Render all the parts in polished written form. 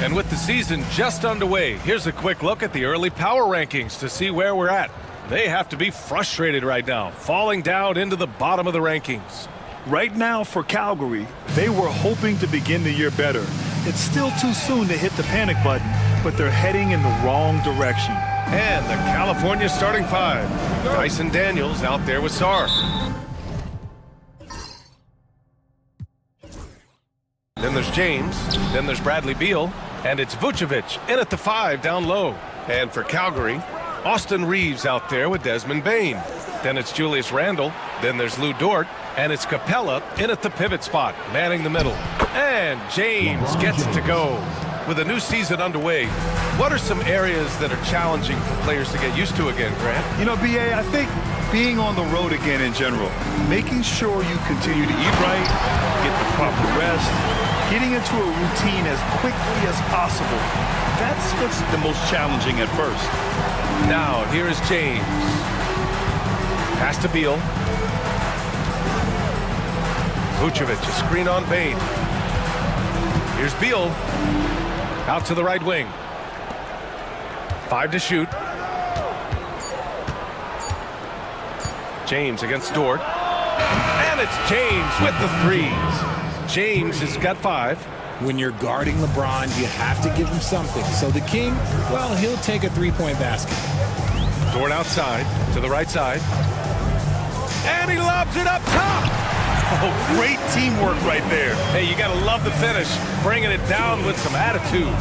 And with the season just underway, here's a quick look at the early power rankings to see where we're at. They have to be frustrated right now, falling down into the bottom of the rankings. Right now for Calgary, they were hoping to begin the year better. It's still too soon to hit the panic button, but they're heading in the wrong direction. And the California starting five. Dyson Daniels out there with Sarr. Then there's James, then there's Bradley Beal, and it's Vucevic in at the 5 down low. And for Calgary, Austin Reeves out there with Desmond Bane. Then it's Julius Randle, then there's Lou Dort, and it's Capella in at the pivot spot, manning the middle. And James gets it to go. With a new season underway, what are some areas that are challenging for players to get used to again, Grant? You know, B.A., I think being on the road again in general, making sure you continue to eat right, get the proper rest, getting into a routine as quickly as possible. That's what's the most challenging at first. Now, here is James. Pass to Beal. Vucevic, a screen on Bane. Here's Beal. Out to the right wing. 5 to shoot. James against Dort. And it's James with the threes. James has got 5. When you're guarding LeBron, you have to give him something. So the King, well, he'll take a three-point basket. Dort outside to the right side. And he lobs it up top. Oh, great teamwork right there. Hey, you got to love the finish. Bringing it down with some attitude.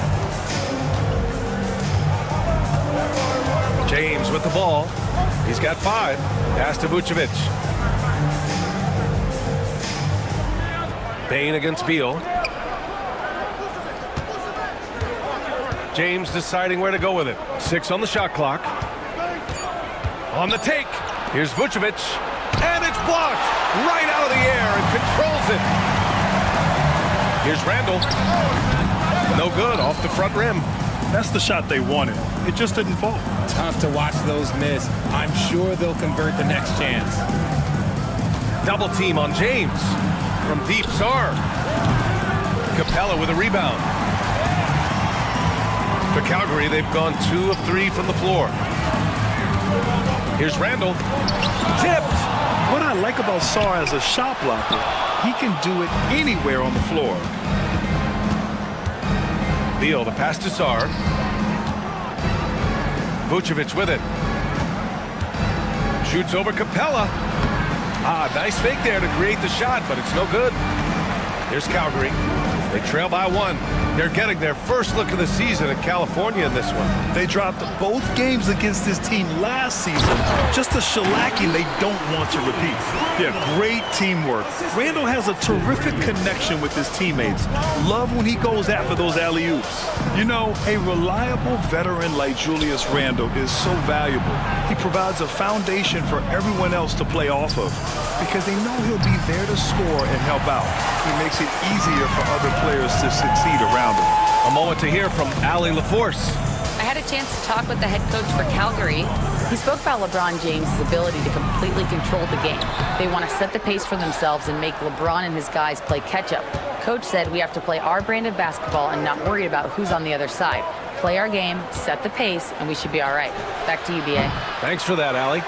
James with the ball. He's got 5. Pass to Vucevic. Bane against Beal. James deciding where to go with it. 6 on the shot clock. On the take. Here's Vucevic. And it's blocked right out of the air and controls it. Here's Randle. No good, off the front rim. That's the shot they wanted. It just didn't fall. Tough to watch those miss. I'm sure they'll convert the next chance. Double team on James. From deep, Sarr. Capella with a rebound. For Calgary, they've gone 2 of 3 from the floor. Here's Randle. Tipped. What I like about Sarr as a shot blocker, he can do it anywhere on the floor. Beal, the pass to Sarr. Vucevic with it. Shoots over Capella. Nice fake there to create the shot, but it's no good. Here's Calgary. They trail by 1. They're getting their first look of the season in California in this one. They dropped both games against this team last season. Just a shellacking they don't want to repeat. Yeah, great teamwork. Randle has a terrific connection with his teammates. Love when he goes after those alley-oops. You know, a reliable veteran like Julius Randle is so valuable. He provides a foundation for everyone else to play off of because they know he'll be there to score and help out. He makes it easier for other players to succeed around him. A moment to hear from Allie LaForce. I had a chance to talk with the head coach for Calgary. He spoke about LeBron James' ability to completely control the game. They want to set the pace for themselves and make LeBron and his guys play catch-up. Coach said we have to play our brand of basketball and not worry about who's on the other side. Play our game, set the pace, and we should be all right. Back to you, B.A. Thanks for that, Allie.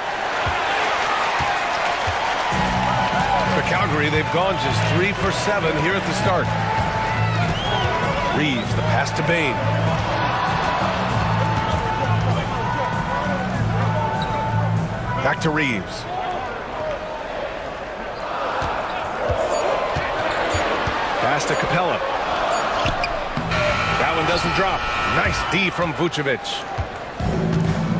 For Calgary, they've gone just 3 for 7 here at the start. Reeves, the pass to Bane. Back to Reeves. Pass to Capella. That one doesn't drop. Nice D from Vucevic.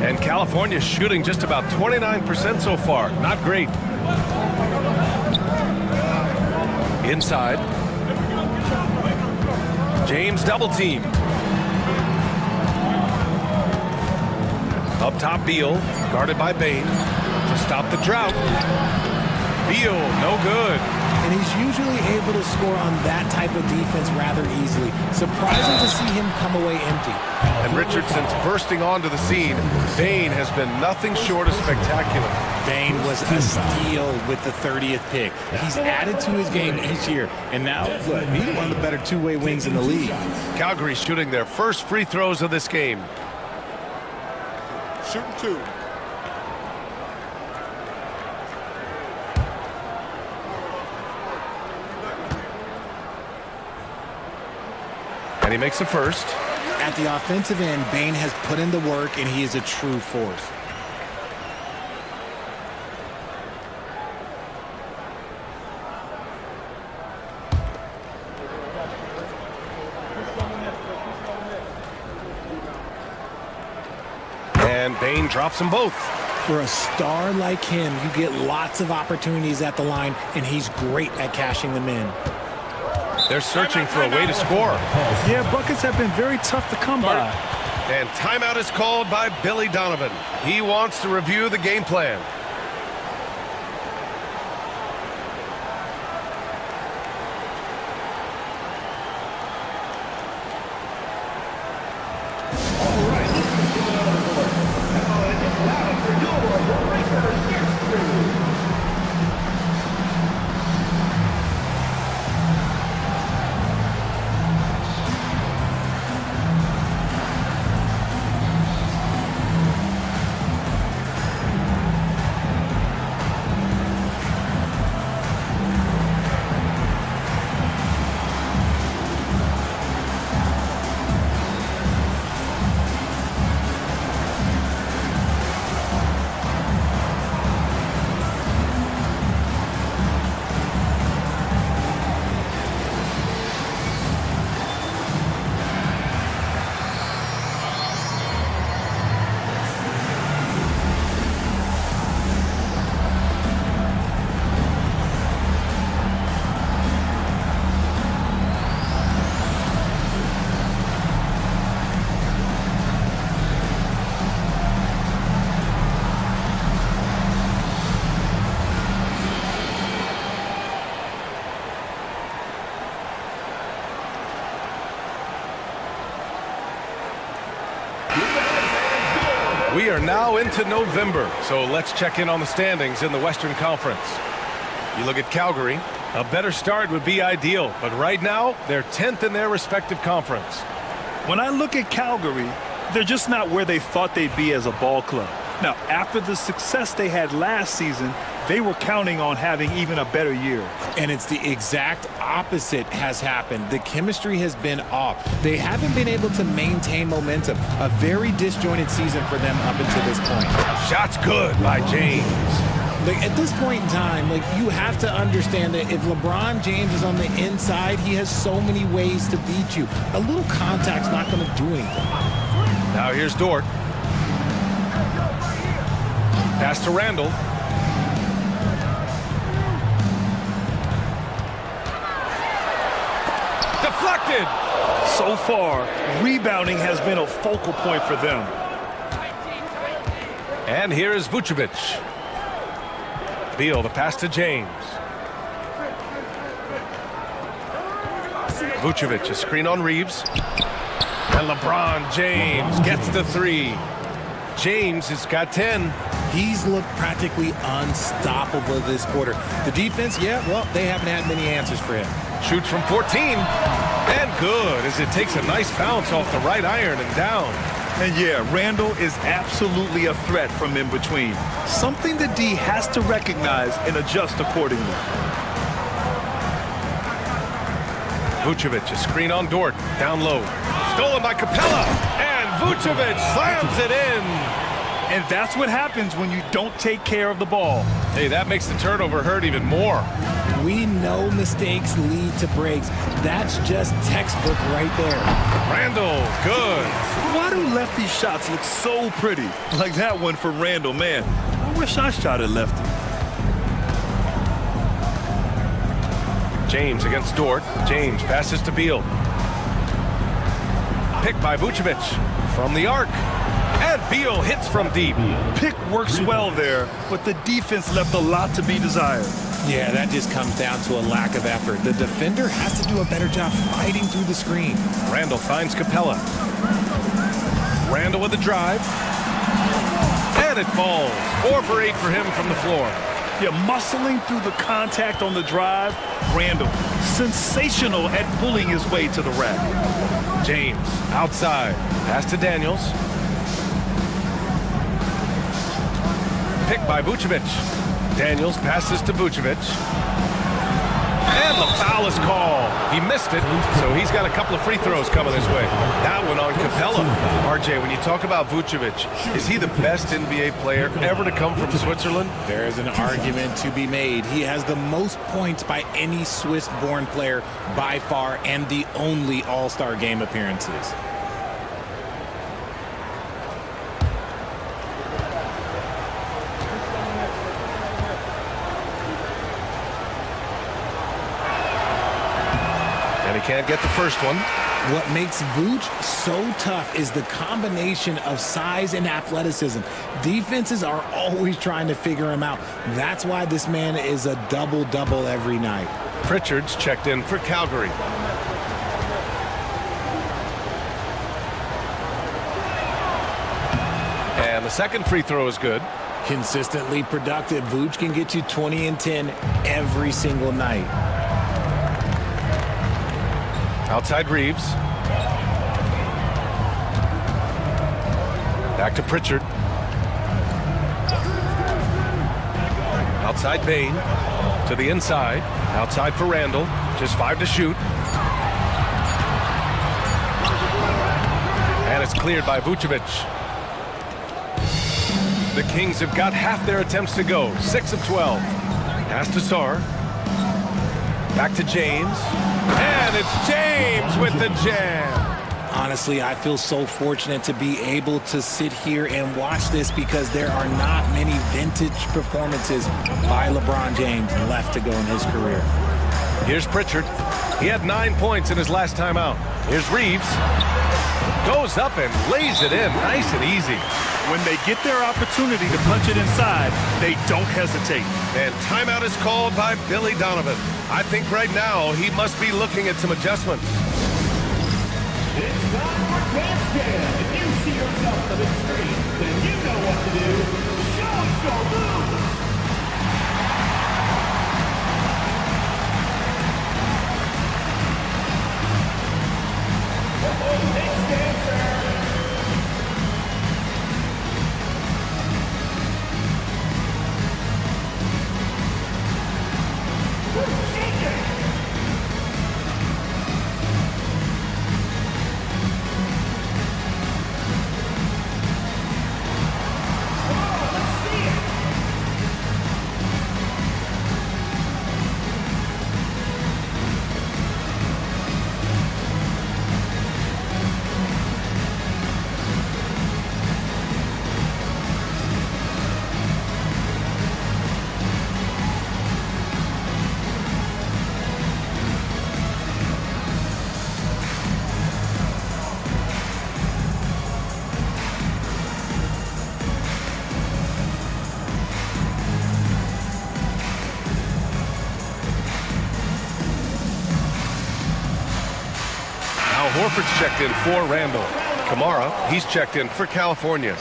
And California shooting just about 29% so far. Not great. Inside. James double team. Up top, Beal, guarded by Bane to stop the drought. Beal, no good. and he's usually able to score on that type of defense rather easily. Surprising to see him come away empty. And Richardson's bursting onto the scene. Bain has been nothing short of spectacular. Bain was a steal with the 30th pick. He's added to his game each year, and now, look, he's one of the better two-way wings in the league. Calgary shooting their first free throws of this game. Shooting two. And he makes the first. At the offensive end, Bain has put in the work, and he is a true force. And Bain drops them both. For a star like him, you get lots of opportunities at the line, and he's great at cashing them in. They're searching for a way to score. Yeah, buckets have been very tough to come by. And timeout is called by Billy Donovan. He wants to review the game plan. We are now into November, so let's check in on the standings in the Western Conference. You look at Calgary, a better start would be ideal, but right now, they're 10th in their respective conference. When I look at Calgary, they're just not where they thought they'd be as a ball club. Now, after the success they had last season, they were counting on having even a better year. And it's the exact opposite has happened. The chemistry has been off. They haven't been able to maintain momentum. A very disjointed season for them up until this point. Shot's good by James. Like, at this point in time, like, you have to understand that if LeBron James is on the inside, he has so many ways to beat you. A little contact's not going to do anything. Now here's Dort. Pass to Randall. Deflected. So far, rebounding has been a focal point for them. And here is Vucevic. Beal, the pass to James. Vucevic, a screen on Reeves. And LeBron James gets the three. James has got 10. He's looked practically unstoppable this quarter. The defense, yeah, well, they haven't had many answers for him. Shoots from 14. And good, as it takes a nice bounce off the right iron and down. And yeah, Randall is absolutely a threat from in between. Something the D has to recognize and adjust accordingly. Vucevic, a screen on Dort, down low. Stolen by Capella, and Vucevic slams it in. And that's what happens when you don't take care of the ball. Hey, that makes the turnover hurt even more. We know mistakes lead to breaks. That's just textbook right there. Randall, good. Why do lefty shots look so pretty? Like that one for Randall, man. I wish I shot at lefty. James against Dort. James passes to Beal. Picked by Vucevic from the arc. And Beal hits from deep. Pick works well there, but the defense left a lot to be desired. Yeah, that just comes down to a lack of effort. The defender has to do a better job fighting through the screen. Randall finds Capella. Randall with a drive. And it falls. 4 for 8 for him from the floor. Yeah, muscling through the contact on the drive. Randall, sensational at pulling his way to the rack. James outside. Pass to Daniels. Picked by Vucevic. Daniels passes to Vucevic. And the foul is called. He missed it, so he's got a couple of free throws coming his way. That one on Capella. RJ, when you talk about Vucevic, is he the best NBA player ever to come from Switzerland? There is an argument to be made. He has the most points by any Swiss-born player by far and the only All-Star game appearances. Can't get the first one. What makes Vooch so tough is the combination of size and athleticism. Defenses are always trying to figure him out. That's why this man is a double-double every night. Pritchard's checked in for Calgary. And the second free throw is good. Consistently productive. Vooch can get you 20 and 10 every single night. Outside Reeves. Back to Pritchard. Outside Bain. To the inside. Outside for Randall. Just 5 to shoot. And it's cleared by Vucevic. The Kings have got half their attempts to go. 6 of 12. Pass to Sarr. Back to James. And it's James with the jam. Honestly, I feel so fortunate to be able to sit here and watch this because there are not many vintage performances by LeBron James left to go in his career. Here's Pritchard. He had 9 points in his last time out. Here's Reeves. Goes up and lays it in. Nice and easy. When they get their opportunity to punch it inside, they don't hesitate. And timeout is called by Billy Donovan. I think right now he must be looking at some adjustments. It's time for dance jam. If you see yourself on the big screen, then you know what to do. Show us your moves. Next dancer. Shake it. Horford's checked in for Randall. Kamara, he's checked in for California.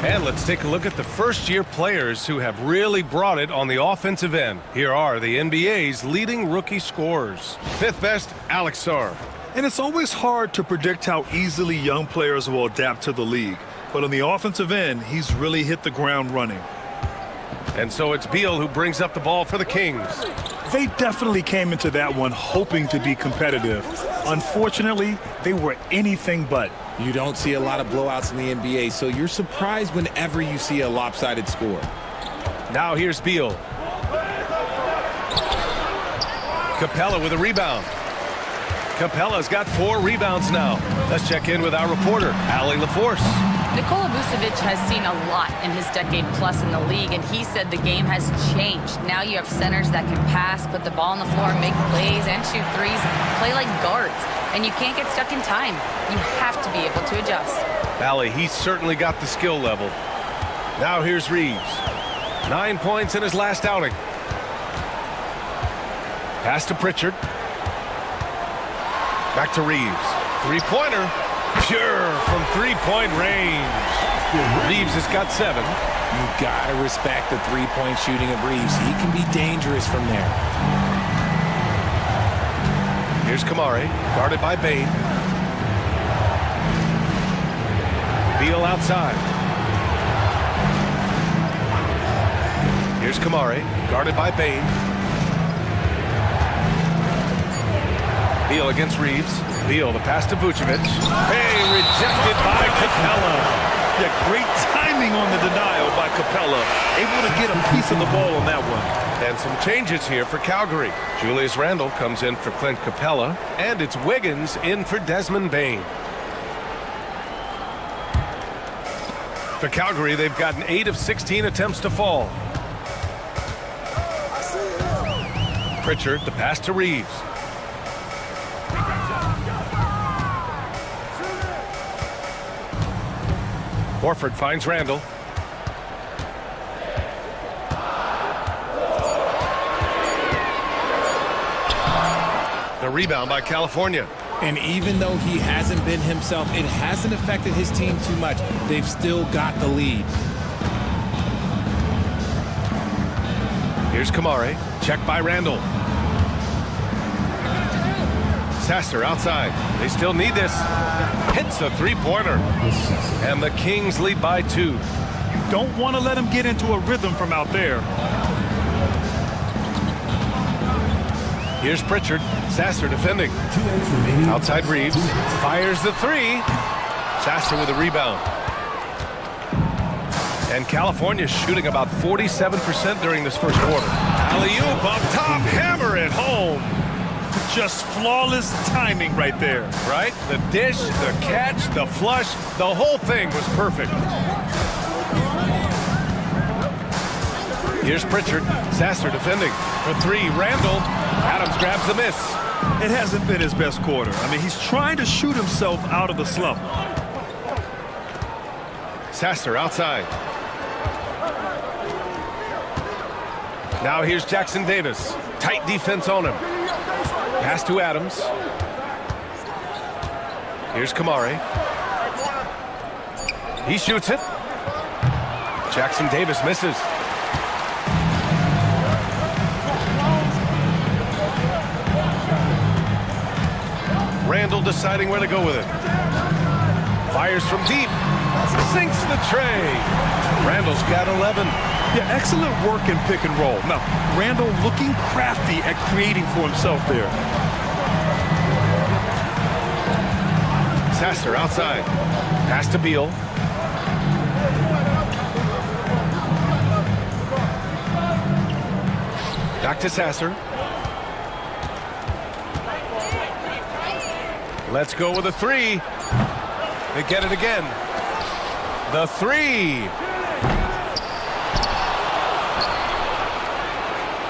And let's take a look at the first-year players who have really brought it on the offensive end. Here are the NBA's leading rookie scorers. Fifth best, Alex Sarr. And it's always hard to predict how easily young players will adapt to the league. But on the offensive end, he's really hit the ground running. And so it's Beal who brings up the ball for the Kings. They definitely came into that one hoping to be competitive. Unfortunately, they were anything but. You don't see a lot of blowouts in the NBA, so you're surprised whenever you see a lopsided score. Now here's Beal. Capella with a rebound. Capella's got 4 rebounds now. Let's check in with our reporter, Allie LaForce. Nikola Vucevic has seen a lot in his decade plus in the league, and he said the game has changed. Now you have centers that can pass, put the ball on the floor, make plays, and shoot threes, play like guards. And you can't get stuck in time. You have to be able to adjust. Allie, he's certainly got the skill level. Now here's Reeves. 9 points in his last outing. Pass to Pritchard. Back to Reeves. Three-pointer. Pure from three-point range. Reeves has got 7. You gotta respect the three-point shooting of Reeves. He can be dangerous from there. Here's Kamari, guarded by Bain. Beal outside. Here's Kamari, guarded by Bain. Beal against Reeves. Beal, the pass to Vucevic. Hey, rejected by Capella. Yeah, great timing on the denial by Capella. Able to get a piece of the ball on that one. And some changes here for Calgary. Julius Randle comes in for Clint Capella, and it's Wiggins in for Desmond Bain. For Calgary, they've gotten 8 of 16 attempts to fall. Pritchard, the pass to Reeves. Horford finds Randle. The rebound by California. And even though he hasn't been himself, it hasn't affected his team too much. They've still got the lead. Here's Kamari. Check by Randle. Sasser outside. They still need this. Hits a three-pointer. And the Kings lead by 2. You don't want to let him get into a rhythm from out there. Here's Pritchard. Sasser defending. Outside Reeves. Fires the 3. Sasser with a rebound. And California shooting about 47% during this first quarter. Alley-oop up top. Hammer it home. Just flawless timing right there. Right? The dish, the catch, the flush, the whole thing was perfect. Here's Pritchard. Sasser defending. For 3, Randle. Adams grabs the miss. It hasn't been his best quarter. I mean, he's trying to shoot himself out of the slump. Sasser outside. Now here's Jackson Davis. Tight defense on him. Pass to Adams. Here's Kamari. He shoots it. Jackson Davis misses. Randle deciding where to go with it. Fires from deep. Sinks the tray. Randle's got 11. Yeah, excellent work in pick and roll. Now, Randle looking crafty at creating for himself there. Sasser outside. Pass to Beal. Back to Sasser. Let's go with a 3. They get it again. The 3.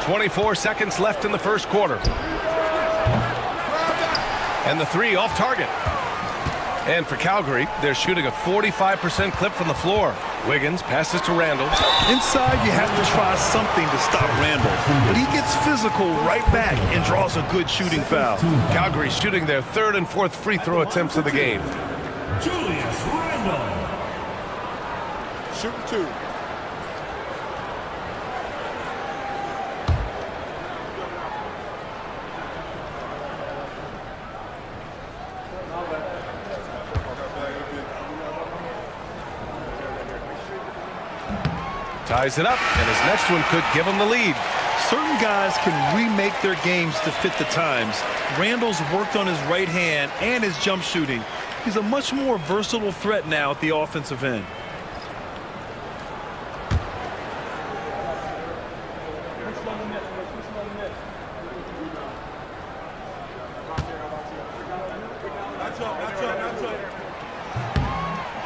24 seconds left in the first quarter. And the 3 off target. And for Calgary, they're shooting a 45% clip from the floor. Wiggins passes to Randle. Inside, you have to try something to stop Randle. But he gets physical right back and draws a good shooting foul. Calgary shooting their 3rd and 4th free throw attempts of the game. Julius Randle. Shooting 2. Ties it up, and his next one could give him the lead. Certain guys can remake their games to fit the times. Randle's worked on his right hand and his jump shooting. He's a much more versatile threat now at the offensive end.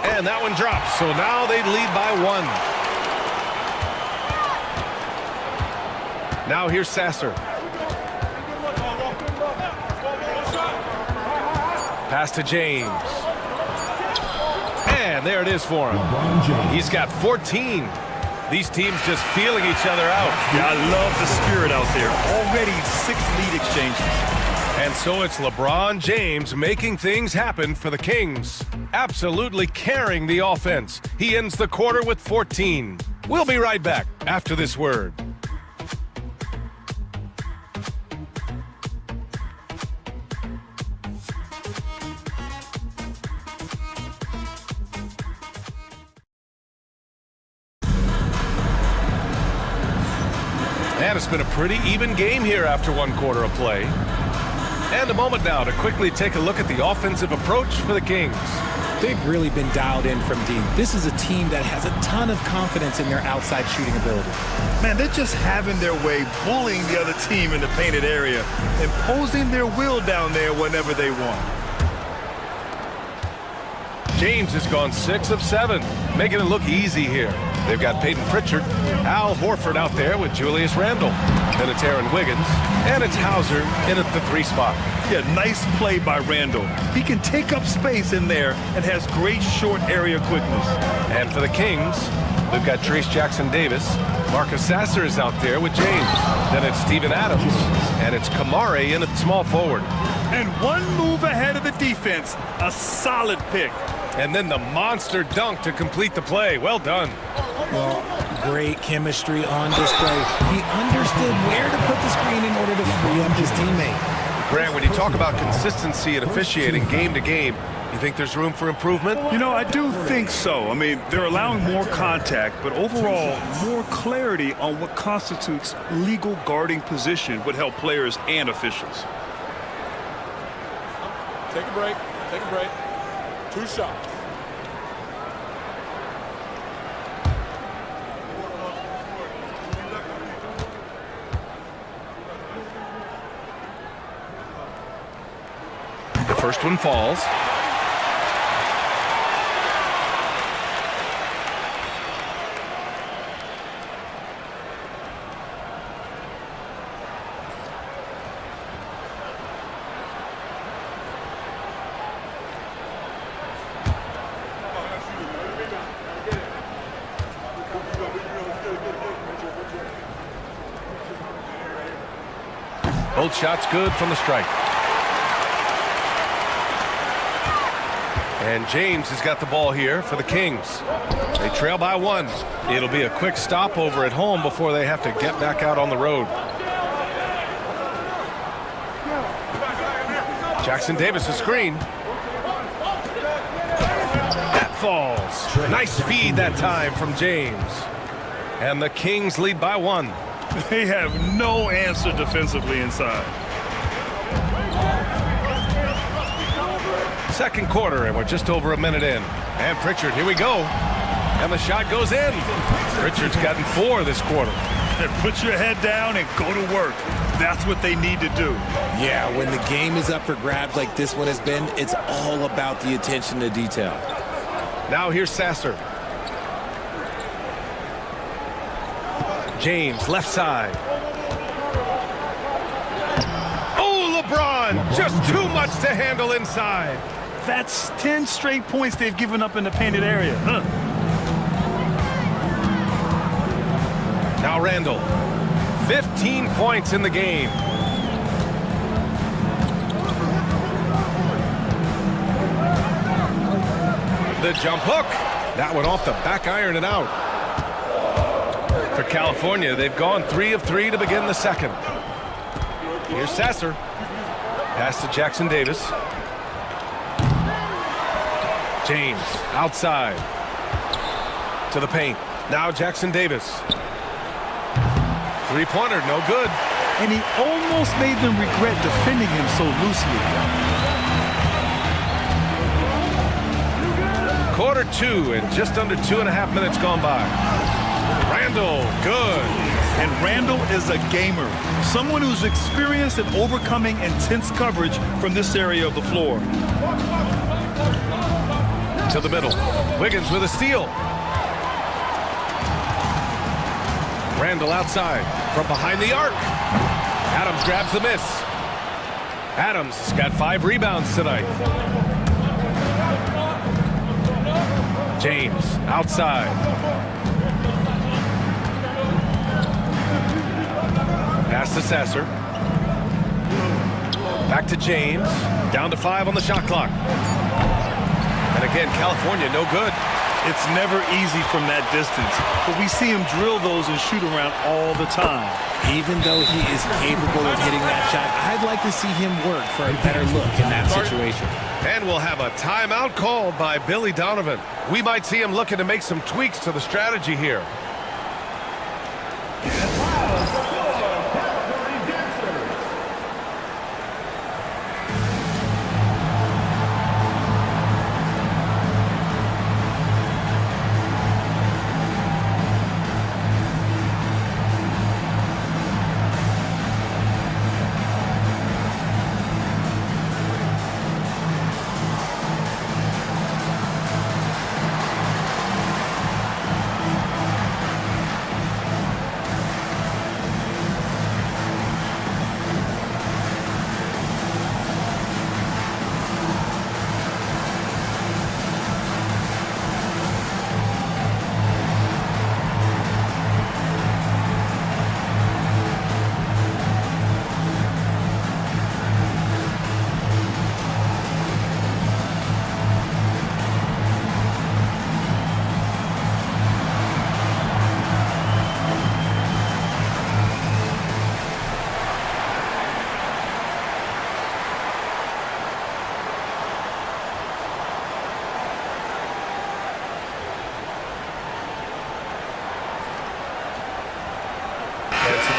And that one drops, so now they lead by 1. Now here's Sasser. Pass to James. And there it is for him. He's got 14. These teams just feeling each other out. Yeah, I love the spirit out there. Already 6 lead exchanges. And so it's LeBron James making things happen for the Kings. Absolutely carrying the offense. He ends the quarter with 14. We'll be right back after this word. And it's been a pretty even game here after 1 quarter of play. And a moment now to quickly take a look at the offensive approach for the Kings. They've really been dialed in from deep. This is a team that has a ton of confidence in their outside shooting ability. Man, they're just having their way, bullying the other team in the painted area, imposing their will down there whenever they want. James has gone 6 of 7, making it look easy here. They've got Peyton Pritchard, Al Horford out there with Julius Randle. Then it's Aaron Wiggins, and it's Hauser in at the 3 spot. Yeah, nice play by Randle. He can take up space in there and has great short area quickness. And for the Kings, we've got Trace Jackson-Davis. Marcus Sasser is out there with James. Then it's Steven Adams, and it's Kamare in at small forward. And 1 move ahead of the defense. A solid pick. And then the monster dunk to complete the play. Well done. Well, great chemistry on display. He understood where to put the screen in order to free up his teammate. Grant, when you talk about consistency and officiating game to game, you think there's room for improvement? You know, I do think so. I mean, they're allowing more contact, but overall, more clarity on what constitutes legal guarding position would help players and officials. Take a break. Take a break. 2 shots. The first one falls. Both shots good from the strike. And James has got the ball here for the Kings. They trail by 1. It'll be a quick stopover at home before they have to get back out on the road. Jackson-Davis' screen. That falls. Nice feed that time from James. And the Kings lead by 1. They have no answer defensively inside. Second quarter, and we're just over a minute in. And Pritchard, here we go. And the shot goes in. Pritchard's gotten 4 this quarter. Put your head down and go to work. That's what they need to do. Yeah, when the game is up for grabs like this one has been, it's all about the attention to detail. Now here's Sasser. James, left side. Oh, LeBron! Just too much to handle inside. That's 10 straight points they've given up in the painted area. Now Randle. 15 points in the game. The jump hook. That one off the back iron and out. For California, they've gone 3 of 3 to begin the second. Here's Sasser. Pass to Jackson-Davis. James outside to the paint. Now Jackson-Davis. 3-pointer, no good. And he almost made them regret defending him so loosely. Quarter 2 and just under 2.5 minutes gone by. Randle, good. And Randle is a gamer. Someone who's experienced in overcoming intense coverage from this area of the floor. To the middle. Wiggins with a steal. Randle outside from behind the arc. Adams grabs the miss. Adams has got 5 rebounds tonight. James outside. Pass to Sasser. Back to James. Down to 5 on the shot clock. And again, California, no good. It's never easy from that distance, but we see him drill those and shoot around all the time. Even though he is capable of hitting that shot, I'd like to see him work for a better look in that situation. And we'll have a timeout called by Billy Donovan. We might see him looking to make some tweaks to the strategy here.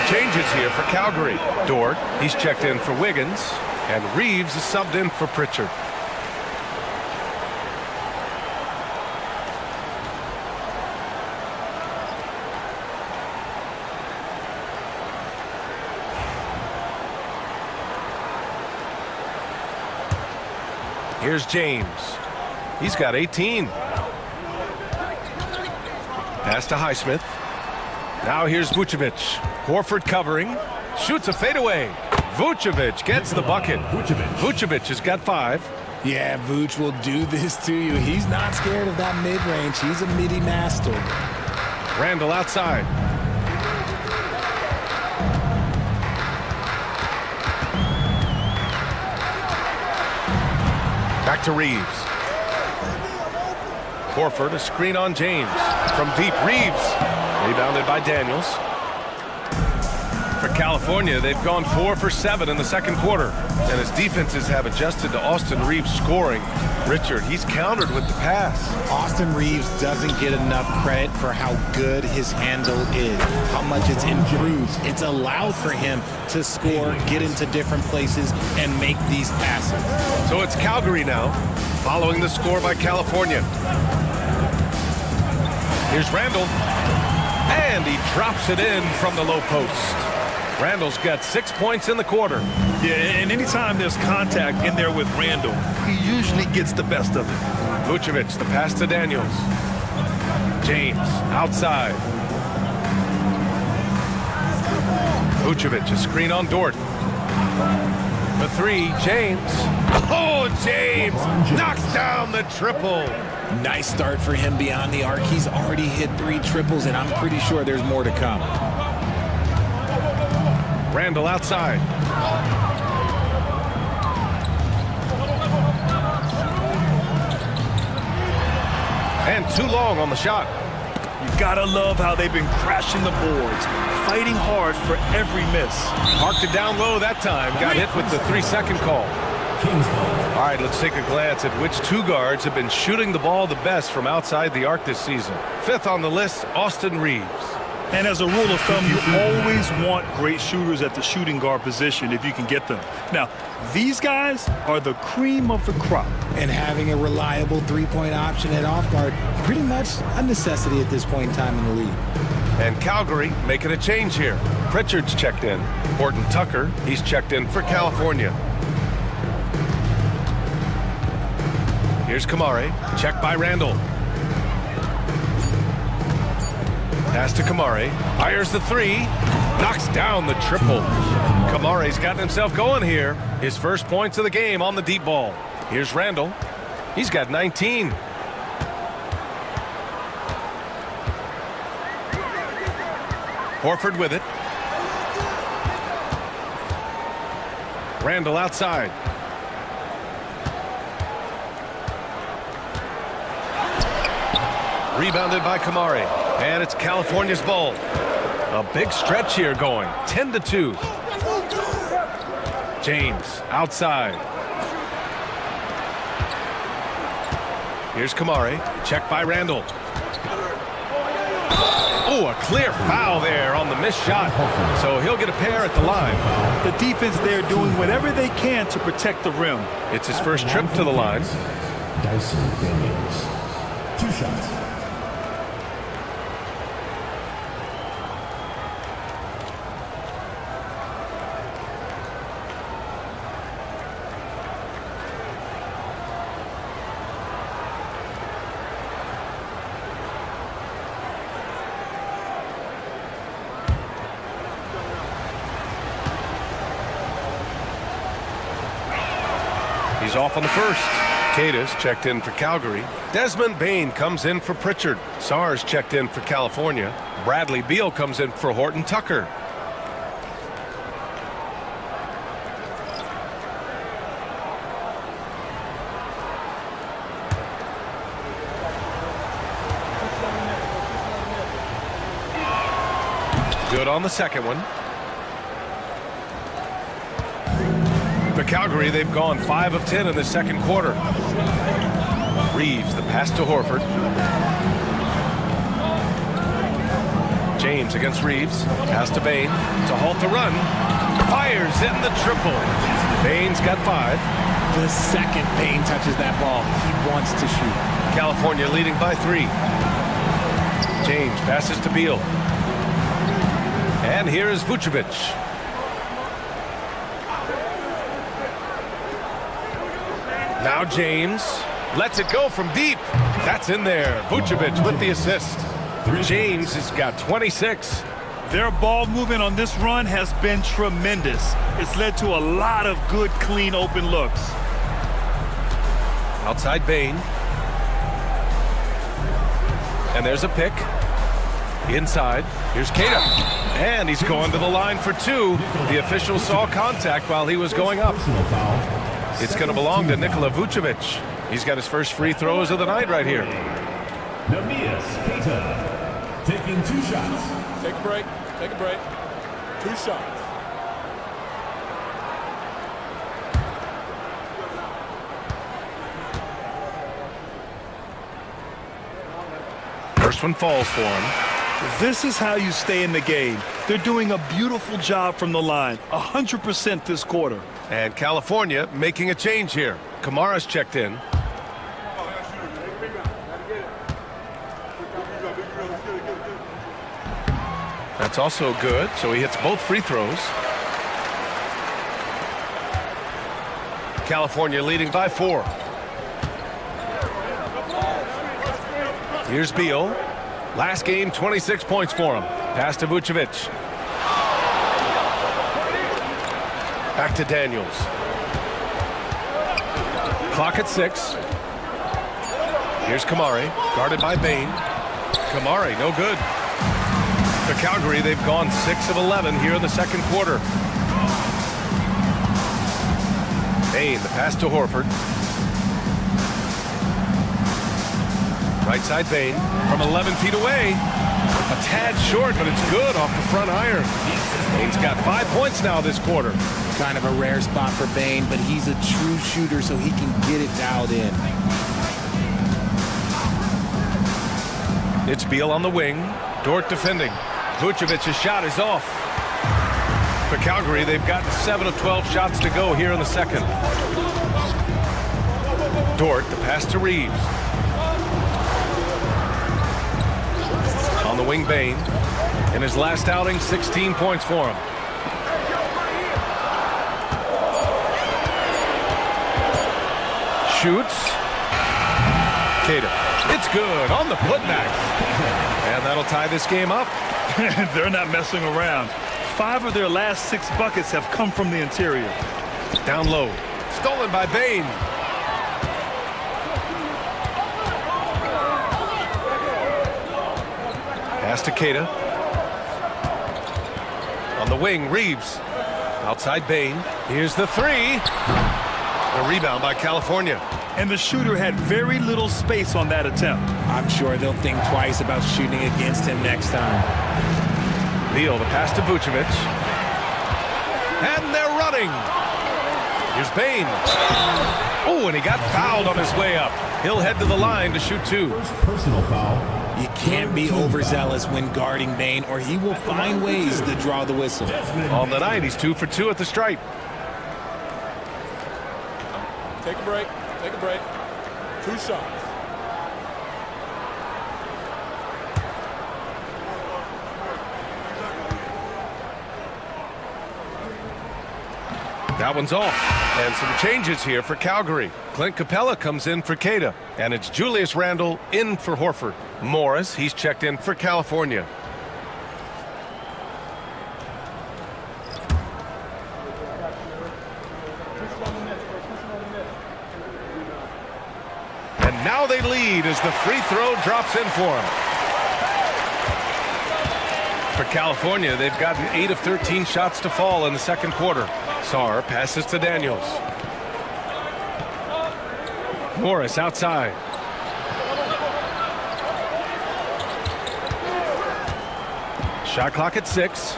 Changes here for Calgary. Dort, he's checked in for Wiggins, and Reeves is subbed in for Pritchard. Here's James. He's got 18. Pass to Highsmith. Now here's Vucevic. Horford covering. Shoots a fadeaway. Vucevic gets the bucket. Vucevic has got 5. Yeah, Vuce will do this to you. He's not scared of that mid-range. He's a midi master. Randall outside. Back to Reeves. Horford, a screen on James. From deep, Reeves. Rebounded by Daniels. For California, they've gone 4 for 7 in the second quarter. And as defenses have adjusted to Austin Reeves scoring, Richard, he's countered with the pass. Austin Reeves doesn't get enough credit for how good his handle is, how much it's improved. It's allowed for him to score, get into different places, and make these passes. So it's Calgary now, following the score by California. Here's Randall. And he drops it in from the low post. Randall's got 6 points in the quarter. Yeah, and anytime there's contact in there with Randall, he usually gets the best of it. Vucevic, the pass to Daniels. James, outside. Vucevic, a screen on Dort. The 3, James. Oh, James knocks down the triple. Nice start for him beyond the arc. He's already hit 3 triples, and I'm pretty sure there's more to come. Randall outside. And too long on the shot. You gotta love how they've been crashing the boards, fighting hard for every miss. Marked it down low that time. Got hit with the 3-second call. All right, let's take a glance at which 2 guards have been shooting the ball the best from outside the arc this season. 5th on the list, Austin Reeves. And as a rule of thumb, you always want great shooters at the shooting guard position if you can get them. Now, these guys are the cream of the crop. And having a reliable 3-point option at off guard, pretty much a necessity at this point in time in the league. And Calgary making a change here. Pritchard's checked in. Horton Tucker, he's checked in for California. Here's Kamare, checked by Randall. Pass to Kamare, fires the 3, knocks down the triple. Kamare's gotten himself going here. His first points of the game on the deep ball. Here's Randall. He's got 19. Horford with it. Randall outside. Rebounded by Kamari. And it's California's ball. A big stretch here going. 10-2. James outside. Here's Kamari. Checked by Randall. Oh, a clear foul there on the missed shot. So he'll get a pair at the line. The defense there doing whatever they can to protect the rim. It's his first trip to the line. Dyson Daniels. 2 shots. He's off on the first. Cadis checked in for Calgary. Desmond Bain comes in for Pritchard. Sars checked in for California. Bradley Beal comes in for Horton Tucker. Good on the second one. For Calgary, they've gone 5 of 10 in the second quarter. Reeves, the pass to Horford. James against Reeves. Pass to Bain to halt the run. Fires in the triple. Bain's got 5. The second Bain touches that ball, he wants to shoot. California leading by 3. James passes to Beal. And here is Vucevic. Now James lets it go from deep. That's in there. Vucevic with the assist. James has got 26. Their ball movement on this run has been tremendous. It's led to a lot of good, clean, open looks. Outside Bain. And there's a pick. Inside. Here's Keita. And he's going to the line for 2. The official saw contact while he was going up. It's going to belong to Nikola Vucevic. He's got his first free throws of the night right here. Namias Keita taking 2 shots. Take a break. Take a break. 2 shots. First one falls for him. This is how you stay in the game. They're doing a beautiful job from the line. 100% this quarter. And California making a change here. Kamara's checked in. That's also good, so he hits both free throws. California leading by 4. Here's Beal. Last game, 26 points for him. Pass to Vucevic. Back to Daniels. Clock at 6. Here's Kamari, guarded by Bain. Kamari, no good. For Calgary, they've gone 6 of 11 here in the second quarter. Bain, the pass to Horford. Right side Bain from 11 feet away. A tad short, but it's good off the front iron. Bain's got 5 points now this quarter. Kind of a rare spot for Bain, but he's a true shooter, so he can get it dialed in. It's Beal on the wing. Dort defending. Vucevic's shot is off. For Calgary, they've gotten 7 of 12 shots to go here in the second. Dort, the pass to Reeves. On the wing, Bain. In his last outing, 16 points for him. Shoots. Keita. It's good on the putback. And that'll tie this game up. They're not messing around. 5 of their last 6 buckets have come from the interior. Down low. Stolen by Bain. Pass to Keita. On the wing, Reeves. Outside Bain. Here's the three. A rebound by California. And the shooter had very little space on that attempt. I'm sure they'll think twice about shooting against him next time. Beal, the pass to Vucevic. And they're running. Here's Bane. Oh, and he got fouled on his way up. He'll head to the line to shoot two. Personal foul. You can't be overzealous when guarding Bane, or he will find ways to draw the whistle. On the night, he's 2 for 2 at the stripe. Take a break. Take a break. 2 shots. That one's off. And some changes here for Calgary. Clint Capella comes in for Cada. And it's Julius Randle in for Horford. Morris, he's checked in for California. And now they lead as the free throw drops in for them. For California, they've gotten 8 of 13 shots to fall in the second quarter. Sarr passes to Daniels. Morris outside. Shot clock at 6.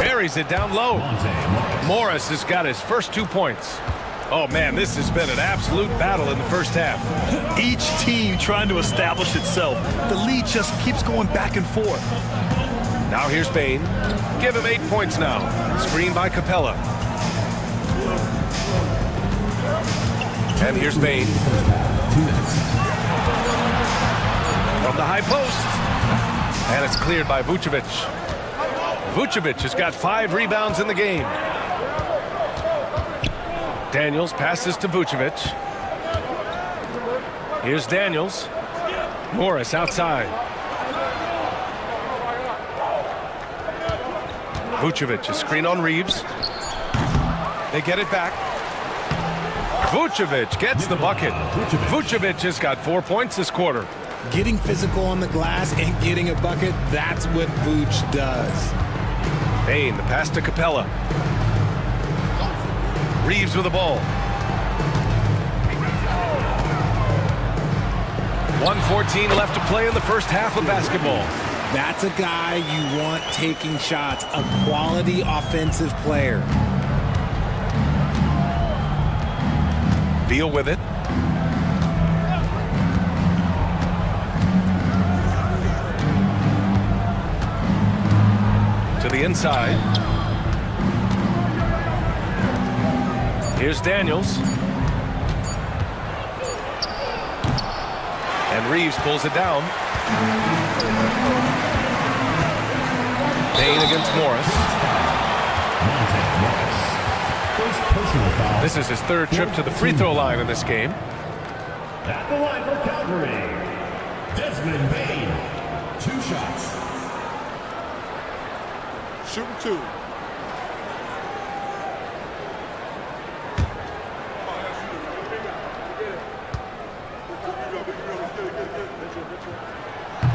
Buries it down low. Morris has got his first 2 points. Oh, man, this has been an absolute battle in the first half. Each team trying to establish itself. The lead just keeps going back and forth. Now here's Bane. Give him 8 points now. Screen by Capella. And here's Bane. 2 minutes. From the high post. And it's cleared by Vucevic. Vucevic has got 5 rebounds in the game. Daniels passes to Vucevic. Here's Daniels. Morris outside. Vucevic, a screen on Reeves. They get it back. Vucevic gets the bucket. Vucevic has got 4 points this quarter. Getting physical on the glass and getting a bucket, that's what Vooch does. Bane, the pass to Capella. Reeves with the ball. 1:14 left to play in the first half of basketball. That's a guy you want taking shots, a quality offensive player. Beal with it. To the inside. Here's Daniels. And Reeves pulls it down. Bane against Morris. First personal foul. This is his 3rd trip to the free throw line in this game. At the line for Calgary, Desmond Bane. 2 shots. Shooting 2.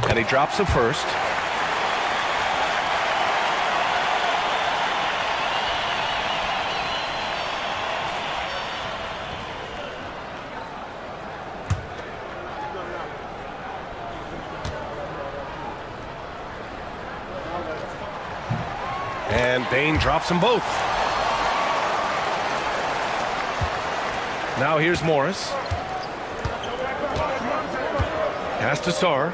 And he drops the first. And Bane drops them both. Now here's Morris. Pass to Sarr.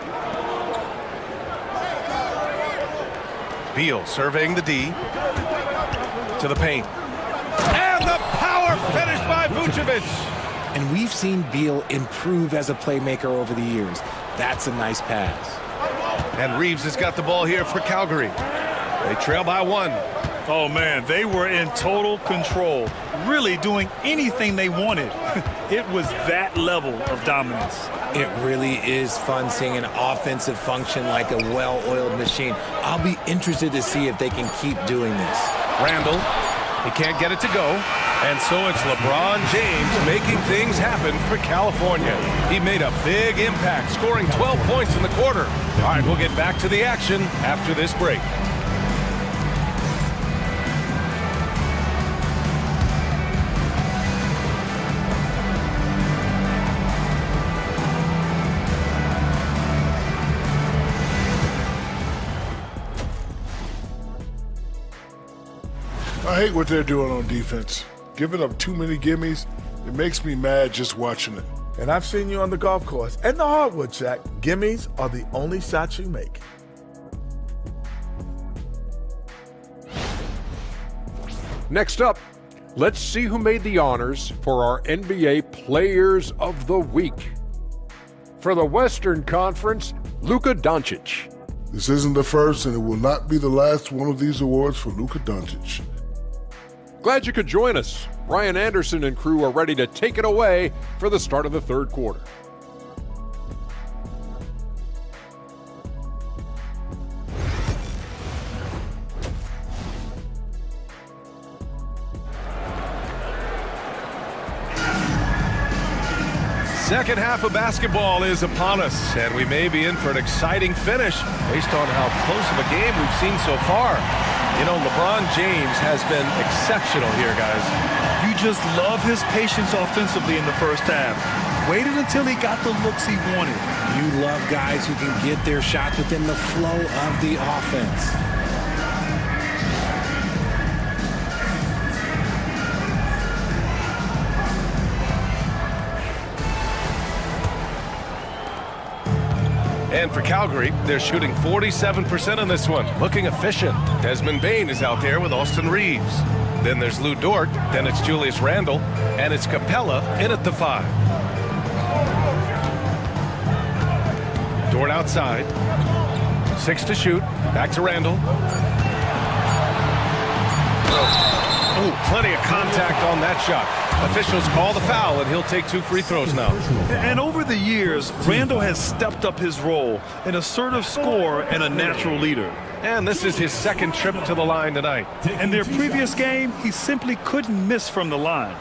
Beal surveying the D. To the paint. And the power finish by Vucevic. And we've seen Beal improve as a playmaker over the years. That's a nice pass. And Reeves has got the ball here for Calgary. They trail by 1. Oh, man, they were in total control, really doing anything they wanted. It was that level of dominance. It really is fun seeing an offensive function like a well-oiled machine. I'll be interested to see if they can keep doing this. Randle, he can't get it to go. And so it's LeBron James making things happen for California. He made a big impact, scoring 12 points in the quarter. All right, we'll get back to the action after this break. I hate what they're doing on defense. Giving up too many gimmies, it makes me mad just watching it. And I've seen you on the golf course and the hardwood track. Gimmies are the only shots you make. Next up, let's see who made the honors for our NBA Players of the Week. For the Western Conference, Luka Doncic. This isn't the first, and it will not be the last one of these awards for Luka Doncic. Glad you could join us. Ryan Anderson and crew are ready to take it away for the start of the third quarter. Second half of basketball is upon us, and we may be in for an exciting finish based on how close of a game we've seen so far. You know, LeBron James has been exceptional here, guys. You just love his patience offensively in the first half. Waited until he got the looks he wanted. You love guys who can get their shots within the flow of the offense. And for Calgary, they're shooting 47% on this one, looking efficient. Desmond Bane is out there with Austin Reeves. Then there's Lou Dort, then it's Julius Randle, and it's Capella in at the 5. Dort outside. 6 to shoot. Back to Randle. Oh, plenty of contact on that shot. Officials call the foul, and he'll take 2 free throws now. And over the years, Randle has stepped up his role, an assertive scorer and a natural leader. And this is his second trip to the line tonight. In their previous game, he simply couldn't miss from the line.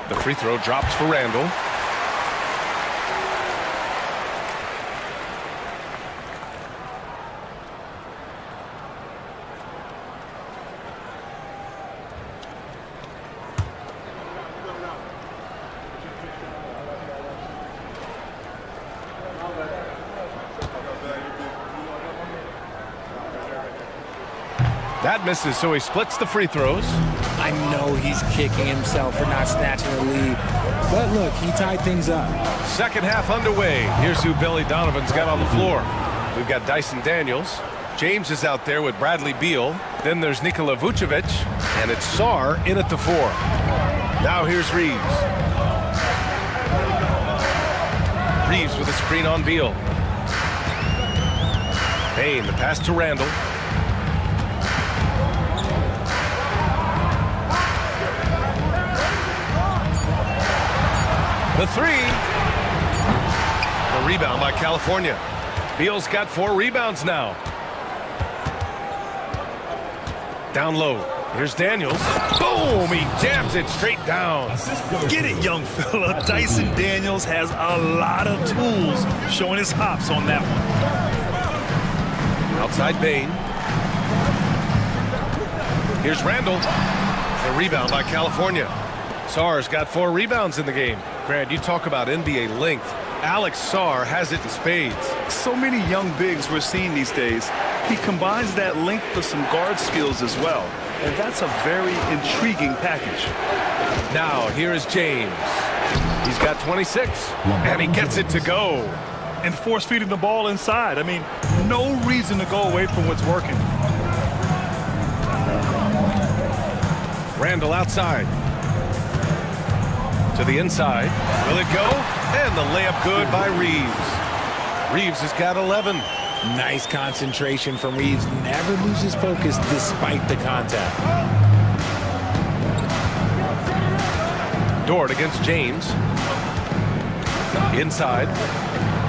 The free throw drops for Randle. That misses, so he splits the free throws. I know he's kicking himself for not snatching the lead, but look, he tied things up. Second half underway. Here's who Billy Donovan's got on the floor. We've got Dyson Daniels. James is out there with Bradley Beal. Then there's Nikola Vucevic, and it's Sarr in at the 4. Now here's Reeves. Reeves with a screen on Beal. Bane, the pass to Randle. The 3. The rebound by California. Beal's got 4 rebounds now. Down low. Here's Daniels. Boom! He jams it straight down. Get it, young fella. Dyson Daniels has a lot of tools, showing his hops on that one. Outside Bane. Here's Randle. The rebound by California. Sarr's got 4 rebounds in the game. Grant, you talk about NBA length. Alex Sarr has it in spades. So many young bigs we're seeing these days. He combines that length with some guard skills as well. And that's a very intriguing package. Now, here is James. He's got 26, and he gets it to go. And force-feeding the ball inside. I mean, no reason to go away from what's working. Randle outside. To the inside. Will it go? And the layup good by Reeves. Reeves has got 11. Nice concentration from Reeves. Never loses focus despite the contact. Dort against James. Inside.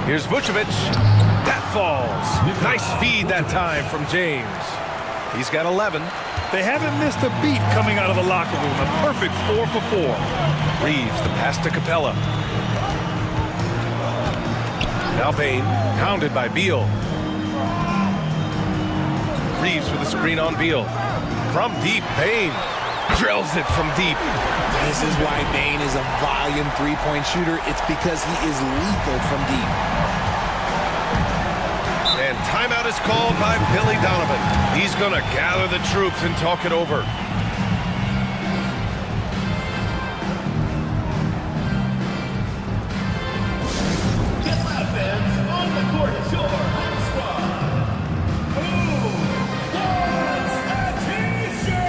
Here's Vucevic. That falls. Nice feed that time from James. He's got 11. They haven't missed a beat coming out of the locker room. A perfect 4 for 4. Reeves, the pass to Capella. Now Bain, pounded by Beal. Reeves with a screen on Beal. From deep, Bain drills it from deep. This is why Bain is a volume three-point shooter. It's because he is lethal from deep. And timeout is called by Billy Donovan. He's going to gather the troops and talk it over. Fans on the court is your home squad. Who wants a t-shirt?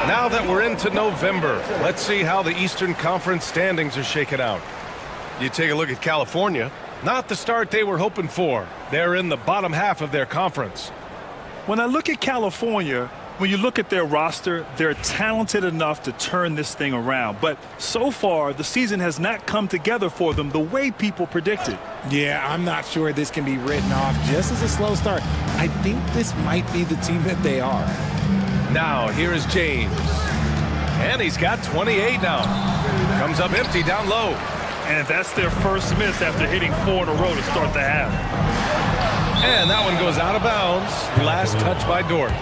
Now that we're into November, let's see how the Eastern Conference standings are shaken out. You take a look at California, not the start they were hoping for. They're in the bottom half of their conference. When I look at California, when you look at their roster, they're talented enough to turn this thing around. But so far, the season has not come together for them the way people predicted. Yeah, I'm not sure this can be written off just as a slow start. I think this might be the team that they are. Now, here is James. And he's got 28 now. Comes up empty down low. And that's their first miss after hitting 4 in a row to start the half. And that one goes out of bounds. Last touch by Dort.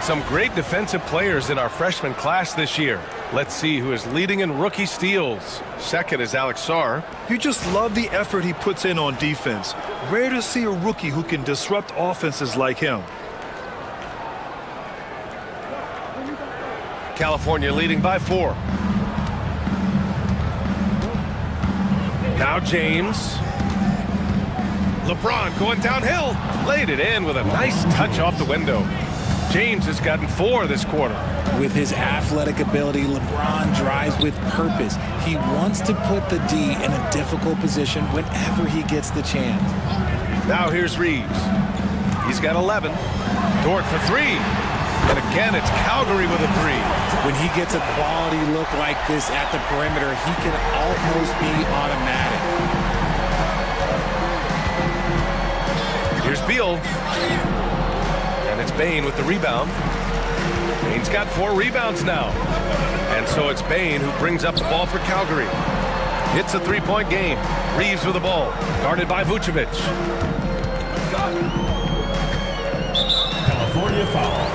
Some great defensive players in our freshman class this year. Let's see who is leading in rookie steals. Second is Alex Sarr. You just love the effort he puts in on defense. Rare to see a rookie who can disrupt offenses like him. California leading by 4. Now James. LeBron going downhill. Laid it in with a nice touch off the window. James has gotten 4 this quarter. With his athletic ability, LeBron drives with purpose. He wants to put the D in a difficult position whenever he gets the chance. Now here's Reeves. He's got 11. Dort for 3. And again, it's Calgary with a 3. When he gets a quality look like this at the perimeter, he can almost be automatic. Here's Beal. And it's Bain with the rebound. Bain's got 4 rebounds now. And so it's Bain who brings up the ball for Calgary. It's a 3-point game. Reeves with the ball. Guarded by Vucevic. California foul.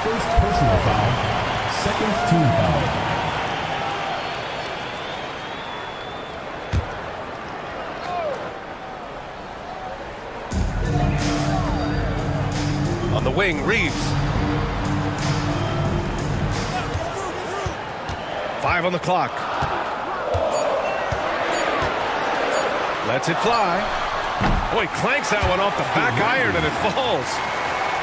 First personal foul, second team foul. On the wing, Reeves. 5 on the clock. Lets it fly. Boy, clanks that one off the back iron and it falls.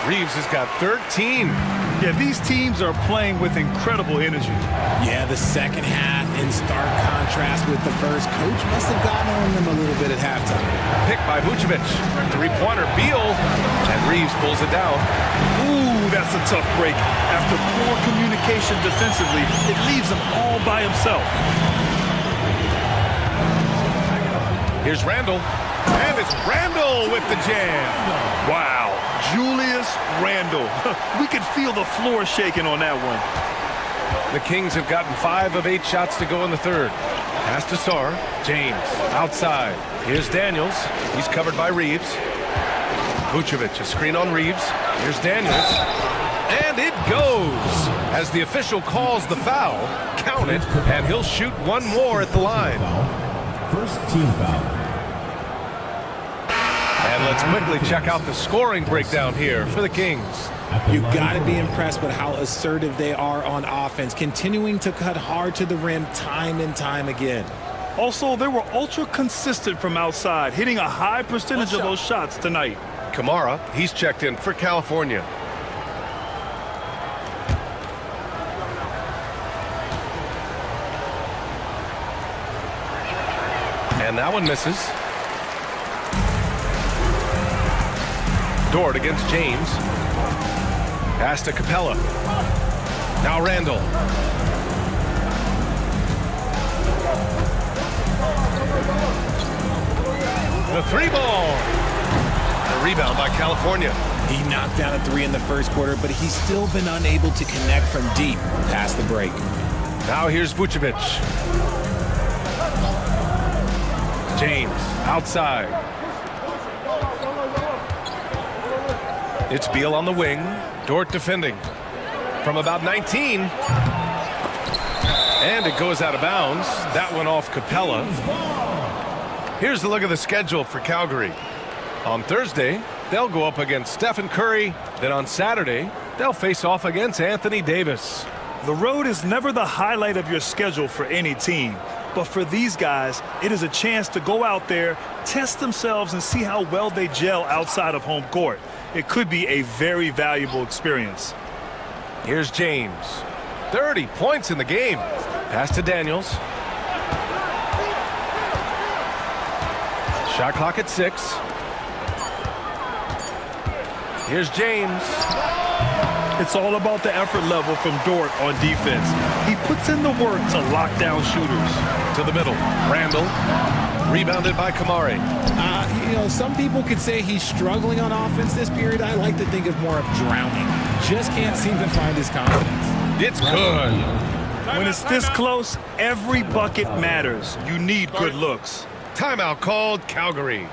Reeves has got 13. Yeah, these teams are playing with incredible energy. Yeah, the second half in stark contrast with the first. Coach must have gotten on them a little bit at halftime. Picked by Vucevic. 3-pointer, Beal. And Reeves pulls it down. Ooh, that's a tough break. After poor communication defensively, it leaves him all by himself. Here's Randall. And it's Randall with the jam. Wow. Julius Randle. We could feel the floor shaking on that one. The Kings have gotten 5 of 8 shots to go in the third. Pass to Sarr. James outside. Here's Daniels. He's covered by Reeves. Vucevic, a screen on Reeves. Here's Daniels. And it goes! As the official calls the foul, count it, and he'll shoot one more at the line. First team foul. And let's quickly check out the scoring breakdown here for the Kings. You got to be impressed with how assertive they are on offense, continuing to cut hard to the rim time and time again. Also, they were ultra consistent from outside, hitting a high percentage of those shots tonight. Kamara, he's checked in for California. And that one misses. Dort against James. Pass to Capella. Now Randall. The 3-ball. A rebound by California. He knocked down a 3 in the first quarter, but he's still been unable to connect from deep past the break. Now here's Vucevic. James outside. It's Beal on the wing. Dort defending from about 19. And it goes out of bounds. That one off Capella. Here's a look at the schedule for Calgary. On Thursday, they'll go up against Stephen Curry. Then on Saturday, they'll face off against Anthony Davis. The road is never the highlight of your schedule for any team. But for these guys, it is a chance to go out there, test themselves, and see how well they gel outside of home court. It could be a very valuable experience. Here's James. 30 points in the game. Pass to Daniels. Shot clock at 6. Here's James. It's all about the effort level from Dort on defense. He puts in the work to lock down shooters. To the middle. Randall. Rebounded by Kamari. You know, some people could say he's struggling on offense this period. I like to think of more of drowning. Just can't seem to find his confidence. It's good. When it's this close, every bucket matters. You need good looks. Timeout called, Calgary.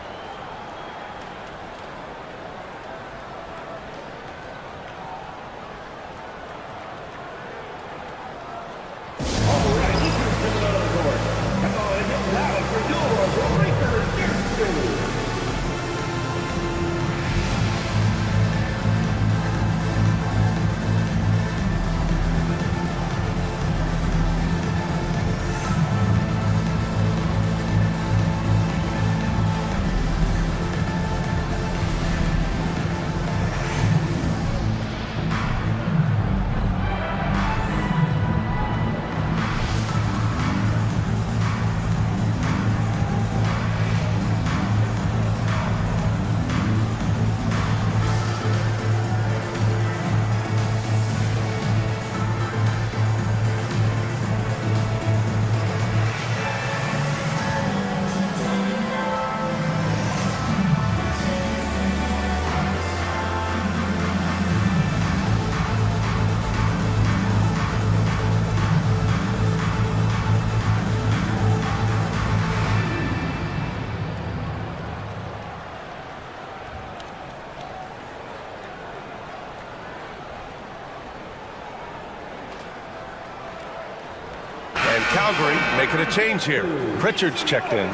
And Calgary making a change here. Pritchard's checked in.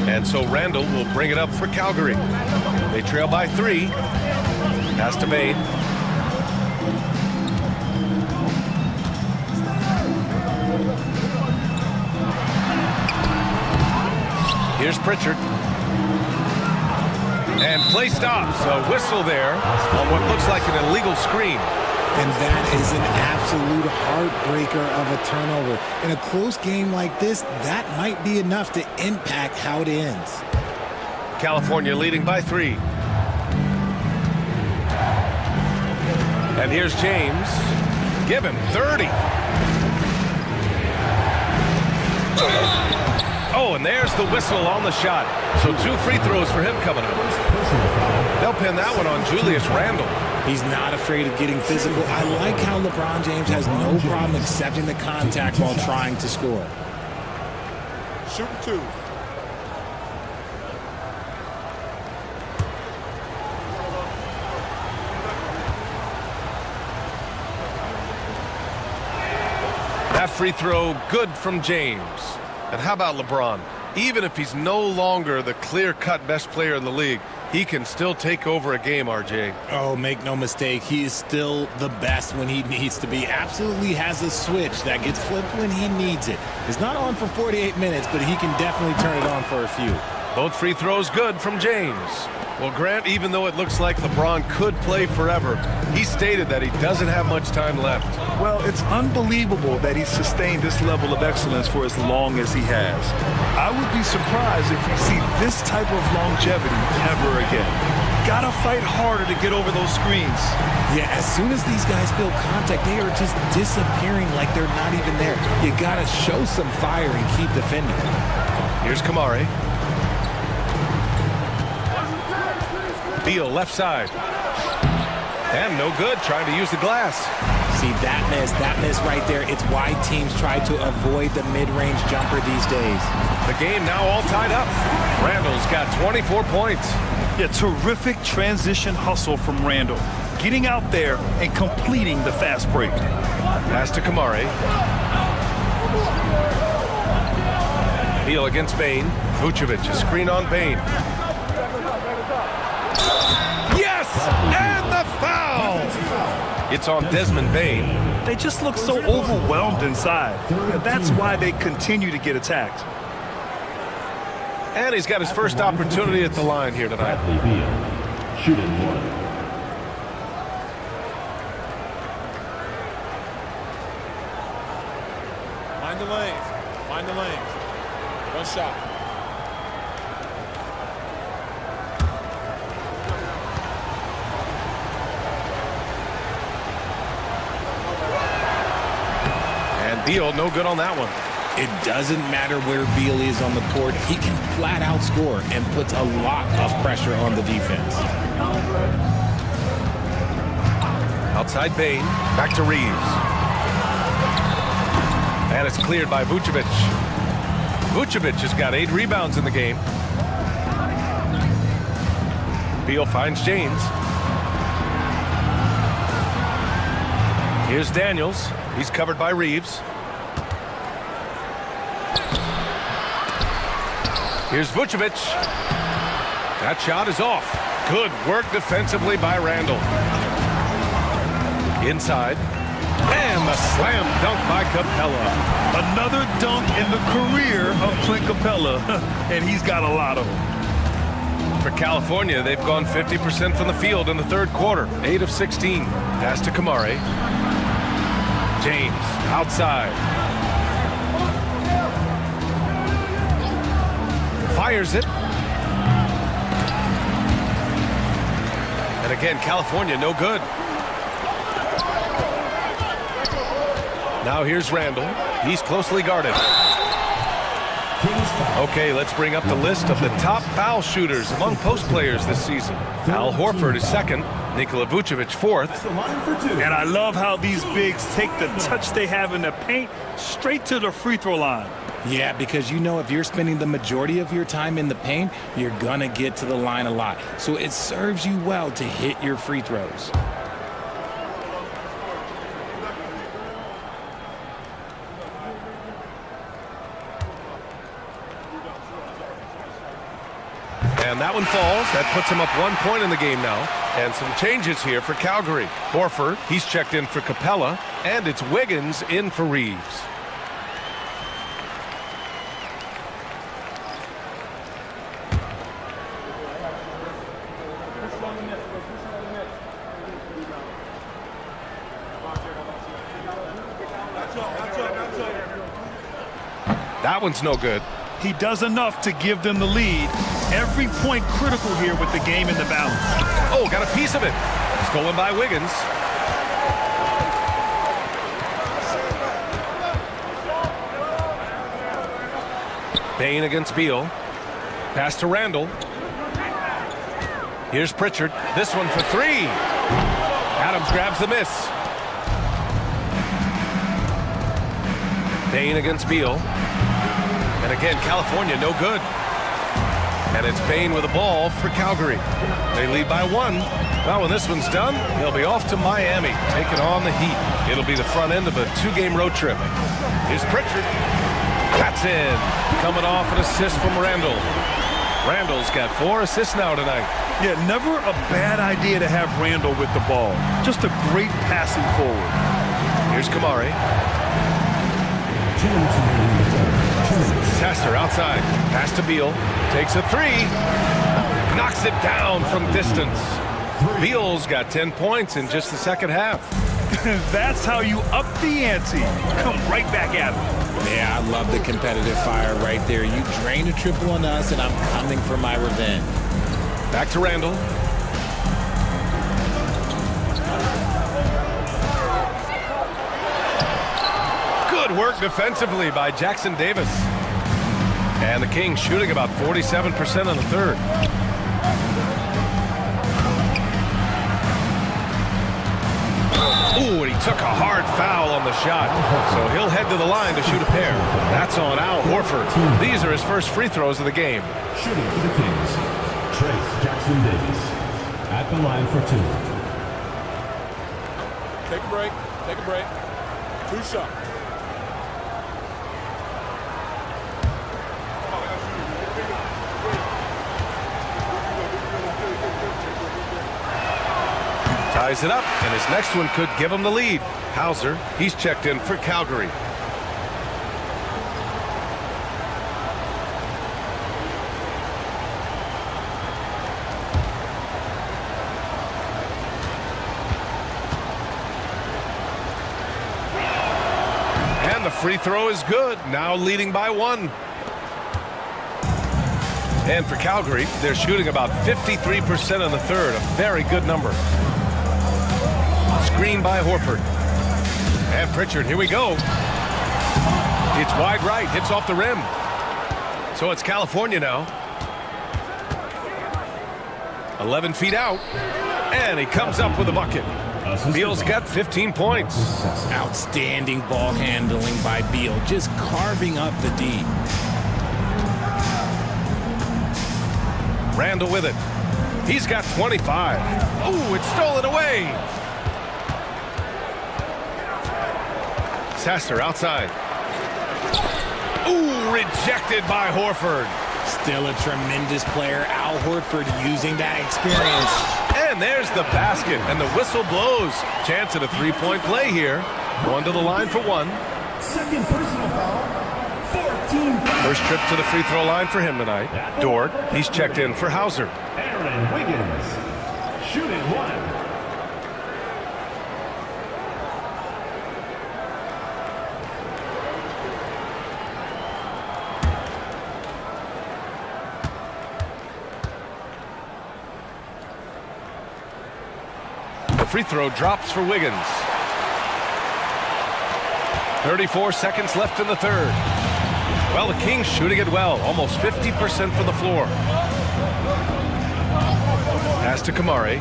And so Randall will bring it up for Calgary. They trail by 3. Pass to Bane. Here's Pritchard. And play stops. A whistle there on what looks like an illegal screen. And that is an absolute heartbreaker of a turnover. In a close game like this, that might be enough to impact how it ends. California leading by 3. And here's James. Give him 30. Oh, and there's the whistle on the shot. So 2 free throws for him coming up. They'll pin that one on Julius Randle. He's not afraid of getting physical. I like how LeBron James has no problem accepting the contact while trying to score. Shooting 2. That free throw good from James. And how about LeBron? Even if he's no longer the clear-cut best player in the league, he can still take over a game, RJ. Oh, make no mistake, he is still the best when he needs to be. Absolutely has a switch that gets flipped when he needs it. It's not on for 48 minutes, but he can definitely turn it on for a few. Both free throws good from James. Well, Grant, even though it looks like LeBron could play forever, he stated that he doesn't have much time left. Well, it's unbelievable that he's sustained this level of excellence for as long as he has. I would be surprised if we see this type of longevity ever again. Gotta fight harder to get over those screens. Yeah, as soon as these guys feel contact, they are just disappearing like they're not even there. You gotta show some fire and keep defending. Here's Kamari. Beal left side. And no good, trying to use the glass. See, that miss right there, it's why teams try to avoid the mid-range jumper these days. The game now all tied up. Randall's got 24 points. Yeah, terrific transition hustle from Randall. Getting out there and completing the fast break. Pass to Kamari. Beal against Bain. Vucevic, a screen on Bain. Yes! And the foul! It's on Desmond Bain. They just look so overwhelmed inside. That's why they continue to get attacked. And he's got his first opportunity at the line here tonight. Shooting 1. Find the lanes. Find the lanes. One shot. And Beal, no good on that one. It doesn't matter where Beal is on the court. He can flat out score and puts a lot of pressure on the defense. Outside Bain, back to Reeves. And it's cleared by Vucevic. Vucevic has got 8 rebounds in the game. Beal finds James. Here's Daniels. He's covered by Reeves. Here's Vucevic. That shot is off. Good work defensively by Randall. Inside. And the slam dunk by Capella. Another dunk in the career of Clint Capella, and he's got a lot of them. For California, they've gone 50% from the field in the third quarter. 8 of 16. Pass to Kamari. James, outside. Fires it. And again, California, no good. Now here's Randall. He's closely guarded. Okay, let's bring up the list of the top foul shooters among post players this season. Al Horford is second. Nikola Vucevic fourth. And I love how these bigs take the touch they have in the paint straight to the free throw line. Yeah, because you know if you're spending the majority of your time in the paint, you're going to get to the line a lot. So it serves you well to hit your free throws. And that one falls. That puts him up 1 point in the game now. And some changes here for Calgary. Horford, he's checked in for Capella. And it's Wiggins in for Reeves. That one's no good. He does enough to give them the lead. Every point critical here with the game in the balance. Oh, got a piece of it. Stolen by Wiggins. Bain against Beal. Pass to Randall. Here's Pritchard. This one for three. Adams grabs the miss. Bain against Beal. And again, California no good. And it's Bain with the ball for Calgary. They lead by one. Well, when this one's done, they'll be off to Miami, taking on the Heat. It'll be the front end of a two-game road trip. Here's Pritchard. That's in. Coming off an assist from Randall. Randall's got 4 assists now tonight. Yeah, never a bad idea to have Randall with the ball. Just a great passing forward. Here's Kamari. Sasser outside. Pass to Beal. Takes a three. Knocks it down from distance. Beal's got 10 points in just the second half. That's how you up the ante. Come right back at him. Yeah, I love the competitive fire right there. You drain a triple on us, and I'm coming for my revenge. Back to Randall. Good work defensively by Jackson Davis. And the Kings shooting about 47% in the third. Ooh, and he took a hard foul on the shot. So he'll head to the line to shoot a pair. That's on Al Horford. These are his first free throws of the game. Shooting for the Kings, Trace Jackson Davis at the line for 2. Take a break. Take a break. 2 shots. Ties it up, and his next one could give him the lead. Hauser, he's checked in for Calgary. And the free throw is good, now leading by 1. And for Calgary, they're shooting about 53% in the third, a very good number. Screen by Horford. And Pritchard, here we go. It's wide right, hits off the rim. So it's California now. 11 feet out. And he comes up with a bucket. Beal's got 15 points. Outstanding ball handling by Beal, just carving up the D. Randall with it. He's got 25. Ooh, it's stolen away. Sasser outside. Ooh, rejected by Horford. Still a tremendous player, Al Horford, using that experience. And there's the basket, and the whistle blows. Chance at a three-point play here. Going to the line for 1. Second personal foul, 14. First trip to the free throw line for him tonight. Dort, he's checked in for Hauser. Aaron Wiggins, shooting 1. The free throw drops for Wiggins. 34 seconds left in the third. Well, the Kings shooting it well, almost 50% from the floor. Pass to Kamari.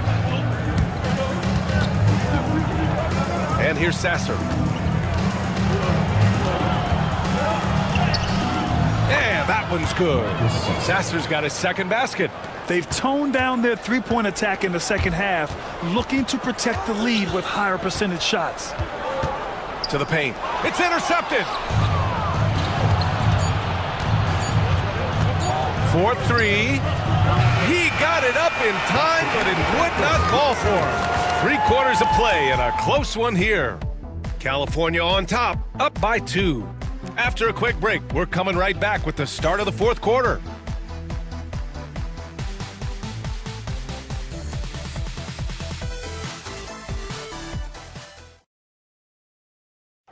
And here's Sasser. And that one's good. Sasser's got his second basket. They've toned down their three-point attack in the second half, looking to protect the lead with higher percentage shots. To the paint. It's intercepted. 4-3. He got it up in time, but it would not call for him. 3 quarters of play and a close one here. California on top, up by 2. After a quick break, we're coming right back with the start of the fourth quarter.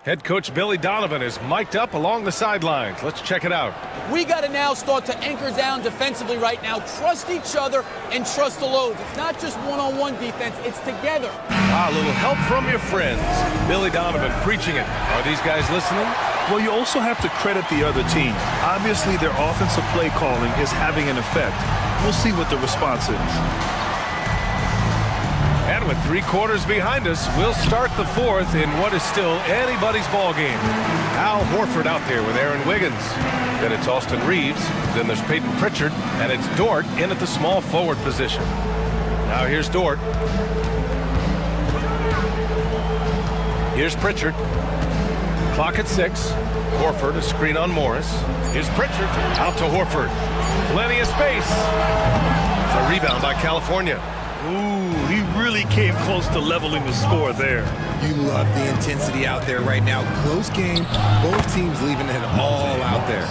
Head coach Billy Donovan is mic'd up along the sidelines. Let's check it out. We got to now start to anchor down defensively right now. Trust each other and trust the loads. It's not just one-on-one defense, it's together. A little help from your friends. Billy Donovan preaching it. Are these guys listening? Well, you also have to credit the other team. Obviously, their offensive play calling is having an effect. We'll see what the response is. And with 3 quarters behind us, we'll start the 4th in what is still anybody's ball game. Al Horford out there with Aaron Wiggins. Then it's Austin Reeves. Then there's Peyton Pritchard. And it's Dort in at the small forward position. Now here's Dort. Here's Pritchard. Clock at 6. Horford, a screen on Morris. Here's Pritchard. Out to Horford. Plenty of space. It's a rebound by California. Ooh, he really came close to leveling the score there. You love the intensity out there right now. Close game. Both teams leaving it all out there.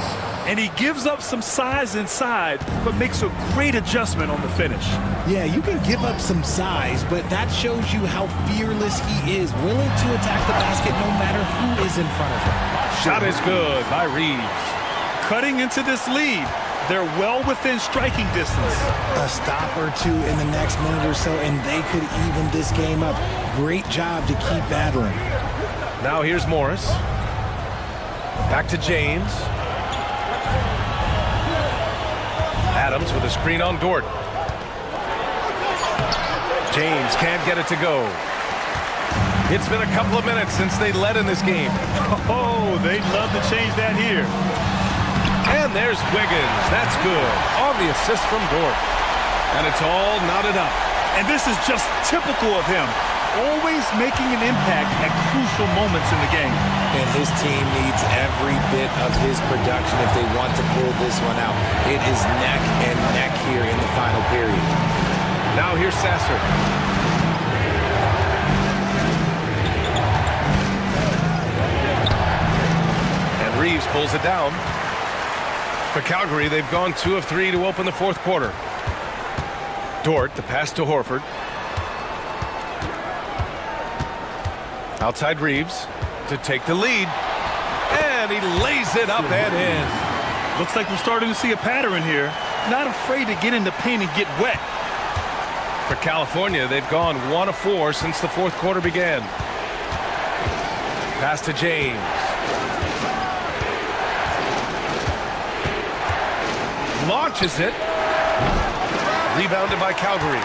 And he gives up some size inside, but makes a great adjustment on the finish. Yeah, you can give up some size, but that shows you how fearless he is, willing to attack the basket no matter who is in front of him. Shot is good by Reeves. Cutting into this lead. They're well within striking distance. A stop or two in the next minute or so, and they could even this game up. Great job to keep battling. Now here's Morris. Back to James. Adams with a screen on Dort. James can't get it to go. It's been a couple of minutes since they led in this game. Oh, they'd love to change that here. And there's Wiggins. That's good. On the assist from Dort. And it's all knotted up. And this is just typical of him. Always making an impact at crucial moments in the game. And his team needs every bit of his production if they want to pull this one out. It is neck and neck here in the final period. Now here's Sasser. And Reeves pulls it down. For Calgary, they've gone 2 of 3 to open the 4th quarter. Dort, the pass to Horford. Outside Reeves to take the lead. And he lays it up and in. Looks like we're starting to see a pattern here. Not afraid to get in the paint and get wet. For California, they've gone 1 of 4 since the 4th quarter began. Pass to James. Launches it. Rebounded by Calgary.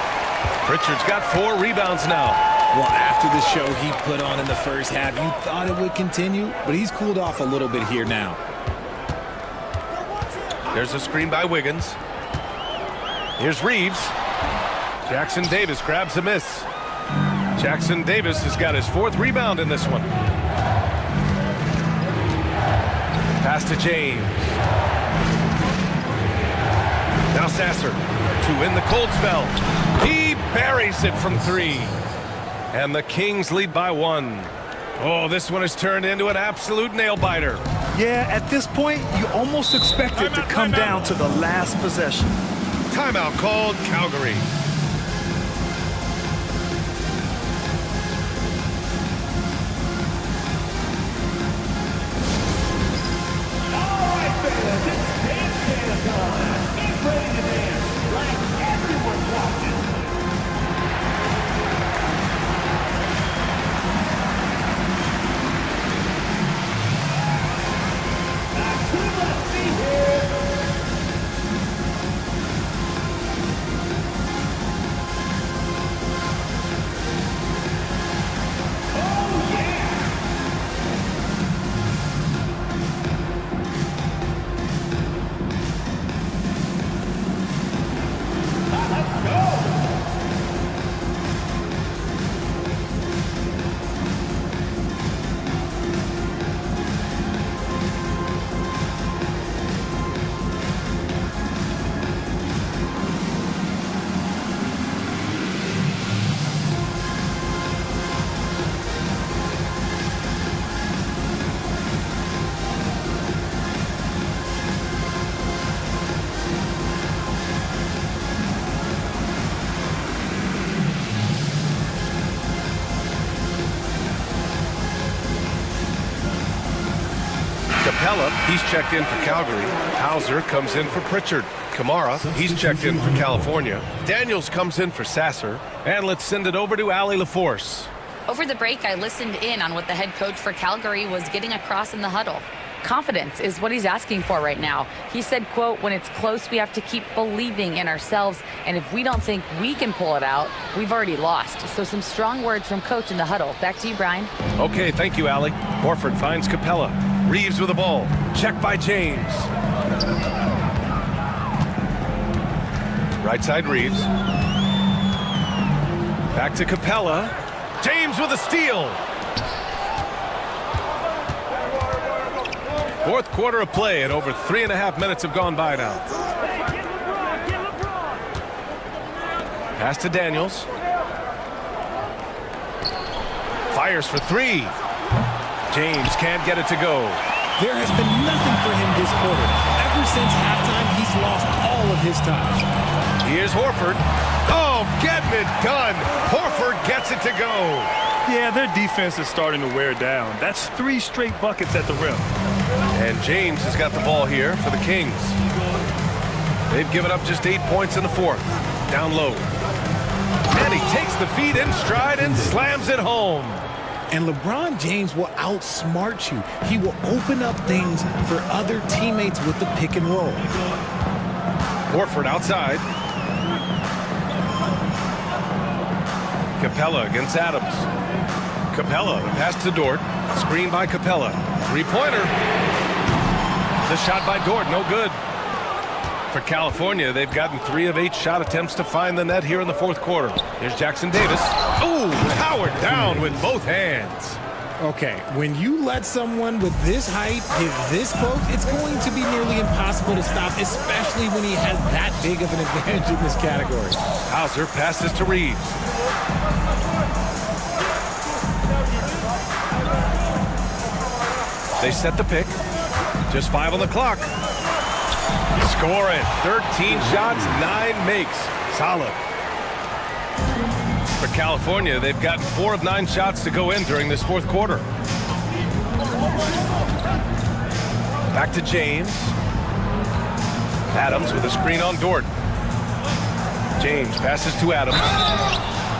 Pritchard's got 4 rebounds now. Well, after the show he put on in the first half, you thought it would continue, but he's cooled off a little bit here now. There's a screen by Wiggins. Here's Reeves. Jackson Davis grabs a miss. Jackson Davis has got his 4th rebound in this one. Pass to James. Now Sasser to win the cold spell. He buries it from 3. And the Kings lead by 1. Oh, this one has turned into an absolute nail-biter. Yeah, at this point, you almost expect it to come down to the last possession. Timeout called Calgary. All right, fans, it's dance time. Get ready to dance like everyone's watching. Not too much here. Capella, he's checked in for Calgary. Hauser comes in for Pritchard. Kamara, he's checked in for California. Daniels comes in for Sasser. And let's send it over to Allie LaForce. Over the break, I listened in on what the head coach for Calgary was getting across in the huddle. Confidence is what he's asking for right now. He said, quote, when it's close, we have to keep believing in ourselves. And if we don't think we can pull it out, we've already lost. So some strong words from coach in the huddle. Back to you, Brian. Okay, thank you, Allie. Horford finds Capella. Reeves with the ball. Check by James. Right side Reeves. Back to Capella. James with a steal. Fourth quarter of play, and over 3.5 minutes have gone by now. Pass to Daniels. Fires for three. James can't get it to go. There has been nothing for him this quarter. Ever since halftime, he's lost all of his touch. Here's Horford. Oh, getting it done. Horford gets it to go. Yeah, their defense is starting to wear down. That's 3 straight buckets at the rim. And James has got the ball here for the Kings. They've given up just 8 points in the fourth. Down low. And he takes the feed in stride and slams it home. And LeBron James will outsmart you. He will open up things for other teammates with the pick and roll. Horford outside. Capella against Adams. Capella, the pass to Dort. Screen by Capella. Three-pointer. The shot by Dort, no good. For California, they've gotten 3 of 8 shot attempts to find the net here in the fourth quarter. Here's Jackson Davis. Ooh, powered down with both hands. Okay, when you let someone with this height get this close, it's going to be nearly impossible to stop, especially when he has that big of an advantage in this category. Hauser passes to Reeves. They set the pick. Just 5 on the clock. Score it. 13 shots, 9 makes. Solid. For California, they've gotten 4 of 9 shots to go in during this fourth quarter. Back to James. Adams with a screen on Dort. James passes to Adams.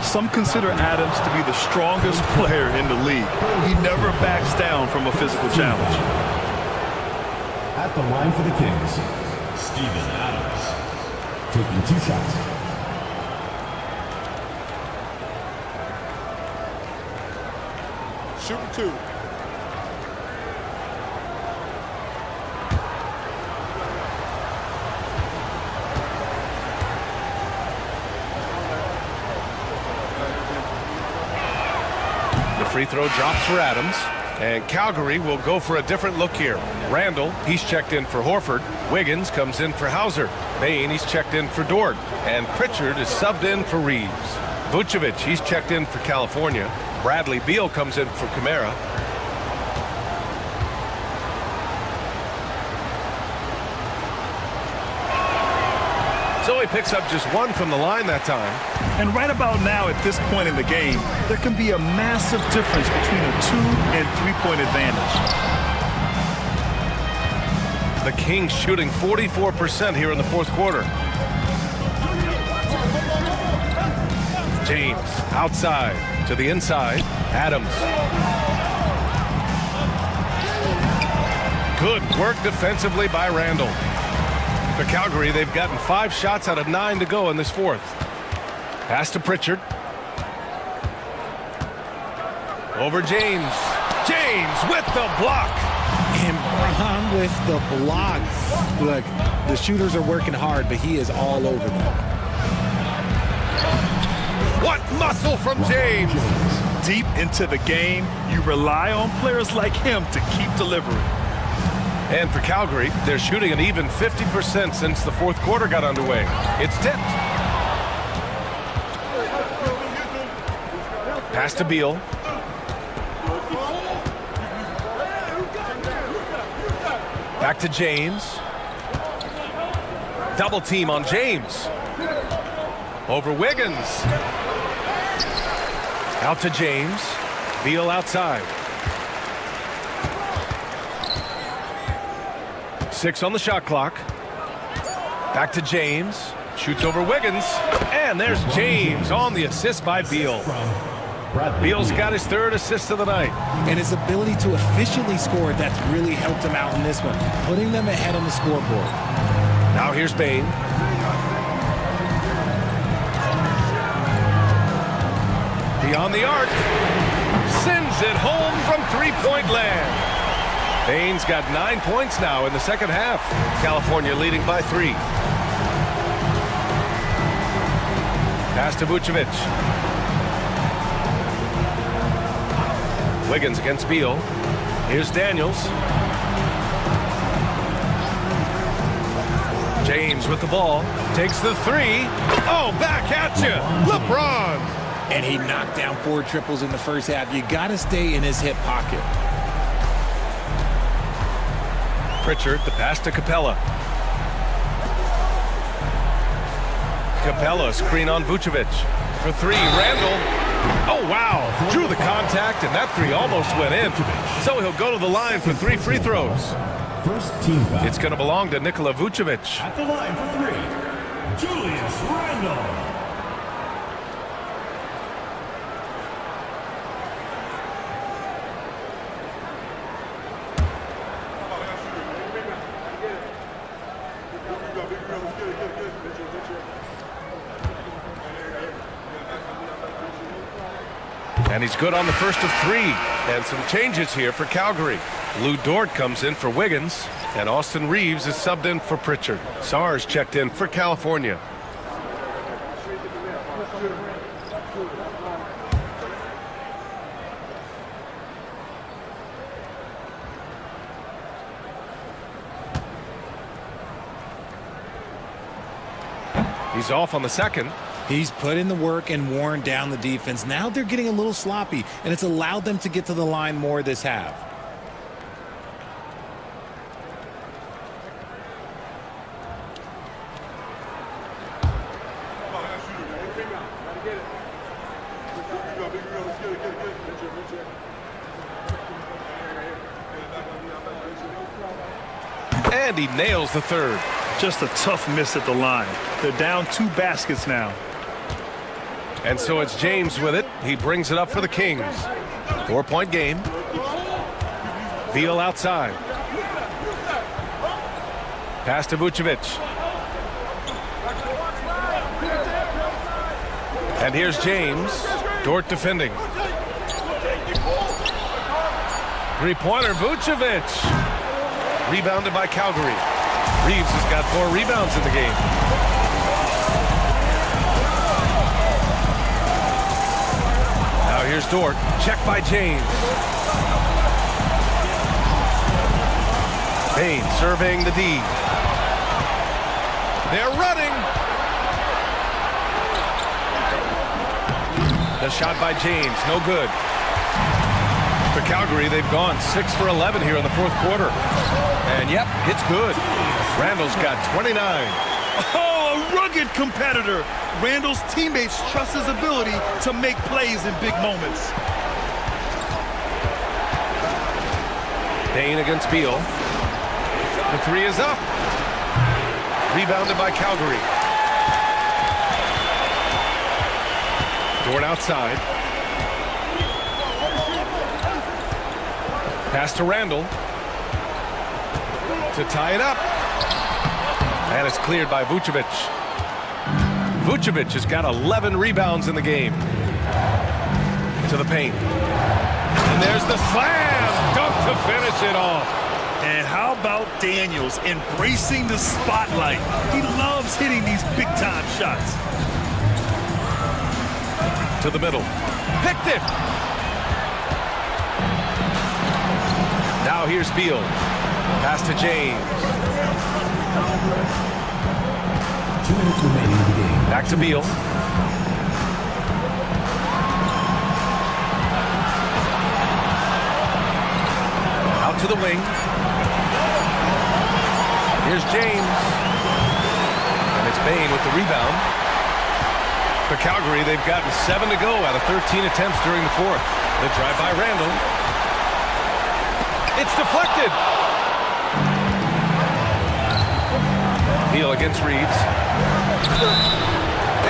Some consider Adams to be the strongest player in the league. He never backs down from a physical challenge. At the line for the Kings, Steven Adams, taking 2 shots. Shooting 2. The free throw drops for Adams. And Calgary will go for a different look here. Randall, he's checked in for Horford. Wiggins comes in for Hauser. Bain, he's checked in for Dort. And Pritchard is subbed in for Reeves. Vucevic, he's checked in for California. Bradley Beal comes in for Kamara. So he picks up just 1 from the line that time. And right about now, at this point in the game, there can be a massive difference between a 2- and 3-point advantage. The Kings shooting 44% here in the fourth quarter. James outside to the inside. Adams. Good work defensively by Randall. For Calgary, they've gotten 5 shots out of 9 to go in this fourth. Pass to Pritchard. Over James. James with the block. And Braun with the block. Look, the shooters are working hard, but he is all over them. What muscle from James. Deep into the game, you rely on players like him to keep delivering. And for Calgary, they're shooting an even 50% since the fourth quarter got underway. It's tipped. Pass to Beal. Back to James. Double team on James. Over Wiggins. Out to James. Beal outside. 6 on the shot clock. Back to James. Shoots over Wiggins. And there's James on the assist by Beal. Beal's got his 3rd assist of the night. And his ability to efficiently score, that's really helped him out in this one, putting them ahead on the scoreboard. Now here's Bane. Beyond the arc. Sends it home from three-point land. Bane's got 9 points now in the second half. California leading by 3. Pass to Vucevic. Wiggins against Beal. Here's Daniels. James with the ball. Takes the 3. Oh, back at you. LeBron. And he knocked down 4 triples in the first half. You got to stay in his hip pocket. Pritchard, the pass to Capella. Capella, screen on Vucevic. For 3, Randall. Oh, wow. Drew the contact, and that 3 almost went in. So he'll go to the line for 3 free throws. First team foul. It's going to belong to Nikola Vucevic. At the line for 3, Julius Randle. And he's good on the first of 3. And some changes here for Calgary. Lou Dort comes in for Wiggins, and Austin Reeves is subbed in for Pritchard. Sars checked in for California. He's off on the second. He's put in the work and worn down the defense. Now they're getting a little sloppy, and it's allowed them to get to the line more this half. And he nails the 3rd. Just a tough miss at the line. They're down 2 baskets now. And so it's James with it. He brings it up for the Kings. 4-point game. Beal outside. Pass to Vucevic. And here's James. Dort defending. 3-pointer, Vucevic. Rebounded by Calgary. Reeves has got 4 rebounds in the game. Now here's Dort. Check by James. Bane surveying the D. They're running. The shot by James, no good. For Calgary, they've gone 6 for 11 here in the 4th quarter. And yep, it's good. Randall's got 29. Oh, a rugged competitor. Randall's teammates trust his ability to make plays in big moments. Bane against Beal. The 3 is up. Rebounded by Calgary. Dort outside. Pass to Randall. To tie it up. And it's cleared by Vucevic. Vucevic has got 11 rebounds in the game. To the paint. And there's the slam. Dunk to finish it off. And how about Daniels embracing the spotlight? He loves hitting these big-time shots. To the middle. Picked it. Now here's Beal. Pass to James. 2 minutes remaining in the game. Back to Beal. Out to the wing. Here's James. And it's Bane with the rebound. For Calgary, they've gotten 7 to go out of 13 attempts during the 4th. The drive by Randall. It's deflected. Beal against Reeves.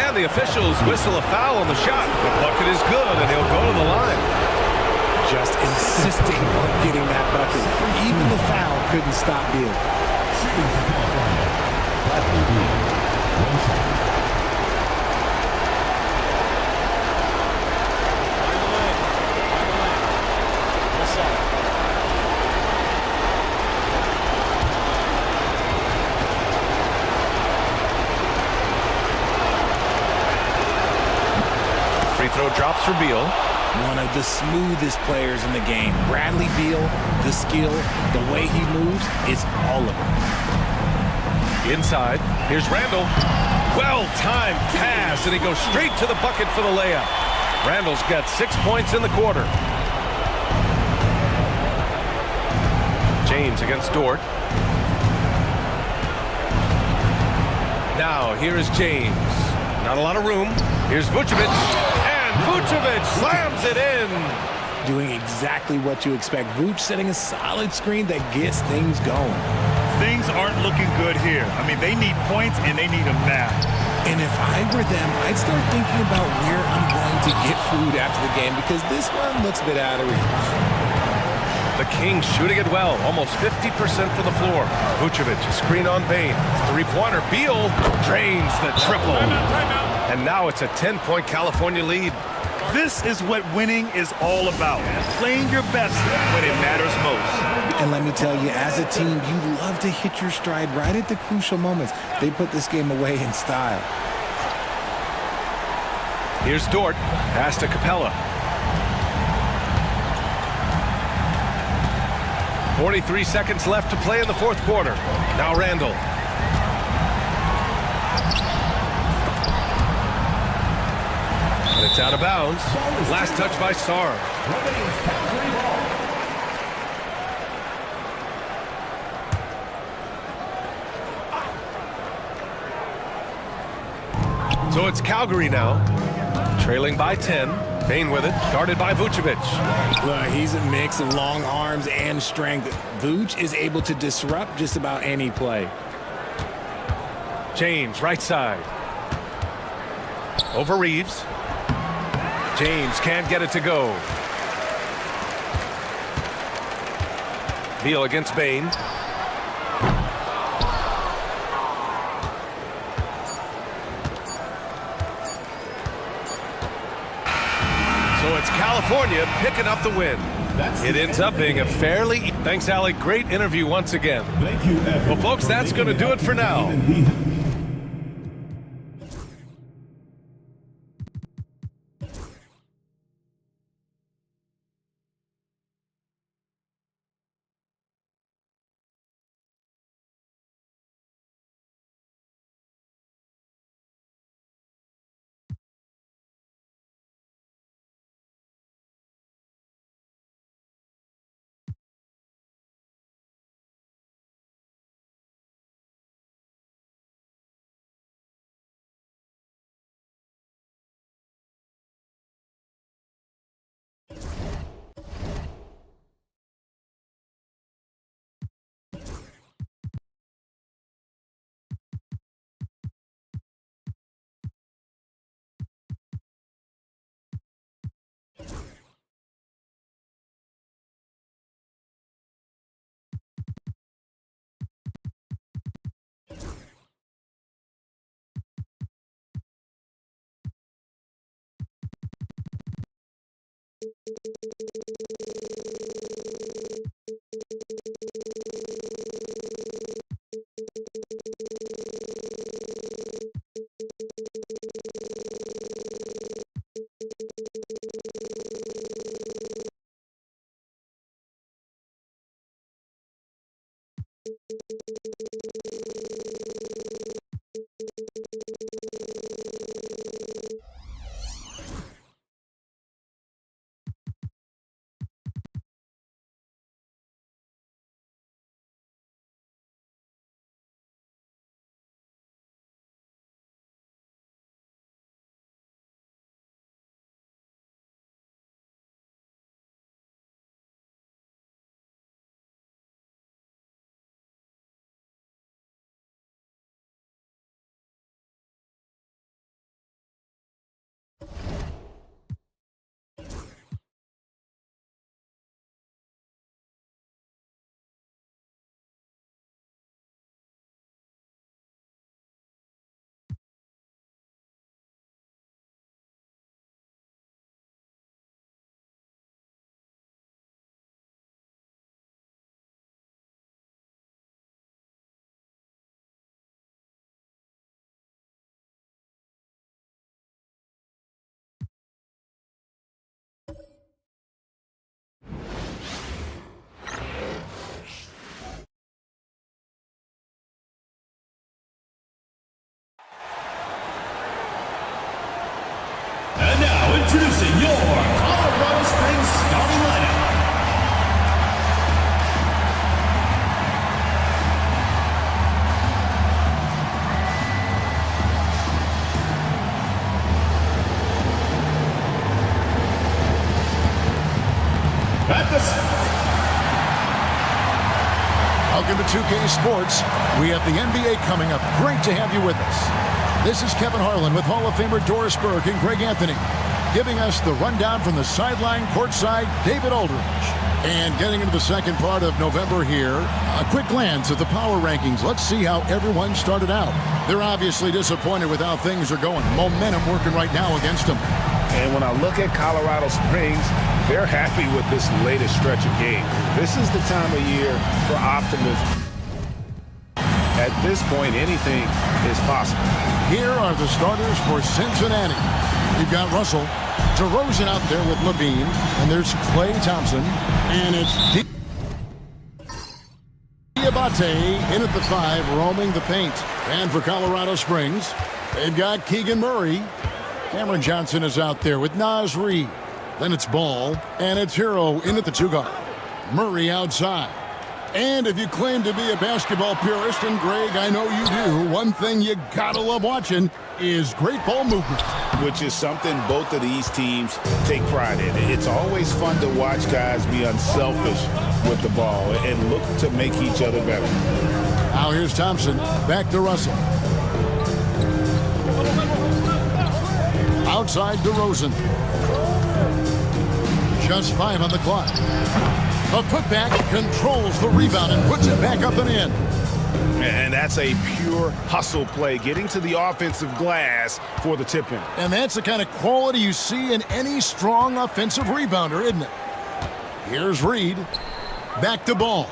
And the officials whistle a foul on the shot. The bucket is good, and he'll go to the line. Just insisting on getting that bucket. Even the foul couldn't stop Beal. Free throw drops for Beal. One of the smoothest players in the game. Bradley Beal, the skill, the way he moves, it's all of it. Inside, here's Randall. Well-timed pass, and he goes straight to the bucket for the layup. Randall's got 6 points in the quarter. James against Dort. Now, here is James. Not a lot of room. Here's Vucevic. And Vucevic slams it in. Doing exactly what you expect. Vuce setting a solid screen that gets things going. Things aren't looking good here. I mean, they need points, and they need them now. And if I were them, I'd start thinking about where I'm going to get food after the game because this one looks a bit out of reach. The Kings shooting it well, almost 50% from the floor. Vucevic, screen on Bane. Three-pointer, Beal drains the triple. Timeout. And now it's a 10-point California lead. This is what winning is all about. Playing your best when it matters most. And let me tell you, as a team, you love to hit your stride right at the crucial moments. They put this game away in style. Here's Dort, pass to Capella. 43 seconds left to play in the fourth quarter. Now Randall. And it's out of bounds. Last touch by Sarr. So it's Calgary now, trailing by 10. Bane with it, guarded by Vucevic. Look, he's a mix of long arms and strength. Vuce is able to disrupt just about any play. James, right side. Over Reeves. James can't get it to go. Beal against Bane. So it's California picking up the win. It ends up being a fairly... Thanks, Allie. Great interview once again. Thank you, Well, folks, that's going to do it for now. introducing your Colorado Springs starting lineup. Welcome to 2K Sports. We have the NBA coming up. Great to have you with us. This is Kevin Harlan with Hall of Famer Doris Burke and Greg Anthony, giving us the rundown from the sideline courtside, David Aldridge. And getting into the second part of November here, a quick glance at the power rankings. Let's see how everyone started out. They're obviously disappointed with how things are going. Momentum working right now against them. And when I look at Colorado Springs, they're happy with this latest stretch of games. This is the time of year for optimism. At this point, anything is possible. Here are the starters for Cincinnati. You've got Russell, DeRozan out there with Levine, and there's Klay Thompson, and it's Diabate in at the 5, roaming the paint. And for Colorado Springs, they've got Keegan Murray. Cameron Johnson is out there with Naz Reid. Then it's Ball, and it's Hero in at the 2 guard. Murray outside. And if you claim to be a basketball purist, and Greg, I know you do, one thing you gotta love watching is great ball movement. Which is something both of these teams take pride in. It's always fun to watch guys be unselfish with the ball and look to make each other better. Now here's Thompson, back to Russell. Outside DeRozan. Just 5 on the clock. A putback controls the rebound and puts it back up and in. And that's a pure hustle play, getting to the offensive glass for the tip-in. And that's the kind of quality you see in any strong offensive rebounder, isn't it? Here's Reed. Back to Ball.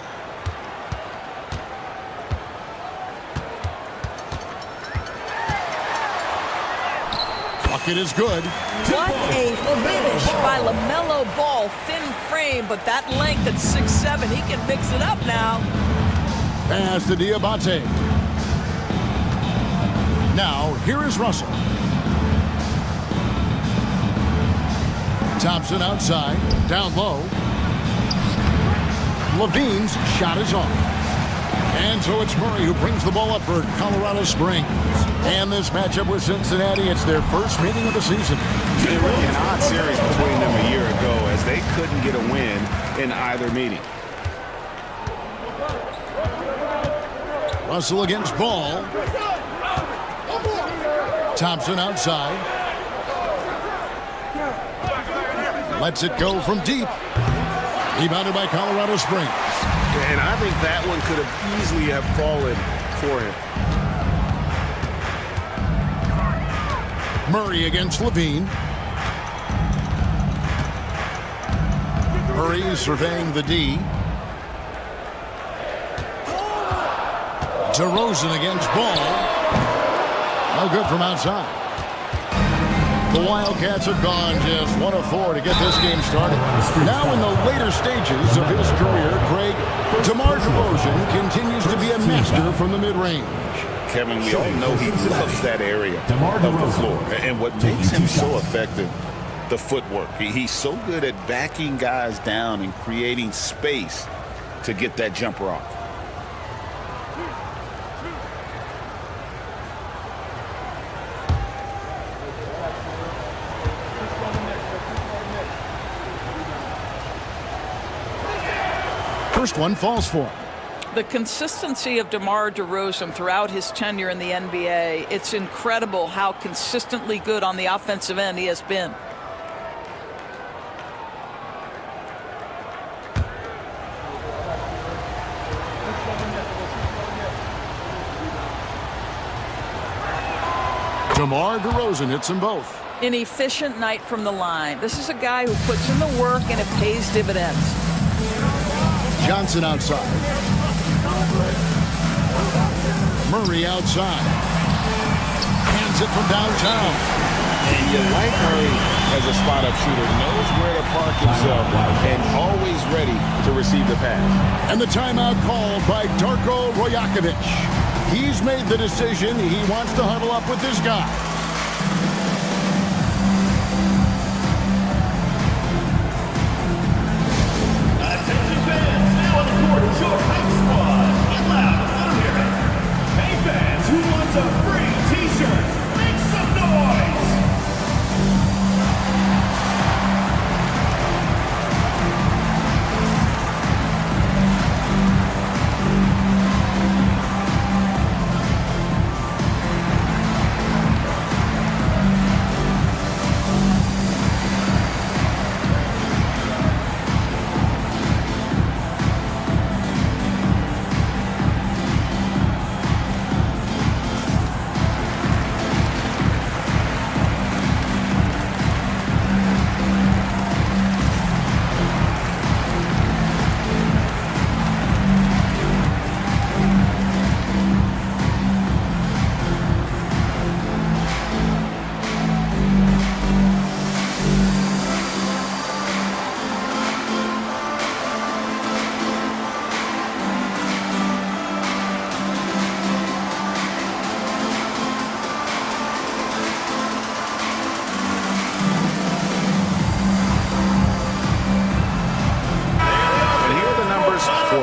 Bucket is good. What a finish by LaMelo Ball. Thin frame, but that length at 6'7", he can mix it up now. Pass to Diabate. Now, here is Russell. Thompson outside, down low. Levine's shot is off. And so it's Murray who brings the ball up for Colorado Springs. And this matchup with Cincinnati, it's their first meeting of the season. It's really an odd series between them a year ago as they couldn't get a win in either meeting. Russell against Ball. Thompson outside. Lets it go from deep. Rebounded by Colorado Springs. And I think that one could have easily have fallen for him. Murray against Levine. Murray surveying the D. DeRozan against Ball. No good from outside. The Wildcats have gone just 1 of 4 to get this game started. Now in the later stages of his career, Greg, DeMar DeRozan continues to be a master from the mid-range. Kevin, we all know he loves that area of the floor. And what makes him so effective, the footwork. He's so good at backing guys down and creating space to get that jumper off. First one falls for him. The consistency of DeMar DeRozan throughout his tenure in the NBA, it's incredible how consistently good on the offensive end he has been. DeMar DeRozan hits them both. An efficient night from the line. This is a guy who puts in the work and it pays dividends. Johnson outside. Murray outside. Hands it from downtown. And you like Murray as a spot-up shooter. Knows where to park himself and always ready to receive the pass. And the timeout called by Darko Rajakovic. He's made the decision. He wants to huddle up with this guy.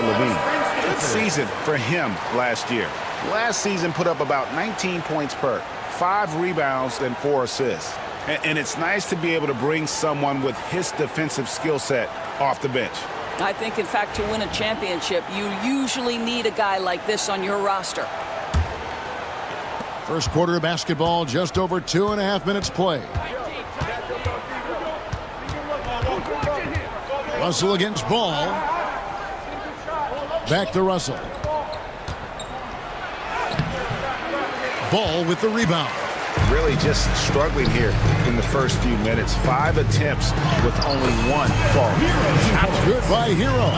LaVine. Good season for him last year. Last season put up about 19 points per, 5 rebounds, and 4 assists. And it's nice to be able to bring someone with his defensive skill set off the bench. I think, in fact, to win a championship, you usually need a guy like this on your roster. First quarter of basketball, just over 2.5 minutes play. Russell against Ball. Back to Russell. Ball with the rebound. Really just struggling here in the first few minutes. 5 attempts with only 1 fall. That's good by Hero. Oh,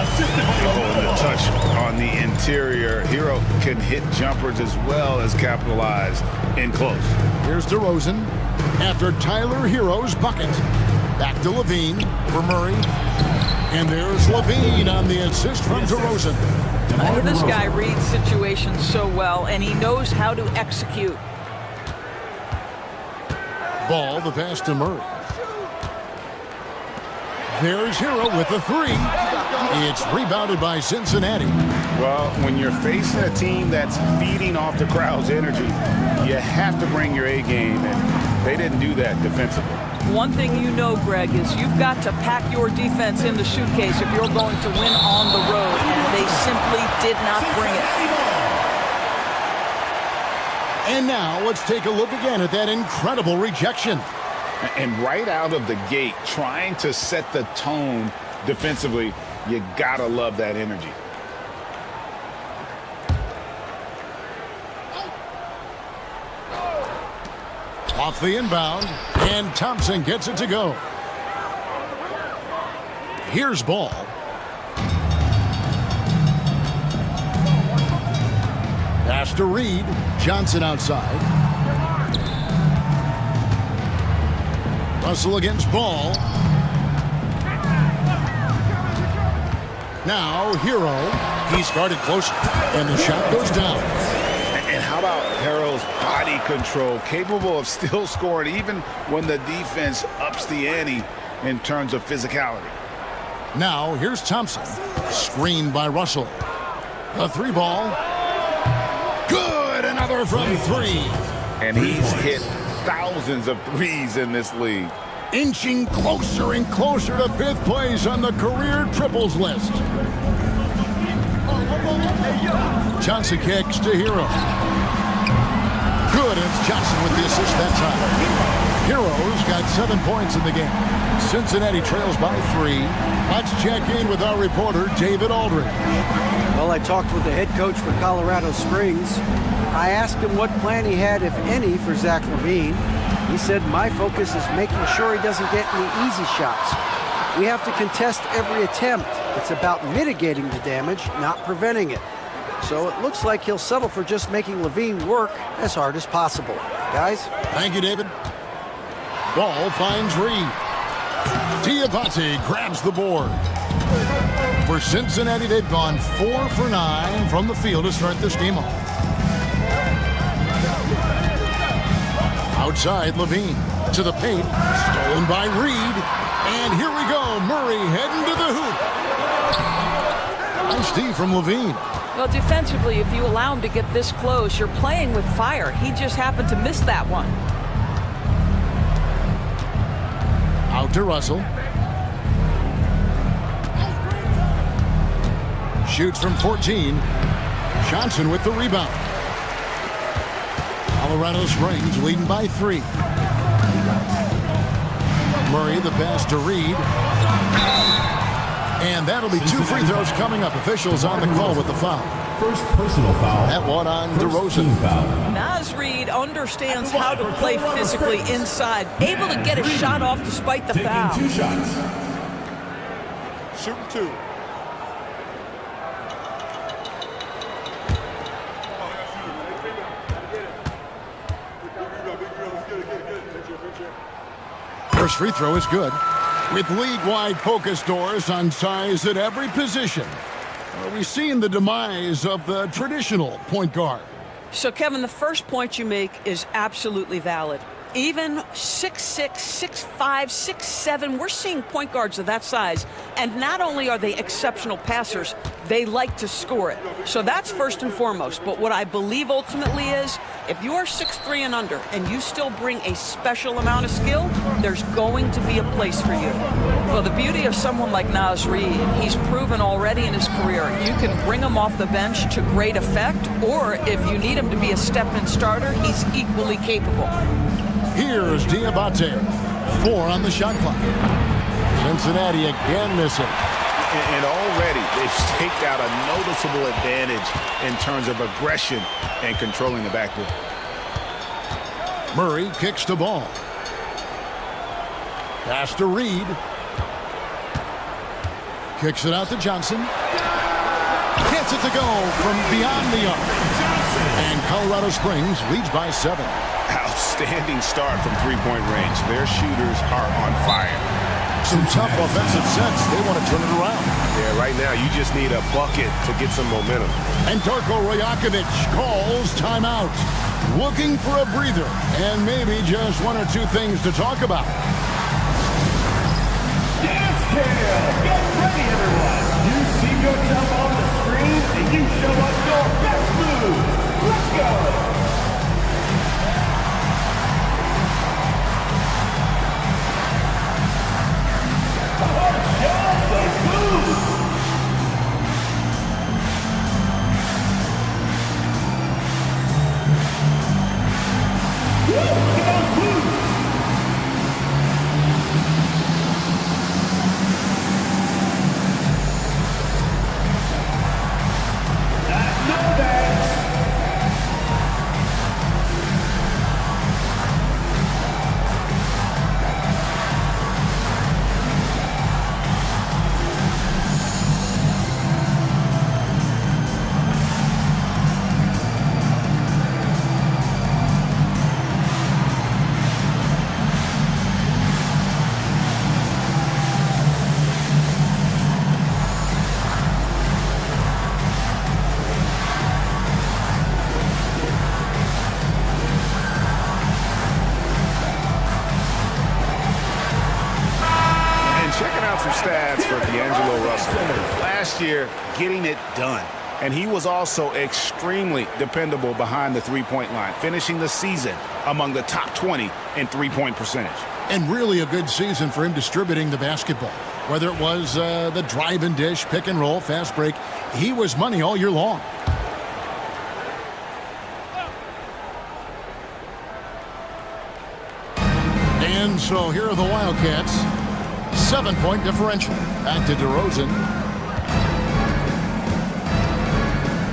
and the touch on the interior. Hero can hit jumpers as well as capitalize in close. Here's DeRozan after Tyler Hero's bucket. Back to LaVine for Murray. And there's LaVine on the assist from DeRozan. This guy reads situations so well, and he knows how to execute. Ball, the pass to Murray. There's Hero with the 3. It's rebounded by Cincinnati. Well, when you're facing a team that's feeding off the crowd's energy, you have to bring your A game, and they didn't do that defensively. One thing you know, Greg, is you've got to pack your defense in the suitcase if you're going to win on the road, and they simply did not bring it. And now let's take a look again at that incredible rejection. And right out of the gate, trying to set the tone defensively, you gotta love that energy. Off the inbound, and Thompson gets it to go. Here's Ball. Pass to Reed. Johnson outside. Russell against Ball. Now Hero. He started close, and the shot goes down. And how about Hero's body control, capable of still scoring even when the defense ups the ante in terms of physicality. Now here's Thompson. Screened by Russell. A 3 ball. Good, another from 3. And he's hit thousands of threes in this league. Inching closer and closer to 5th place on the career triples list. Johnson kicks to Hero. Good, and it's Johnson with the assist that time. Hero's got 7 points in the game. Cincinnati trails by 3. Let's check in with our reporter, David Aldridge. Well, I talked with the head coach for Colorado Springs. I asked him what plan he had, if any, for Zach LaVine. He said, my focus is making sure he doesn't get any easy shots. We have to contest every attempt. It's about mitigating the damage, not preventing it. So it looks like he'll settle for just making LaVine work as hard as possible. Guys? Thank you, David. Ball finds Reed. Diabate grabs the board. For Cincinnati, they've gone 4 for 9 from the field to start this game off. Outside, LaVine to the paint. Stolen by Reed. And here we go. Murray heading to the hoop. Nice D from LaVine. Well, defensively, if you allow him to get this close, you're playing with fire. He just happened to miss that one. Out to Russell. Shoots from 14. Johnson with the rebound. Colorado Springs leading by 3. Murray the pass to Reed. And that'll be 2 free throws coming up. Officials on the call with the foul. First personal foul. That one on DeRozan. Naz Reid understands how to play physically inside, able to get a shot off despite the foul. 2 shots. Shooting 2. First free throw is good. With league-wide focus doors on size at every position, are we seeing the demise of the traditional point guard? So, Kevin, the first point you make is absolutely valid. Even 6'6", 6'5", 6'7", we're seeing point guards of that size. And not only are they exceptional passers, they like to score it. So that's first and foremost. But what I believe ultimately is, if you are 6'3" and under, and you still bring a special amount of skill, there's going to be a place for you. Well, the beauty of someone like Naz Reid, he's proven already in his career, you can bring him off the bench to great effect, or if you need him to be a step-in starter, he's equally capable. Here's Diabate. 4 on the shot clock. Cincinnati again missing. And already they've staked out a noticeable advantage in terms of aggression and controlling the backboard. Murray kicks the ball. Pass to Reed. Kicks it out to Johnson. Gets it to go from beyond the arc. And Colorado Springs leads by 7. Outstanding start from three-point range. Their shooters are on fire. Some tough offensive sets. They want to turn it around. Yeah, right now you just need a bucket to get some momentum. And Darko Rajakovic calls timeout. Looking for a breather and maybe just 1 or 2 things to talk about. Dance Tail! Get ready, everyone! You see yourself on the screen and you show us your best moves. Let's go! Last year, getting it done. And he was also extremely dependable behind the three-point line, finishing the season among the top 20 in three-point percentage. And really a good season for him distributing the basketball. Whether it was the drive and dish, pick and roll, fast break, he was money all year long. And so here are the Wildcats. 7-point differential. Back to DeRozan.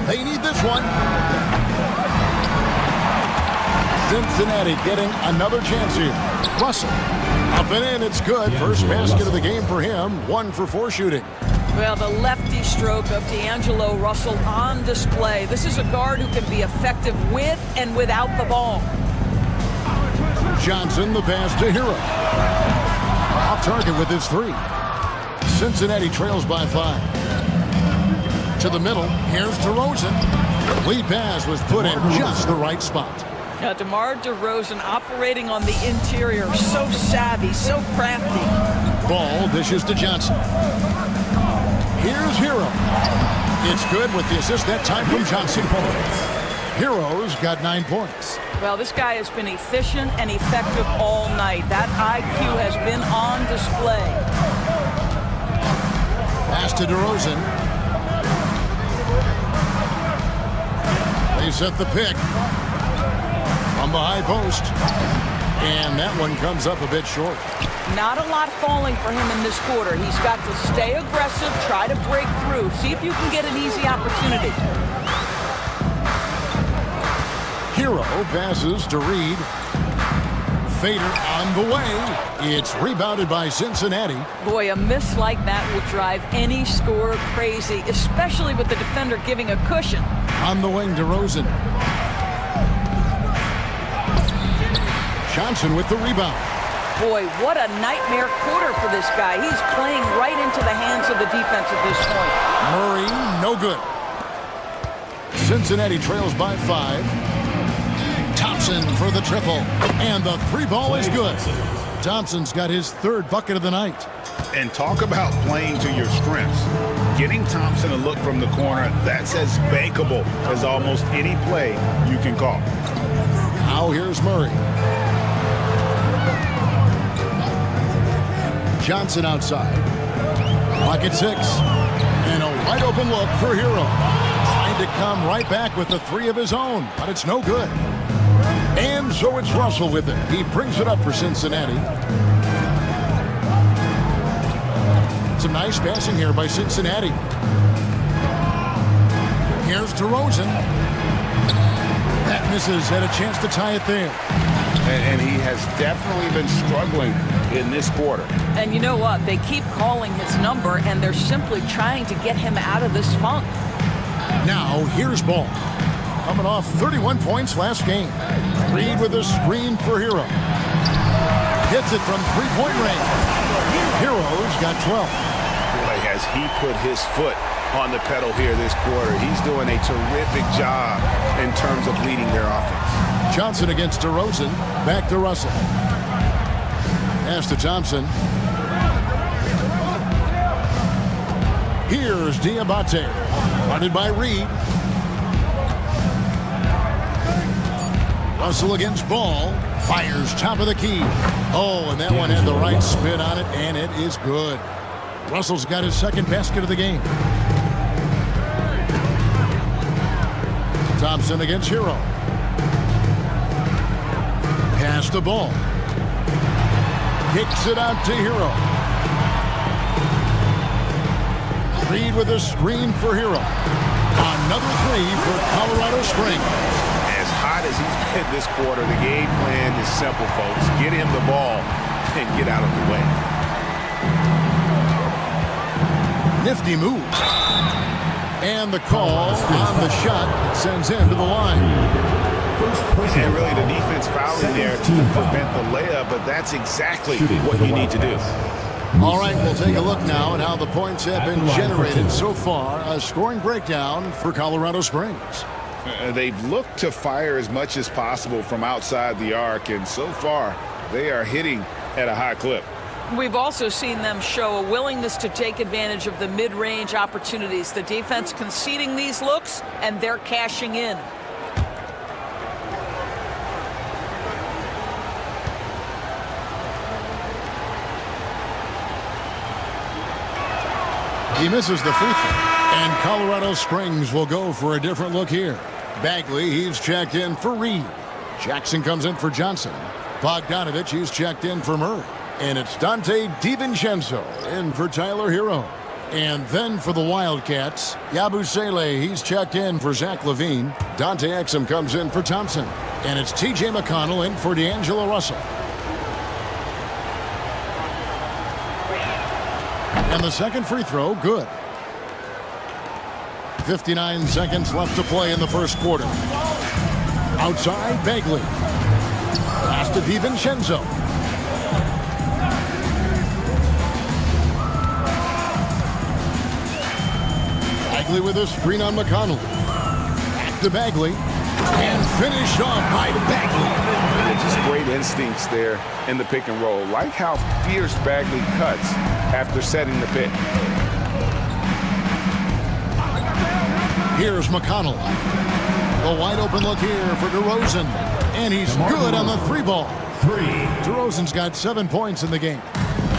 They need this one. Cincinnati getting another chance here. Russell. Up and in. It's good. First basket of the game for him. 1 for 4 shooting. Well, the lefty stroke of D'Angelo Russell on display. This is a guard who can be effective with and without the ball. Johnson, the pass to Hero. Off target with his 3. Cincinnati trails by 5. To the middle. Here's DeRozan. Lead pass was put in just the right spot. Now, DeMar DeRozan operating on the interior. So savvy, so crafty. Ball dishes to Johnson. Here's Hero. It's good with the assist that time from Johnson. Hero's got 9 points. Well, this guy has been efficient and effective all night. That IQ has been on display. Pass to DeRozan. They set the pick from the high post. And that one comes up a bit short. Not a lot falling for him in this quarter. He's got to stay aggressive, try to break through. See if you can get an easy opportunity. Hero passes to Reed. Fader on the way. It's rebounded by Cincinnati. Boy, a miss like that will drive any scorer crazy, especially with the defender giving a cushion. On the wing, DeRozan. Johnson with the rebound. Boy, what a nightmare quarter for this guy. He's playing right into the hands of the defense at this point. Murray, no good. Cincinnati trails by 5. Thompson for the triple. And the three ball is good. Thompson's got his third bucket of the night. And talk about playing to your strengths. Getting Thompson a look from the corner, that's as bankable as almost any play you can call. Now here's Murray. Johnson outside. Pocket 6. And a wide open look for Hero. Trying to come right back with the three of his own, but it's no good. And so it's Russell with it. He brings it up for Cincinnati. Some nice passing here by Cincinnati. Here's DeRozan. That misses. Had a chance to tie it there. And he has definitely been struggling in this quarter. And you know what? They keep calling his number, and they're simply trying to get him out of this funk. Now, here's Ball. Coming off 31 points last game. Reed with a screen for Hero. Hits it from three-point range. Hero's got 12. Boy, has he put his foot on the pedal here this quarter. He's doing a terrific job in terms of leading their offense. Johnson against DeRozan. Back to Russell. Pass to Thompson. Here's Diabate. Guarded by Reed. Russell against Ball. Fires top of the key. Oh, and that one had the right spin on it, and it is good. Russell's got his second basket of the game. Thompson against Hero. Pass the Ball. Kicks it out to Hero. Reed with a screen for Hero. Another three for Colorado Springs. As hot as he's been this quarter, the game plan is simple, folks. Get him the ball and get out of the way. Nifty move. And the call on the shot that sends him to the line. And really the defense fouling there to prevent the layup, but that's exactly what you need to do. All right, we'll take a look now at how the points have been generated so far. A scoring breakdown for Colorado Springs. They've looked to fire as much as possible from outside the arc, and so far they are hitting at a high clip. We've also seen them show a willingness to take advantage of the mid-range opportunities. The defense conceding these looks, and they're cashing in. He misses the free throw, and Colorado Springs will go for a different look here. Bagley, he's checked in for Reed. Jackson comes in for Johnson. Bogdanovich, he's checked in for Murray. And it's Dante DiVincenzo in for Tyler Hero. And then for the Wildcats, Yabusele, he's checked in for Zach LaVine. Dante Exum comes in for Thompson. And it's TJ McConnell in for D'Angelo Russell. And the second free throw, good. 59 seconds left to play in the first quarter. Outside, Bagley. Pass to DiVincenzo. Bagley with a screen on McConnell. Back to Bagley. And finished off by Bagley. Just great instincts there in the pick and roll. Like how fierce Bagley cuts after setting the pick. Here's McConnell. The wide open look here for DeRozan. And he's good on the three ball. DeRozan's got 7 points in the game.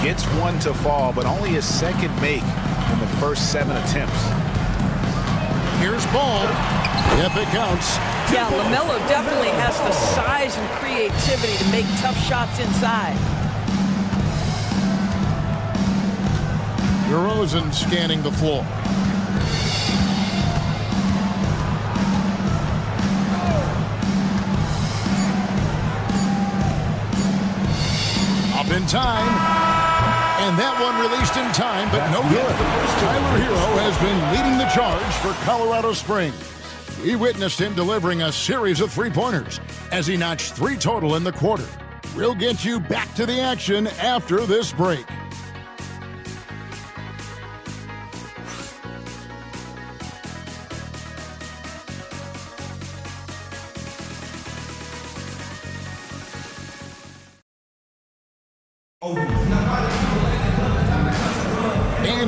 Gets one to fall, but only his second make in the first 7 attempts. Here's Ball. If it counts. Yeah, LaMelo definitely has the size and creativity to make tough shots inside. DeRozan scanning the floor. Up in time. And that one released in time, but no good. Tyler Hero has been leading the charge for Colorado Springs. We witnessed him delivering a series of three-pointers as he notched 3 total in the quarter. We'll get you back to the action after this break. And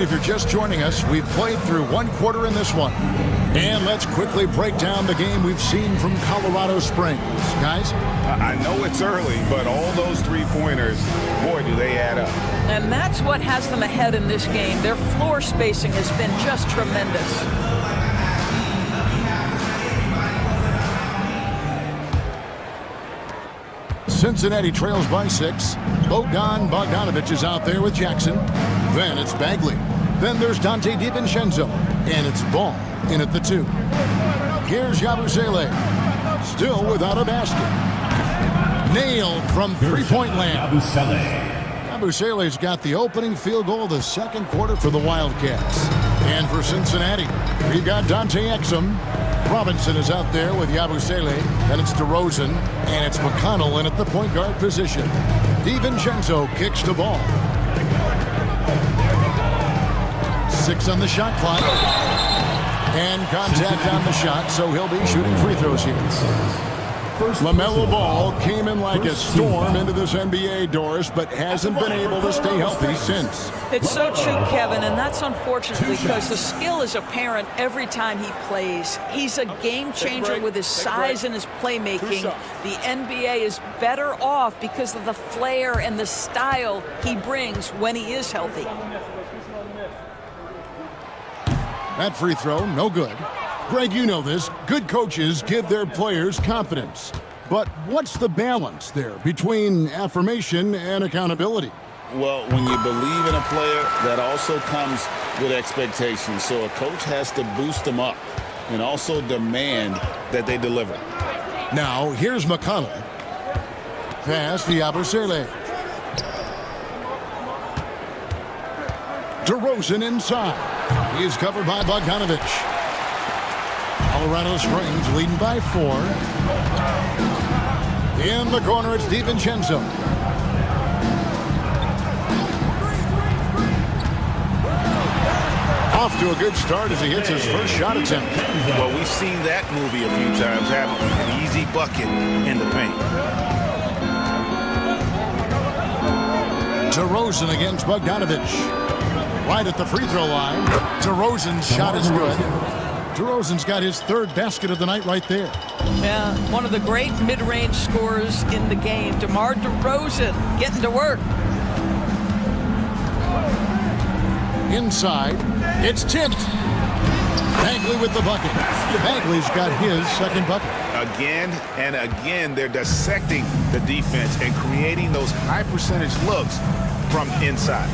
if you're just joining us, we've played through one quarter in this one. And let's quickly break down the game we've seen from Colorado Springs. Guys? I know it's early, but all those three-pointers, boy, do they add up. And that's what has them ahead in this game. Their floor spacing has been just tremendous. Cincinnati trails by 6. Bogdanovich is out there with Jackson. Then it's Bagley. Then there's Dante DiVincenzo. And it's Ball in at the 2. Here's Yabusele. Still without a basket. Nailed from three-point land. Yabusele's got the opening field goal of the second quarter for the Wildcats. And for Cincinnati, we've got Dante Exum. Robinson is out there with Yabusele. Then it's DeRozan. And it's McConnell in at the point guard position. DiVincenzo kicks the ball. 6 on the shot clock. And contact on the shot, so he'll be shooting free throws here. LaMelo Ball came in like a storm into this NBA, Doris, but hasn't been able to stay healthy since. It's so true, Kevin, and that's unfortunate because the skill is apparent every time he plays. He's a game changer with his size and his playmaking. The NBA is better off because of the flair and the style he brings when he is healthy. That free throw, no good. Greg, you know this. Good coaches give their players confidence. But what's the balance there between affirmation and accountability? Well, when you believe in a player, that also comes with expectations. So a coach has to boost them up and also demand that they deliver. Now, here's McConnell. Pass to Yabusele. DeRozan inside. He's covered by Bogdanovich. Colorado Springs leading by 4. In the corner, it's DiVincenzo. Off to a good start as he hits his first shot attempt. Well, we've seen that movie a few times, haven't we? An easy bucket in the paint. DeRozan against Bogdanovich. Right at the free throw line. DeRozan's shot is good. DeRozan's got his third basket of the night right there. Yeah, one of the great mid-range scorers in the game. DeMar DeRozan getting to work. Inside, it's tipped. Bagley with the bucket. Bagley's got his second bucket. Again and again, they're dissecting the defense and creating those high-percentage looks from inside.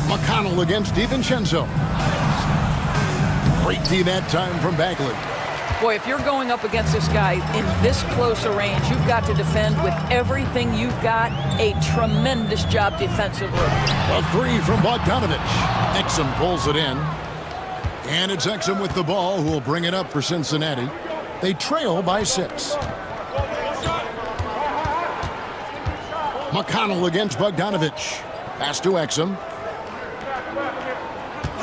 McConnell against DiVincenzo. Great D that time from Bagley. Boy, if you're going up against this guy in this close a range, you've got to defend with everything you've got. A tremendous job defensively. A 3 from Bogdanovich. Exum pulls it in. And it's Exum with the ball who will bring it up for Cincinnati. They trail by 6. McConnell against Bogdanovich. Pass to Exum.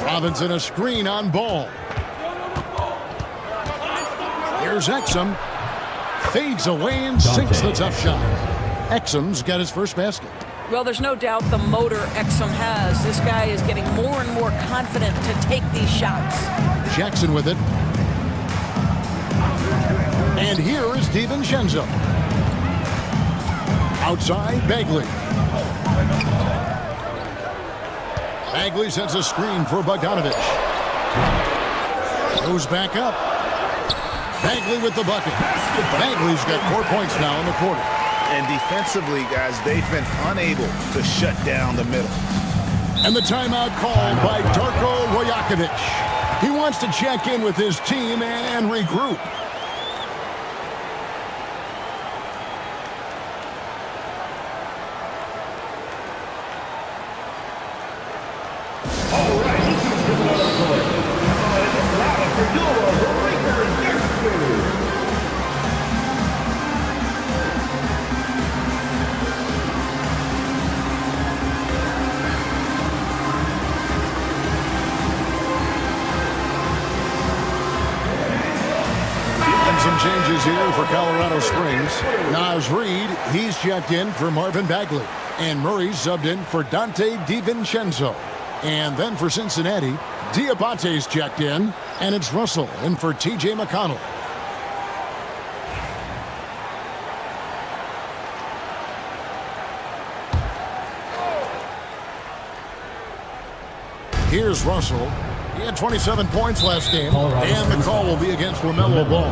Robinson a screen on Ball. Here's Exum. Fades away and sinks the tough shot. Exum's got his first basket. Well, there's no doubt the motor Exum has. This guy is getting more and more confident to take these shots. Jackson with it. And here is DiVincenzo. Outside, Bagley. Bagley sends a screen for Bogdanovich. Goes back up. Bagley with the bucket. Bagley's got 4 points now in the quarter. And defensively, guys, they've been unable to shut down the middle. And the timeout called by Darko Rajakovic. He wants to check in with his team and regroup. changes here for Colorado Springs. Naz Reid, he's checked in for Marvin Bagley. And Murray subbed in for Dante DiVincenzo. And then for Cincinnati, Diabate's checked in. And it's Russell in for T.J. McConnell. Here's Russell. He had 27 points last game. And the call will be against LaMelo Ball.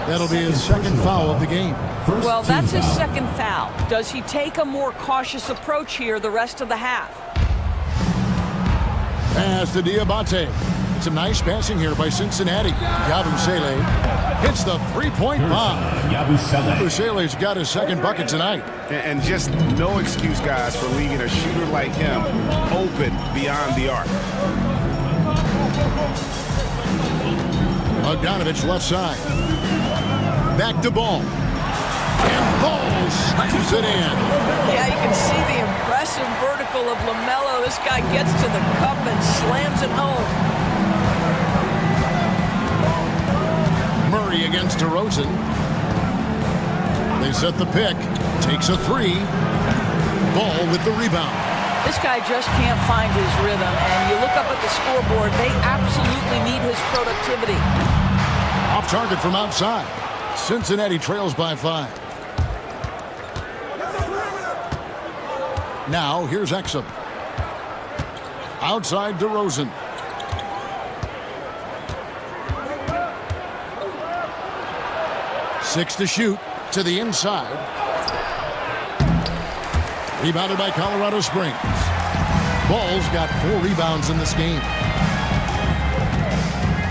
That'll be his second foul of the game. Well, that's his second foul. Does he take a more cautious approach here the rest of the half? Pass to Diabate. Some nice passing here by Cincinnati. Yabusele hits the three-point bomb. Yabusele's got his second bucket tonight. And just no excuse, guys, for leaving a shooter like him open beyond the arc. Bogdanovich left side. Back to Ball. And Ball slams it in. Yeah, you can see the impressive vertical of LaMelo. This guy gets to the cup and slams it home. Murray against DeRozan. They set the pick. Takes a three. Ball with the rebound. This guy just can't find his rhythm, and you look up at the scoreboard, they absolutely need his productivity. Off target from outside. Cincinnati trails by 5. Now here's Exum. Outside DeRozan. Six to shoot to the inside. Rebounded by Colorado Springs. Ball's got 4 rebounds in this game.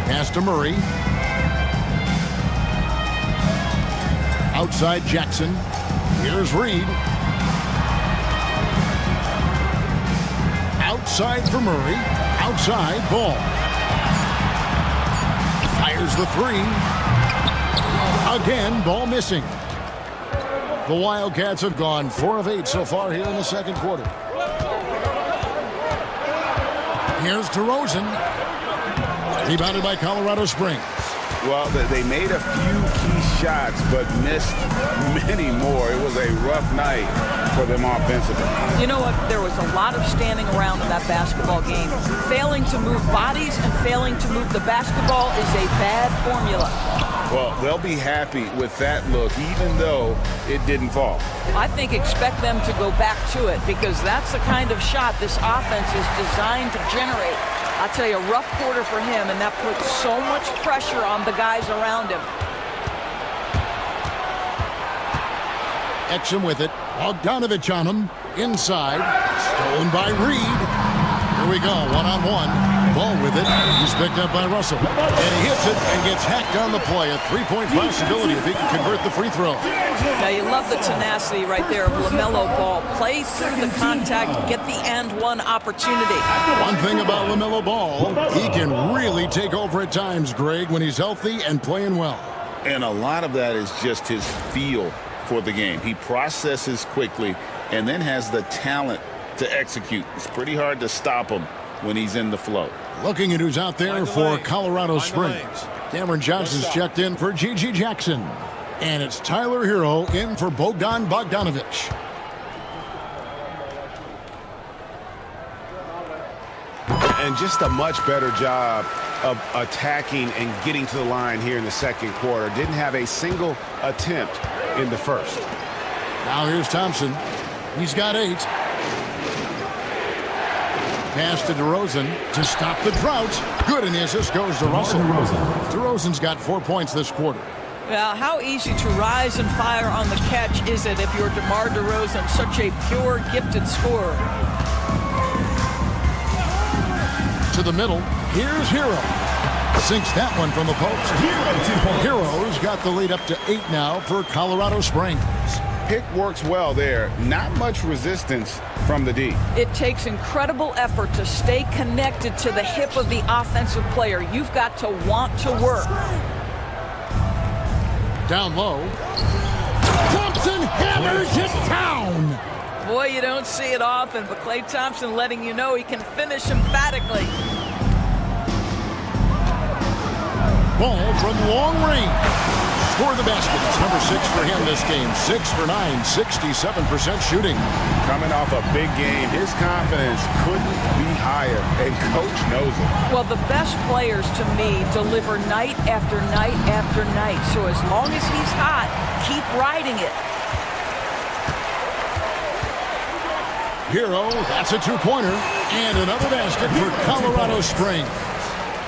Pass to Murray. Outside Jackson. Here's Reid. Outside for Murray. Outside Ball. Fires the three. Again, Ball missing. The Wildcats have gone 4 of 8 so far here in the second quarter. Here's DeRozan. Rebounded by Colorado Springs. Well, they made a few key shots, but missed many more. It was a rough night for them offensively. You know what? There was a lot of standing around in that basketball game. Failing to move bodies and failing to move the basketball is a bad formula. Well, they'll be happy with that look, even though it didn't fall. I think expect them to go back to it, because that's the kind of shot this offense is designed to generate. I'll tell you, a rough quarter for him, and that puts so much pressure on the guys around him. Exum with it. Bogdanovich on him. Inside. Stolen by Reid. Here we go. One-on-one. Ball with it. He's picked up by Russell. And he hits it and gets hacked on the play. A 3-point possibility if he can convert the free throw. Now, you love the tenacity right there of LaMelo Ball. Play through the contact, get the and-one opportunity. One thing about LaMelo Ball, he can really take over at times, Greg, when he's healthy and playing well. And a lot of that is just his feel for the game. He processes quickly and then has the talent to execute. It's pretty hard to stop him when he's in the flow. Looking at who's out there for Colorado Springs. Cameron Johnson's checked in for G.G. Jackson. And it's Tyler Hero in for Bogdan Bogdanovich. And just a much better job of attacking and getting to the line here in the second quarter. Didn't have a single attempt in the first. Now here's Thompson. He's got 8. Pass to DeRozan to stop the drought. Good, and the assist goes to Russell. DeRozan's got 4 points this quarter. Well, how easy to rise and fire on the catch is it if you're DeMar DeRozan, such a pure, gifted scorer? To the middle. Here's Hero. Sinks that one from the post. Hero's got the lead up to 8 now for Colorado Springs. Pick works well there. Not much resistance from the D. It takes incredible effort to stay connected to the hip of the offensive player. You've got to want to work. Down low. Thompson hammers it down. Boy, you don't see it often, but Klay Thompson letting you know he can finish emphatically. Ball from long range. score the basket. It's number 6 for him this game. 6 for 9, 67% shooting. Coming off a big game, his confidence couldn't be higher, and Coach knows it. Well, the best players, to me, deliver night after night after night. So as long as he's hot, keep riding it. Hero, that's a two-pointer. And another basket for Colorado Springs.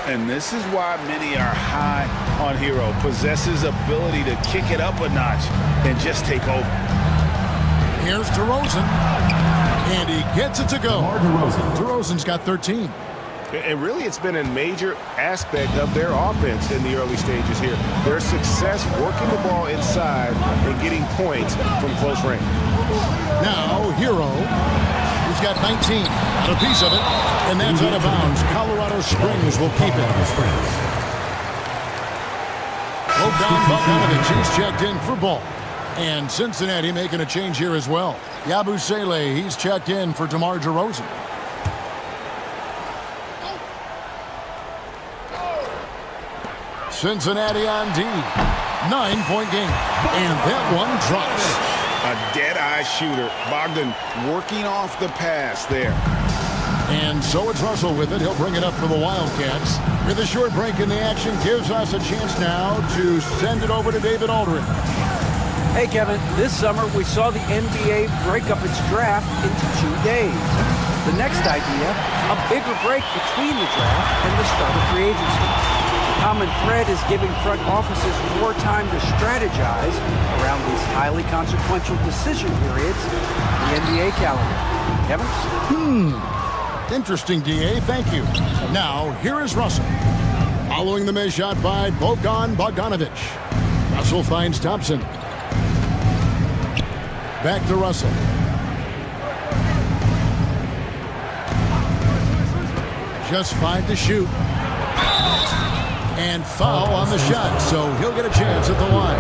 And this is why many are high on Hero. Possesses ability to kick it up a notch and just take over. Here's DeRozan. And he gets it to go. DeRozan's got 13. And really, it's been a major aspect of their offense in the early stages here. Their success working the ball inside and getting points from close range. Now, Hero. He's got 19. Got a piece of it. And that's out of bounds. Colorado Springs will keep it. Bogdanovich, he's checked in for ball. And Cincinnati making a change here as well. Yabusele, he's checked in for DeMar DeRozan. Cincinnati on D. 9-point game. And that one drops. A dead-eye shooter. Bogdan working off the pass there. And so it's Russell with it. He'll bring it up for the Wildcats. With a short break in the action, gives us a chance now to send it over to David Aldridge. Hey, Kevin, this summer we saw the NBA break up its draft into 2 days. The next idea, a bigger break between the draft and the start of free agency. The common thread is giving front offices more time to strategize around these highly consequential decision periods in the NBA calendar. Kevin? Interesting, D.A. Thank you. Now, here is Russell. Following the miss shot by Bogdanovich. Russell finds Thompson. Back to Russell. Just 5 to shoot. And foul on the shot, so he'll get a chance at the line.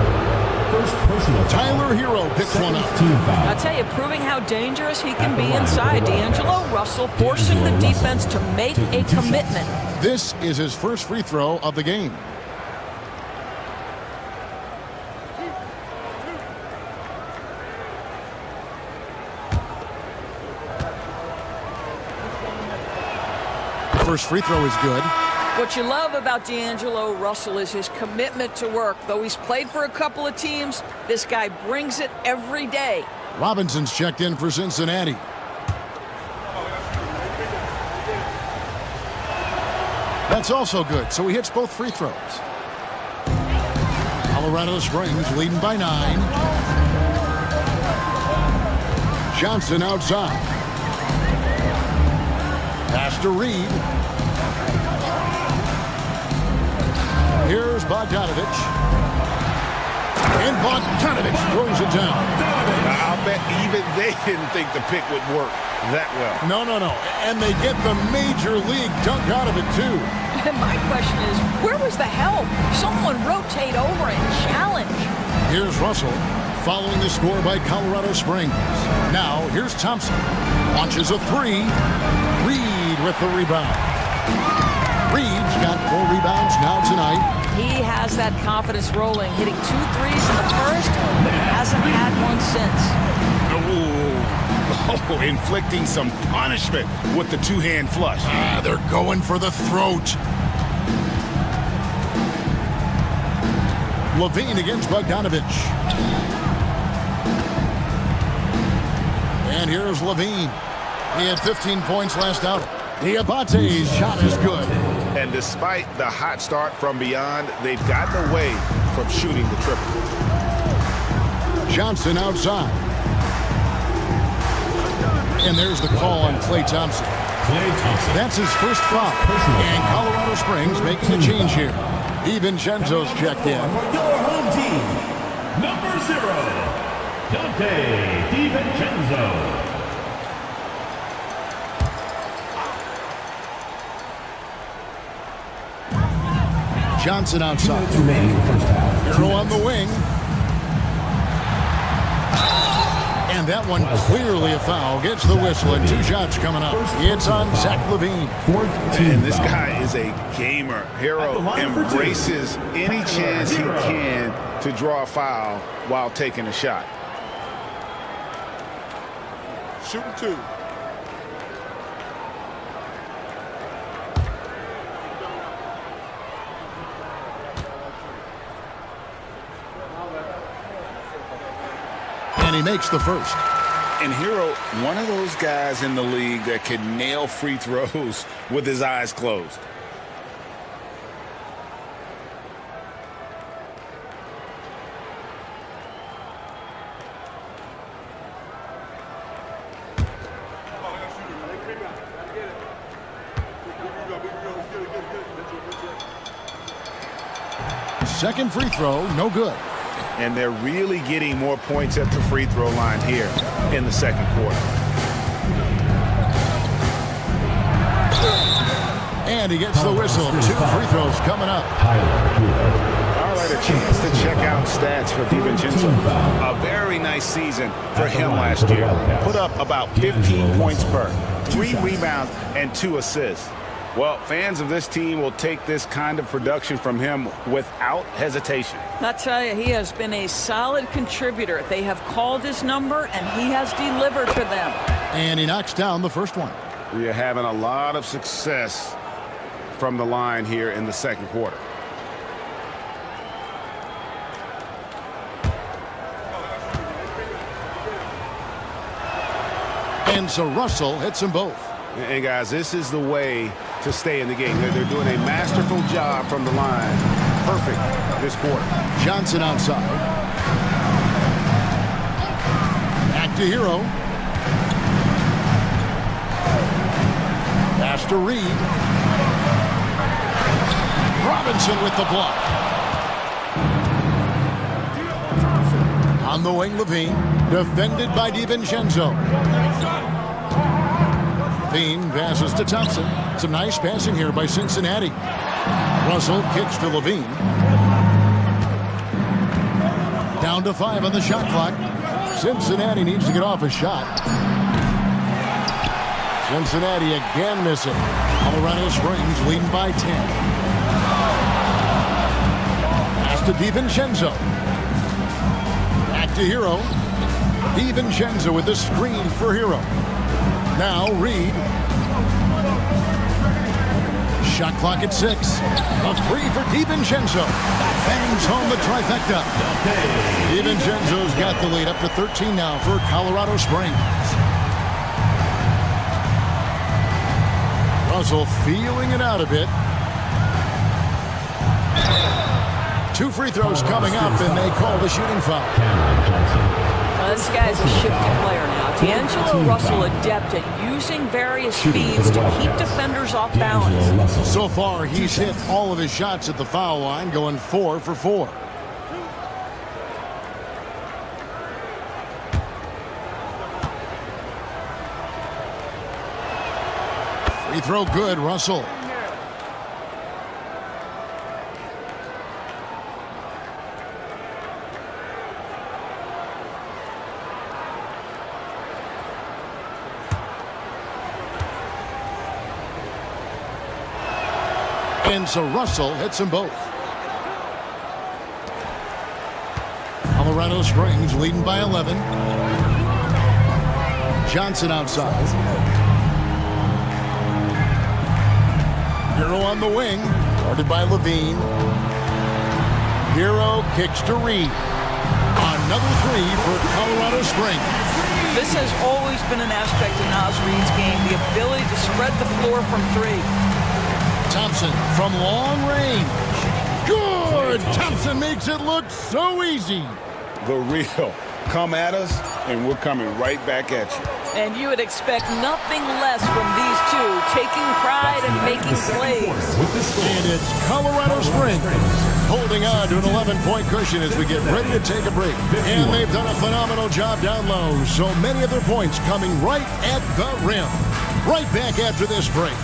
Tyler Hero picks one up. I'll tell you, proving how dangerous he can be inside. D'Angelo Russell forcing the defense to make a commitment. This is his first free throw of the game. First free throw is good. What you love about D'Angelo Russell is his commitment to work. Though he's played for a couple of teams, this guy brings it every day. Robinson's checked in for Cincinnati. That's also good, so he hits both free throws. Colorado Springs leading by 9. Johnson outside. Pass to Reed. Here's Bogdanovich. And Bogdanovich throws it down. I'll bet even they didn't think the pick would work that well. No. And they get the major league dunk out of it, too. My question is, where was the help? Someone rotate over and challenge. Here's Russell following the score by Colorado Springs. Now, here's Thompson. Launches a 3. Reed with the rebound. Reed's got 4 rebounds now tonight. He has that confidence rolling, hitting 2 threes in the first, but he hasn't had one since. Oh, inflicting some punishment with the two-hand flush. They're going for the throat. Levine against Bogdanovich. And here's Levine. He had 15 points last outing. Diabate's shot is good. And despite the hot start from beyond, they've gotten away from shooting the triple. Johnson outside. And there's the call on Klay Thompson. That's his first foul. And Colorado Springs making a change here. DiVincenzo's checked in. Your home team, number 0, Dante DiVincenzo. Johnson outside. Hero on the wing. And that one clearly a foul. Gets the whistle and 2 shots coming up. It's on Zach LaVine. And this guy is a gamer. Hero embraces any chance he can to draw a foul while taking a shot. Shooting 2. And he makes the first. And Hero, one of those guys in the league that can nail free throws with his eyes closed. Second free throw, no good. And they're really getting more points at the free throw line here in the second quarter. And he gets the whistle. 2 free throws coming up. All right, a chance to check out stats for DiVincenzo. A very nice season for him last year. Put up about 15 points per, 3 rebounds, and 2 assists. Well, fans of this team will take this kind of production from him without hesitation. I tell you, he has been a solid contributor. They have called his number, and he has delivered for them. And he knocks down the first one. We are having a lot of success from the line here in the second quarter. And so Russell hits them both. And guys, this is the way to stay in the game. They're doing a masterful job from the line. Perfect this quarter. Johnson outside. Back to Hero. Pass to Reed. Robinson with the block. On the wing, LaVine. Defended by DiVincenzo. LaVine passes to Thompson. Some nice passing here by Cincinnati. Russell kicks to LaVine. Down to 5 on the shot clock. Cincinnati needs to get off a shot. Cincinnati again missing. Colorado Springs leading by 10. Pass to DiVincenzo. Back to Hero. DiVincenzo with the screen for Hero. Now Reed. Shot clock at 6. A 3 for DiVincenzo. Bangs home the trifecta. DiVincenzo's got the lead up to 13 now for Colorado Springs. Russell feeling it out a bit. 2 free throws coming up, and they call the shooting foul. This guy's a shifty player now. D'Angelo Russell adept at using various speeds to keep defenders off balance. So far, he's hit all of his shots at the foul line, going 4 for 4. Free throw good, Russell. And so Russell hits them both. Colorado Springs leading by 11. Johnson outside. Hero on the wing, guarded by LaVine. Hero kicks to Reed. Another 3 for Colorado Springs. This has always been an aspect of Naz Reed's game, the ability to spread the floor from 3. Thompson from long range. Good! Thompson makes it look so easy. The real. Come at us, and we're coming right back at you. And you would expect nothing less from these two, taking pride and making plays. And it's Colorado Springs holding on to an 11-point cushion as we get ready to take a break. And they've done a phenomenal job down low. So many of their points coming right at the rim. Right back after this break.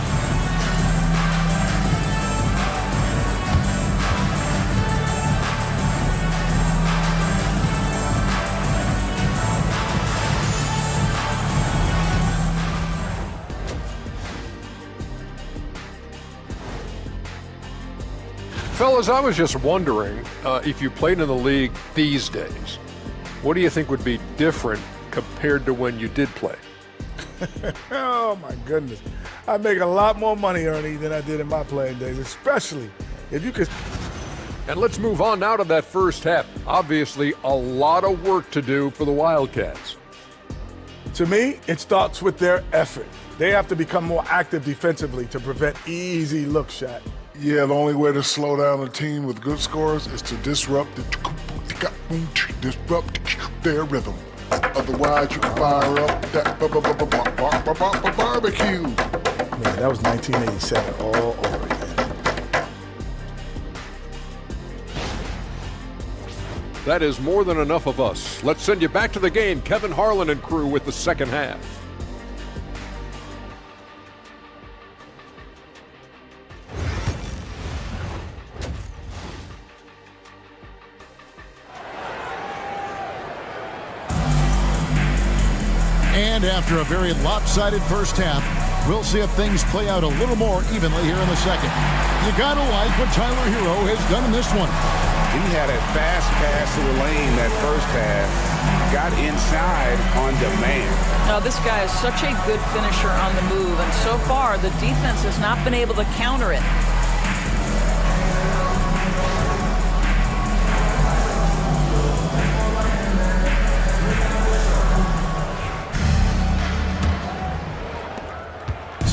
Fellas, I was just wondering if you played in the league these days, what do you think would be different compared to when you did play? Oh, my goodness. I make a lot more money, Ernie, than I did in my playing days, especially if you could. And let's move on now to that first half. Obviously, a lot of work to do for the Wildcats. To me, it starts with their effort. They have to become more active defensively to prevent easy look shot. Yeah, the only way to slow down a team with good scores is to disrupt their rhythm. Otherwise, you can fire up that barbecue. Man, that was 1987 all over again. That is more than enough of us. Let's send you back to the game. Kevin Harlan and crew with the second half. And after a very lopsided first half, we'll see if things play out a little more evenly here in the second. You gotta like what Tyler Hero has done in this one. He had a fast pass to the lane that first half. Got inside on demand. Now, this guy is such a good finisher on the move, and so far the defense has not been able to counter it.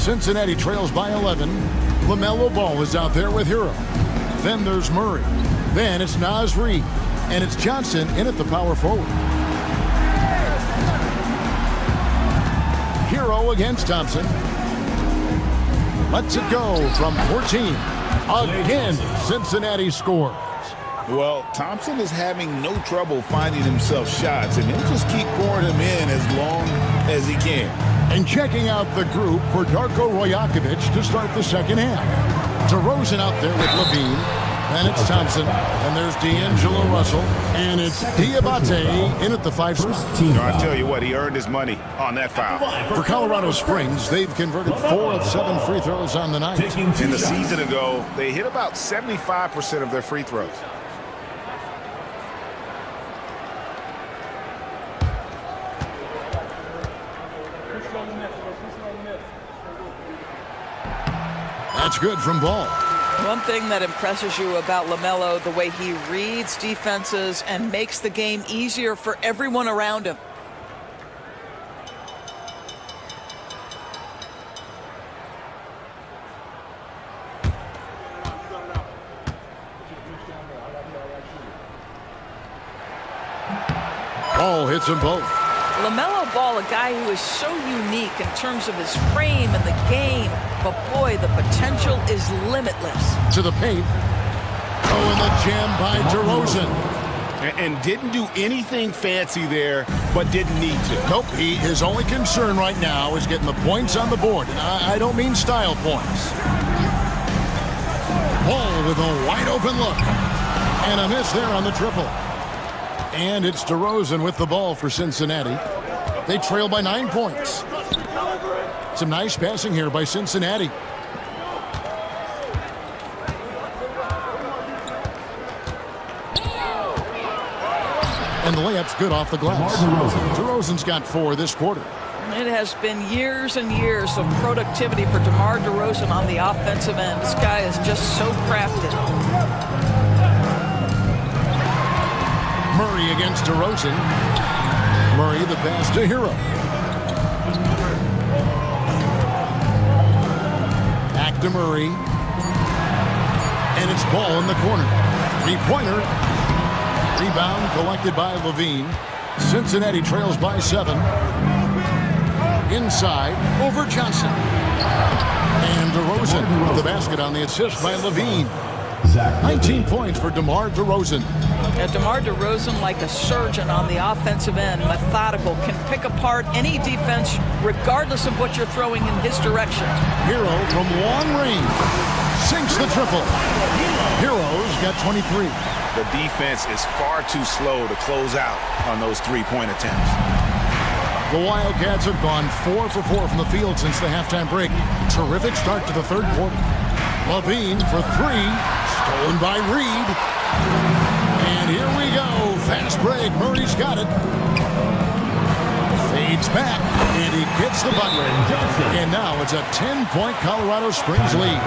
Cincinnati trails by 11. LaMelo Ball is out there with Hero. Then there's Murray. Then it's Naz Reid. And it's Johnson in at the power forward. Hero against Thompson. Lets it go from 14. Again, Cincinnati scores. Well, Thompson is having no trouble finding himself shots, and he'll just keep pouring them in as long as he can. And checking out the group for Darko Rojakovic to start the second half. DeRozan out there with Levine. Then it's Thompson. And there's D'Angelo Russell. And it's Diabate in at the 5 spot. I tell you what, he earned his money on that foul. For Colorado Springs, they've converted 4 of 7 free throws on the night. In the season ago, they hit about 75% of their free throws. That's good from Ball. One thing that impresses you about LaMelo, the way he reads defenses and makes the game easier for everyone around him. Ball hits them both. LaMelo Ball, a guy who is so unique in terms of his frame and the game, but boy, the potential is limitless. To the paint. Oh, and the jam by DeRozan. And didn't do anything fancy there, but didn't need to. Nope, his only concern right now is getting the points on the board. And I don't mean style points. Ball with a wide open look. And a miss there on the triple. And it's DeRozan with the ball for Cincinnati. They trail by 9 points. Some nice passing here by Cincinnati. And the layup's good off the glass. DeRozan's got 4 this quarter. It has been years and years of productivity for DeMar DeRozan on the offensive end. This guy is just so crafted. Murray against DeRozan. Murray the pass to Hero. Back to Murray. And it's Ball in the corner. 3-pointer. Rebound collected by Levine. Cincinnati trails by 7. Inside over Johnson. And DeRozan with the basket on the assist by Levine. 19 points for DeMar DeRozan. DeMar DeRozan, like a surgeon on the offensive end, methodical, can pick apart any defense regardless of what you're throwing in his direction. Hero from long range sinks the triple. Hero's got 23. The defense is far too slow to close out on those 3-point attempts. The Wildcats have gone 4 for 4 from the field since the halftime break. Terrific start to the third quarter. Levine for three. Stolen by Reed. And here we go. Fast break. Murray's got it. Fades back. And he gets the bucket. And now it's a 10-point Colorado Springs lead.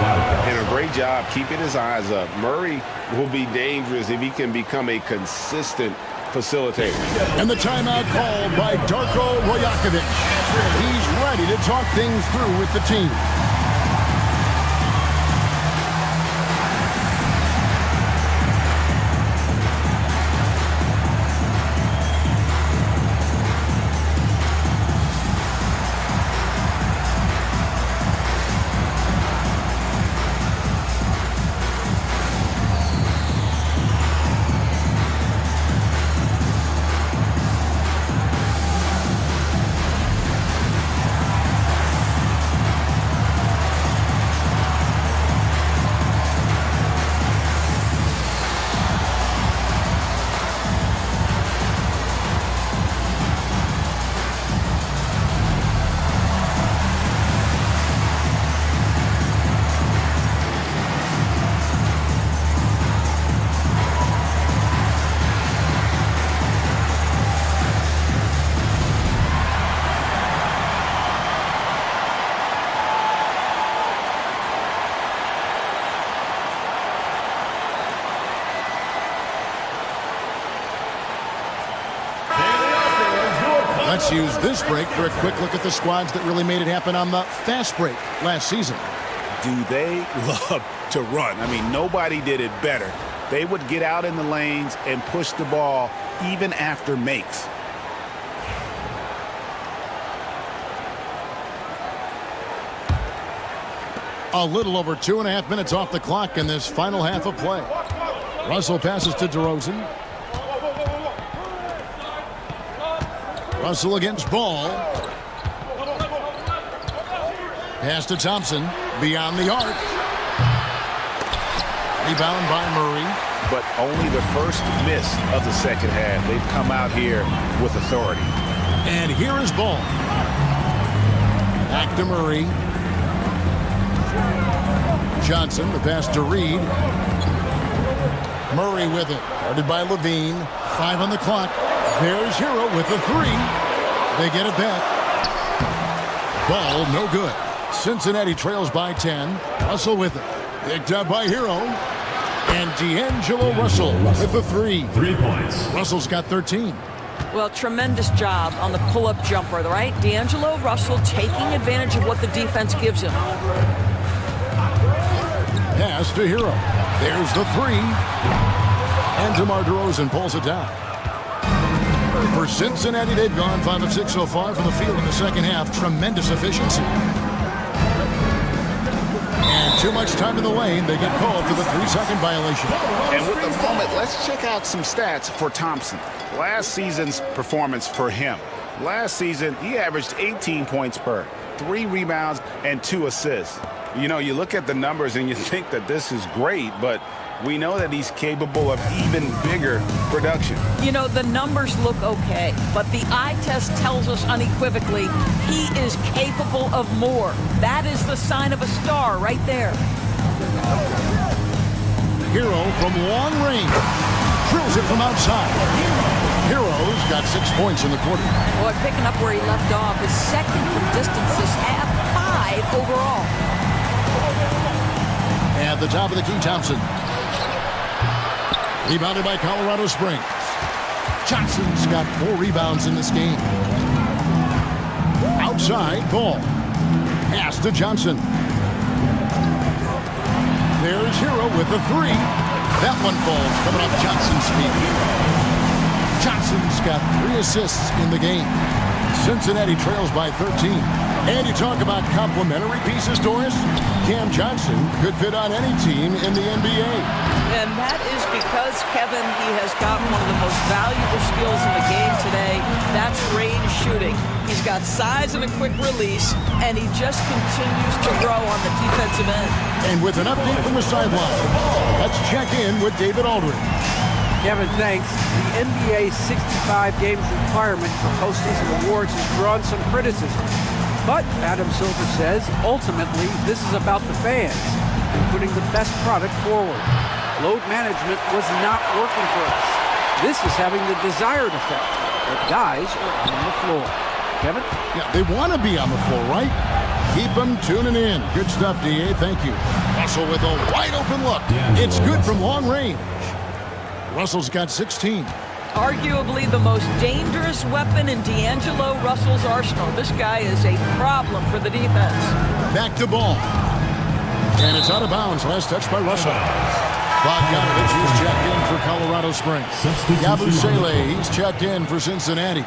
And a great job keeping his eyes up. Murray will be dangerous if he can become a consistent facilitator. And the timeout called by Darko Rajakovic. He's ready to talk things through with the team. Let's use this break for a quick look at the squads that really made it happen on the fast break last season. Do they love to run? I mean, nobody did it better. They would get out in the lanes and push the ball even after makes. A little over 2.5 minutes off the clock in this final half of play. Russell passes to DeRozan. Russell against Ball. Pass to Thompson. Beyond the arc. Rebound by Murray. But only the first miss of the second half. They've come out here with authority. And here is Ball. Back to Murray. Johnson, the pass to Reed. Murray with it. Guarded by Levine. 5 on the clock. There's Hero with the three. They get it back. Ball, no good. Cincinnati trails by 10. Russell with it. Picked up by Hero. And D'Angelo Russell with the three. 3 points. Russell's got 13. Well, tremendous job on the pull-up jumper, right? D'Angelo Russell taking advantage of what the defense gives him. Pass to Hero. There's the three. And DeMar DeRozan pulls it down. For Cincinnati, they've gone 5 of 6 so far from the field in the second half. Tremendous efficiency. And too much time in the lane. They get called for the 3-second violation. And with the moment, let's check out some stats for Thompson. Last season's performance for him. Last season, he averaged 18 points per, 3 rebounds, and 2 assists. You know, you look at the numbers and you think that this is great, but we know that he's capable of even bigger production. You know, the numbers look okay, but the eye test tells us unequivocally he is capable of more. That is the sign of a star right there. Hero from long range. Drills it from outside. Hero's got 6 points in the quarter. Boy, picking up where he left off. His second from distance this half, 5 overall. At the top of the key, Thompson. Rebounded by Colorado Springs. Johnson's got 4 rebounds in this game. Outside, Ball. Pass to Johnson. There's Hero with the 3. That one falls coming off Johnson's feet. Johnson's got 3 assists in the game. Cincinnati trails by 13. And you talk about complementary pieces, Doris. Cam Johnson could fit on any team in the NBA. And that is because, Kevin, he has got one of the most valuable skills in the game today. That's range shooting. He's got size and a quick release, and he just continues to grow on the defensive end. And with an update from the sideline, let's check in with David Aldridge. Kevin, thanks. The NBA's 65 games requirement for postseason awards has drawn some criticism. But Adam Silver says, ultimately, this is about the fans. and putting the best product forward. Load management was not working for us. This is having the desired effect that guys are on the floor. Kevin? Yeah, they want to be on the floor, right? Keep them tuning in. Good stuff, D.A. Thank you. Russell with a wide open look. It's good from long range. Russell's got 16. Arguably the most dangerous weapon in D'Angelo Russell's arsenal. This guy is a problem for the defense. Back to ball. And it's out of bounds. Last touch by Russell. Bogdanovich, he's checked in for Colorado Springs. Yabusele, he's checked in for Cincinnati.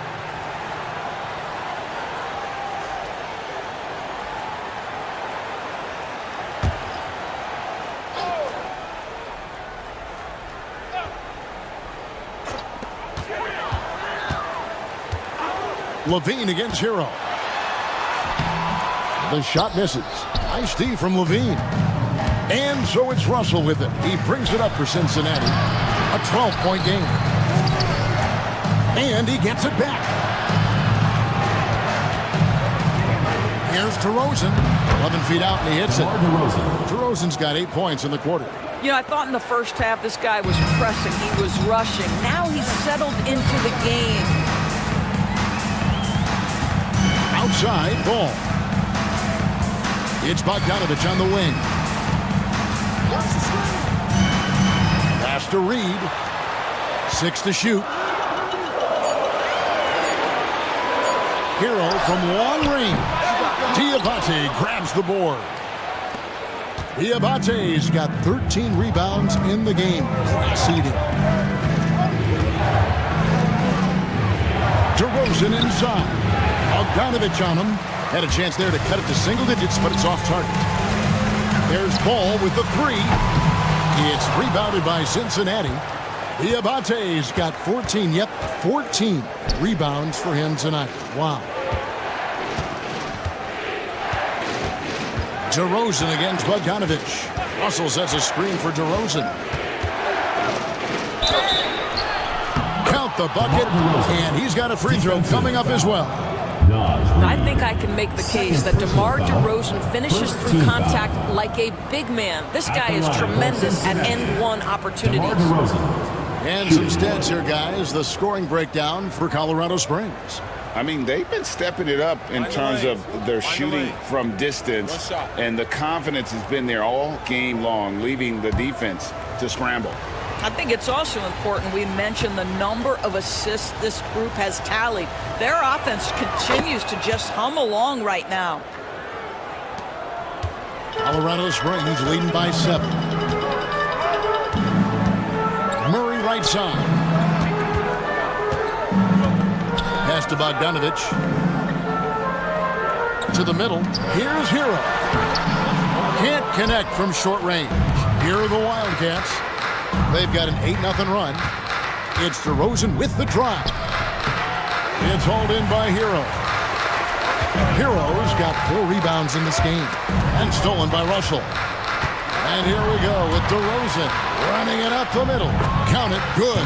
Levine against Hero. The shot misses. Nice D from Levine. And so it's Russell with it. He brings it up for Cincinnati. A 12-point game. And he gets it back. Here's DeRozan. 11 feet out and he hits it. DeRozan's got 8 points in the quarter. You know, I thought in the first half this guy was pressing. He was rushing. Now he's settled into the game. Outside, ball. It's Bogdanovich on the wing. Pass to Reed. 6 to shoot. Hero from long range. Diabate grabs the board. Diabate's got 13 rebounds in the game. Class eating. DeRozan inside. Bogdanovich on him. Had a chance there to cut it to single digits, but it's off target. There's Ball with the 3. It's rebounded by Cincinnati. Diabate's got 14. Yep, 14 rebounds for him tonight. Wow. DeRozan against Bogdanovich. Russell sets a screen for DeRozan. Count the bucket, and he's got a free throw coming up as well. I think I can make the case that DeMar DeRozan finishes through contact like a big man. This guy is tremendous at end-one opportunities. And some stats here, guys. The scoring breakdown for Colorado Springs. I mean, they've been stepping it up in terms of their shooting from distance, and the confidence has been there all game long, leaving the defense to scramble. I think it's also important we mention the number of assists this group has tallied. Their offense continues to just hum along right now. Colorado Springs leading by 7. Murray right side. Pass to Bogdanovich. To the middle. Here's Hero. Can't connect from short range. Here are the Wildcats. They've got an 8-0 run. It's DeRozan with the drive. It's hauled in by Hero. Hero's got 4 rebounds in this game. And stolen by Russell. And here we go with DeRozan running it up the middle. Count it, good.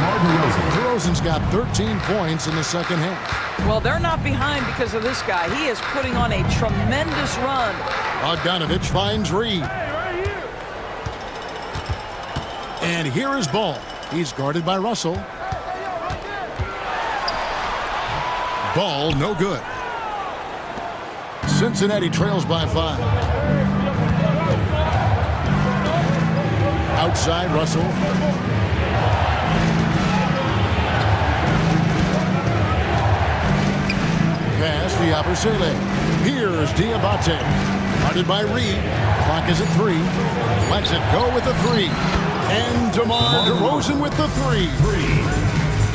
DeRozan's got 13 points in the second half. Well, they're not behind because of this guy. He is putting on a tremendous run. Bogdanovich finds Reed. And here is Ball. He's guarded by Russell. Ball, no good. Cincinnati trails by 5. Outside, Russell. Pass to Yabusele. Here's Diabate. Guarded by Reed. Clock is at 3. Lets it go with the 3. And DeMar DeRozan with the 3.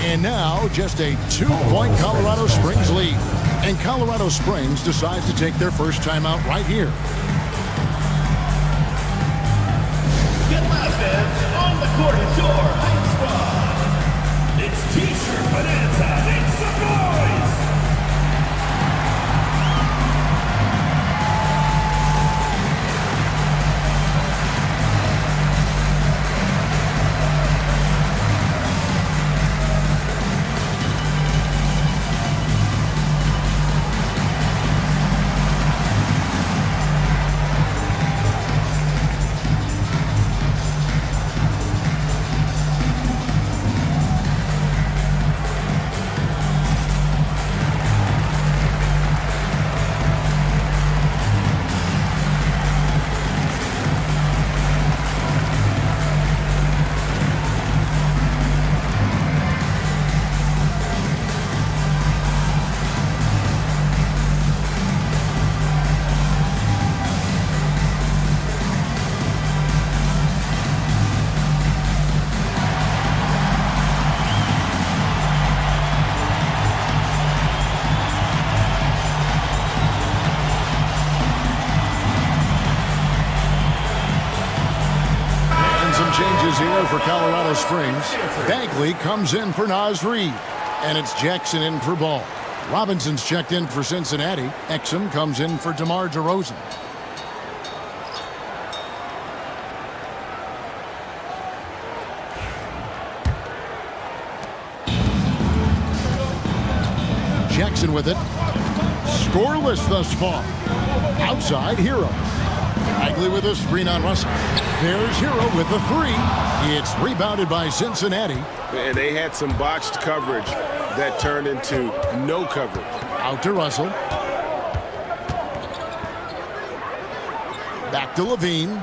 And now just a 2-point Colorado Springs lead. And Colorado Springs decides to take their first timeout right here. GODBLESS fans, on the court is your hype squad. It's T-shirt bonanza. It's the boys. changes here for Colorado Springs. Bagley comes in for Naz Reid, and it's Jackson in for Ball. Robinson's checked in for Cincinnati. Exum comes in for DeMar DeRozan. Jackson with it. Scoreless thus far. Outside, Hero. Bagley with a screen on Russell. There's Hero with the three. It's rebounded by Cincinnati. And they had some botched coverage that turned into no coverage. Out to Russell. Back to Levine.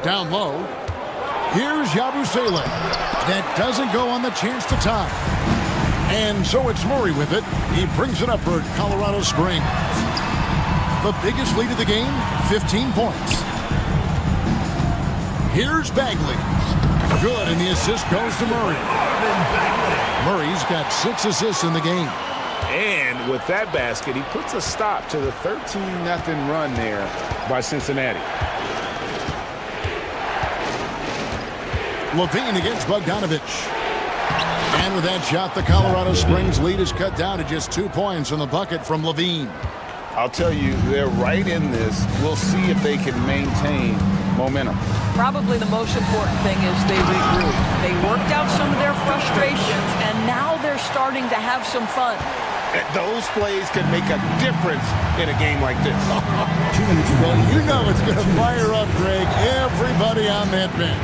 Down low. Here's Yabusele. That doesn't go on the chance to tie. And so it's Murray with it. He brings it up for Colorado Springs. The biggest lead of the game, 15 points. Here's Bagley. Good, and the assist goes to Murray. Murray's got 6 assists in the game. And with that basket, he puts a stop to the 13-0 run there by Cincinnati. Levine against Bogdanovich. And with that shot, the Colorado Springs lead is cut down to just 2 points on the bucket from Levine. I'll tell you, they're right in this. We'll see if they can maintain momentum. Probably the most important thing is they regroup. They worked out some of their frustrations, and now they're starting to have some fun. Those plays can make a difference in a game like this. Well, you know it's going to fire up, Greg, everybody on that bench.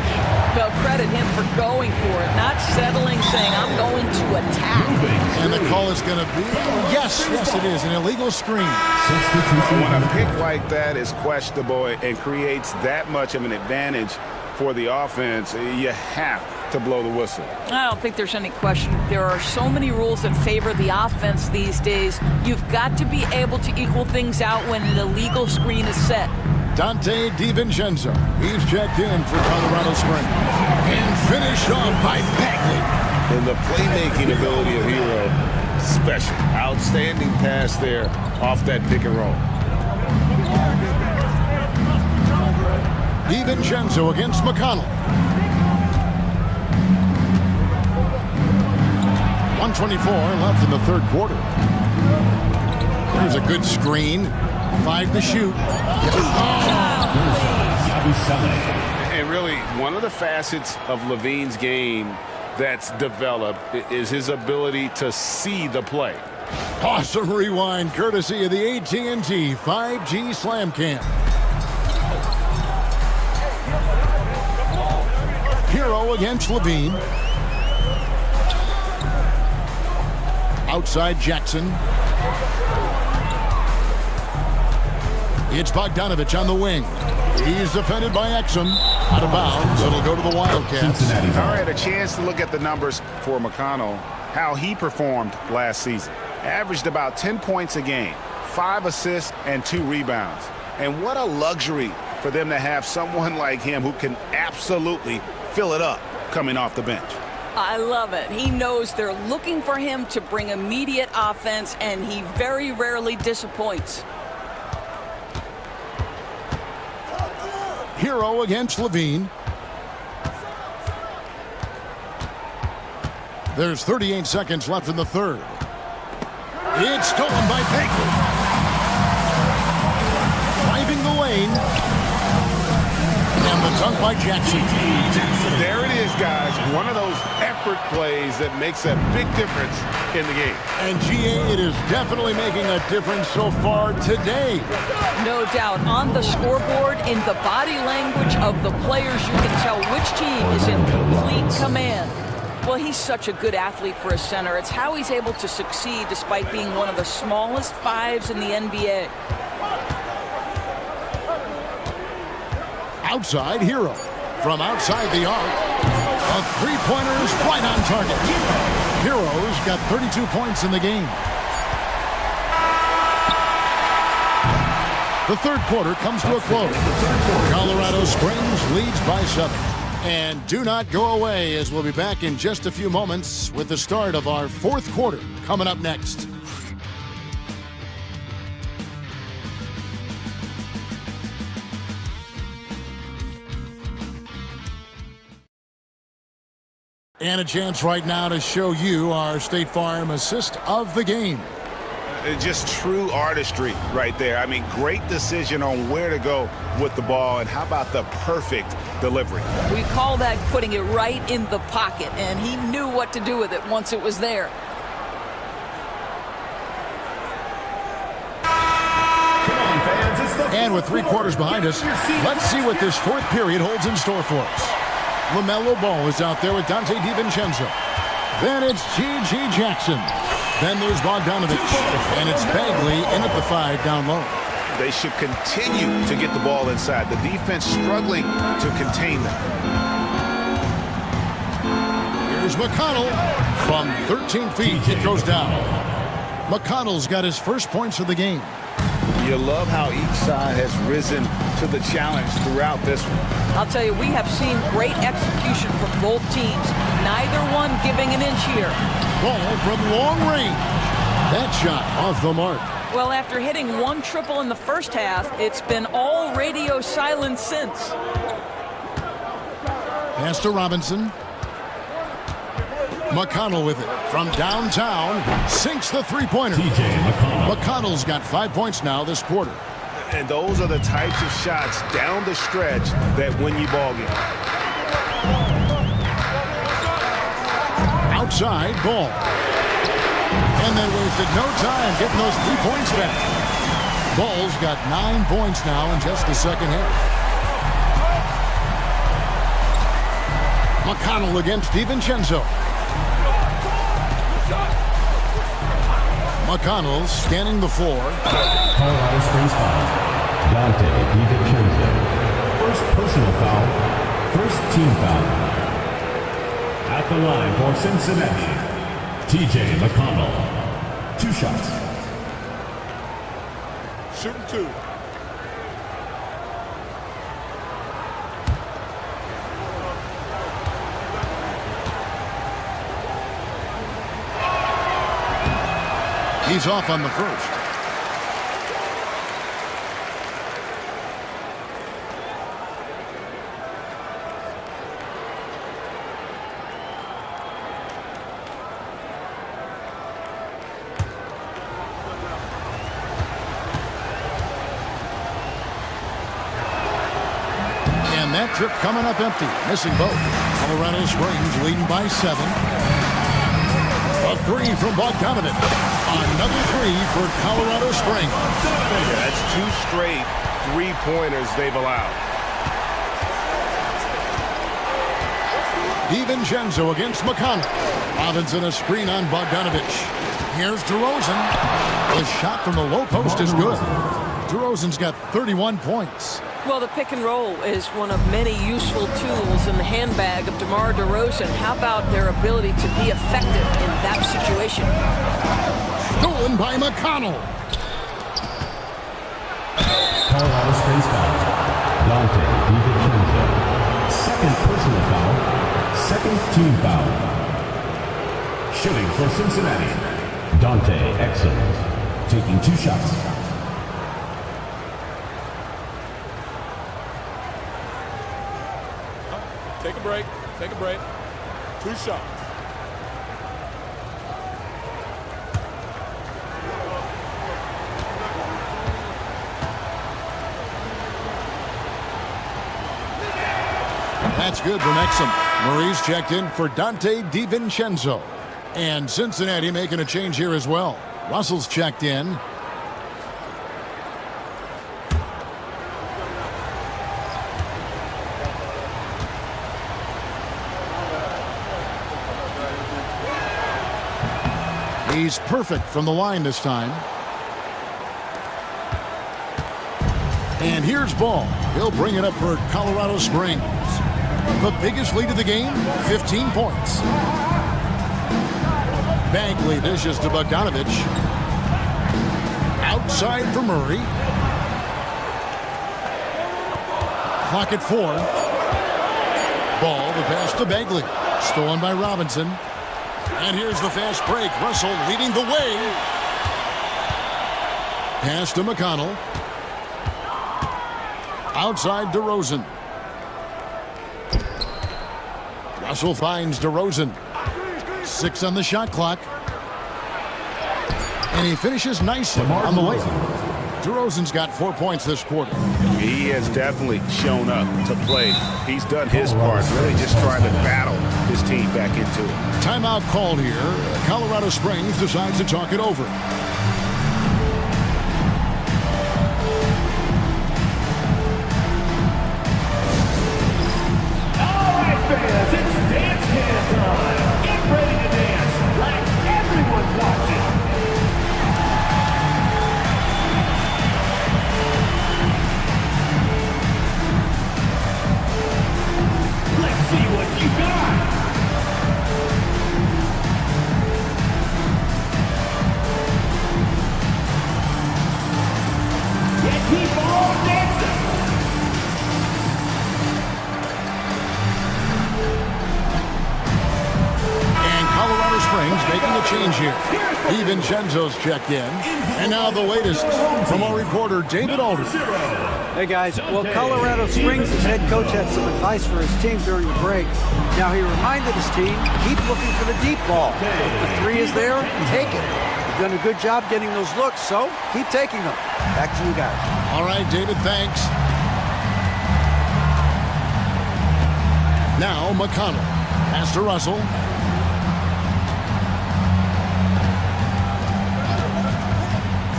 Well, credit him for going for it, not settling, saying, I'm going to attack. And the call is going to be, yes, it is, an illegal screen. When a pick like that is questionable and creates that much of an advantage for the offense, you have to blow the whistle. I don't think there's any question. There are so many rules that favor the offense these days. You've got to be able to equal things out when an illegal screen is set. Dante DiVincenzo. He's checked in for Colorado Springs. And finished off by Bagley. And the playmaking ability of Hero, special. Outstanding pass there off that pick and roll. DiVincenzo against McConnell. 1:24 left in the third quarter. There's a good screen. 5 to shoot. And really, one of the facets of Levine's game that's developed is his ability to see the play. Awesome rewind courtesy of the AT&T 5G Slam Cam. Hero against Levine. Outside Jackson. It's Bogdanovich on the wing. He's defended by Exum. Out of bounds. It'll go to the Wildcats. All right, a chance to look at the numbers for McConnell, how he performed last season. Averaged about 10 points a game, 5 assists, and 2 rebounds. And what a luxury for them to have someone like him who can absolutely fill it up coming off the bench. I love it. He knows they're looking for him to bring immediate offense, and he very rarely disappoints. Hero against Levine. There's 38 seconds left in the third. It's stolen by Bagley. Driving the lane. And the dunk by Jackson. There it is, guys. One of those effort plays that makes a big difference in the game. And GA, it is definitely making a difference so far today. No doubt. On the scoreboard, in the body language of the players, you can tell which team is in complete command. Well, he's such a good athlete for a center. It's how he's able to succeed despite being one of the smallest 5s in the NBA. Outside Hero. From outside the arc. A three-pointer is right on target. Hero's got 32 points in the game. The third quarter comes to a close. Colorado Springs leads by 7. And do not go away, as we'll be back in just a few moments with the start of our fourth quarter coming up next. And a chance right now to show you our State Farm assist of the game. Just true artistry right there. I mean, great decision on where to go with the ball, and how about the perfect delivery? We call that putting it right in the pocket, and he knew what to do with it once it was there. And with 3 quarters behind us, let's see what this 4th period holds in store for us. LaMelo Ball is out there with Dante DiVincenzo. Then it's G.G. Jackson. Then there's Bogdanovich. And it's Bagley in at the 5 down low. They should continue to get the ball inside. The defense struggling to contain them. Here's McConnell. From 13 feet, it goes down. McConnell's got his first points of the game. You love how each side has risen to the challenge throughout this one. I'll tell you, we have seen great execution from both teams. Neither one giving an inch here. Ball from long range. That shot off the mark. Well, after hitting 1 triple in the first half, it's been all radio silence since. Pass to Robinson. McConnell with it from downtown, sinks the 3-pointer. McConnell's got 5 points now this quarter. And those are the types of shots down the stretch that win you ball game. Outside Ball. And then wasted no time getting those 3 points back. Ball's got 9 points now in just the second half. McConnell against DiVincenzo. McConnell scanning the floor. Colorado Springs foul. Dante DiVincenzo. First personal foul. First team foul. At the line for Cincinnati, T.J. McConnell. 2 shots. Shooting 2. He's off on the first. And that trip coming up empty. Missing both. Colorado Springs leading by 7. A 3 from Bogdanovich. Another 3 for Colorado Springs. That's 2 straight 3-pointers they've allowed. DiVincenzo against McConnell. Robinson a screen on Bogdanovich. Here's DeRozan. The shot from the low post is good. DeRozan's got 31 points. Well, the pick and roll is one of many useful tools in the handbag of DeMar DeRozan. How about their ability to be effective in that situation? Stolen by McConnell. Colorado Springs foul. Dante DiVincenzo. Second personal foul. Second team foul. Shooting for Cincinnati, Dante Exum. Taking 2 shots. Take a break. Take a break. 2 shots. That's good from Exum. Murray's checked in for Dante DiVincenzo. And Cincinnati making a change here as well. Russell's checked in. He's perfect from the line this time. And here's Ball. He'll bring it up for Colorado Springs. The biggest lead of the game, 15 points. Bagley dishes to Bogdanovich. Outside for Murray. Clock at 4. Ball, the pass to Bagley. Stolen by Robinson. And here's the fast break. Russell leading the way. Pass to McConnell. Outside DeRozan. Russell finds DeRozan. 6 on the shot clock. And he finishes nicely on the layup. DeRozan's got 4 points this quarter. He has definitely shown up to play. He's done his part, really just trying to battle his team back into it. Timeout called here. Colorado Springs decides to talk it over. All right, fans, it's dance can time. Get ready to dance like everyone's watching. Let's see what you got. Yeah, keep on dancing. And Colorado Springs making a change here. DiVincenzo's checked in. And now the latest from our reporter, David Alden. Hey guys, well, Colorado Springs' head coach had some advice for his team during the break. Now he reminded his team, keep looking for the deep ball. If the three is there, take it. You've done a good job getting those looks, so keep taking them. Back to you guys. All right, David, thanks. Now McConnell. Pass to Russell.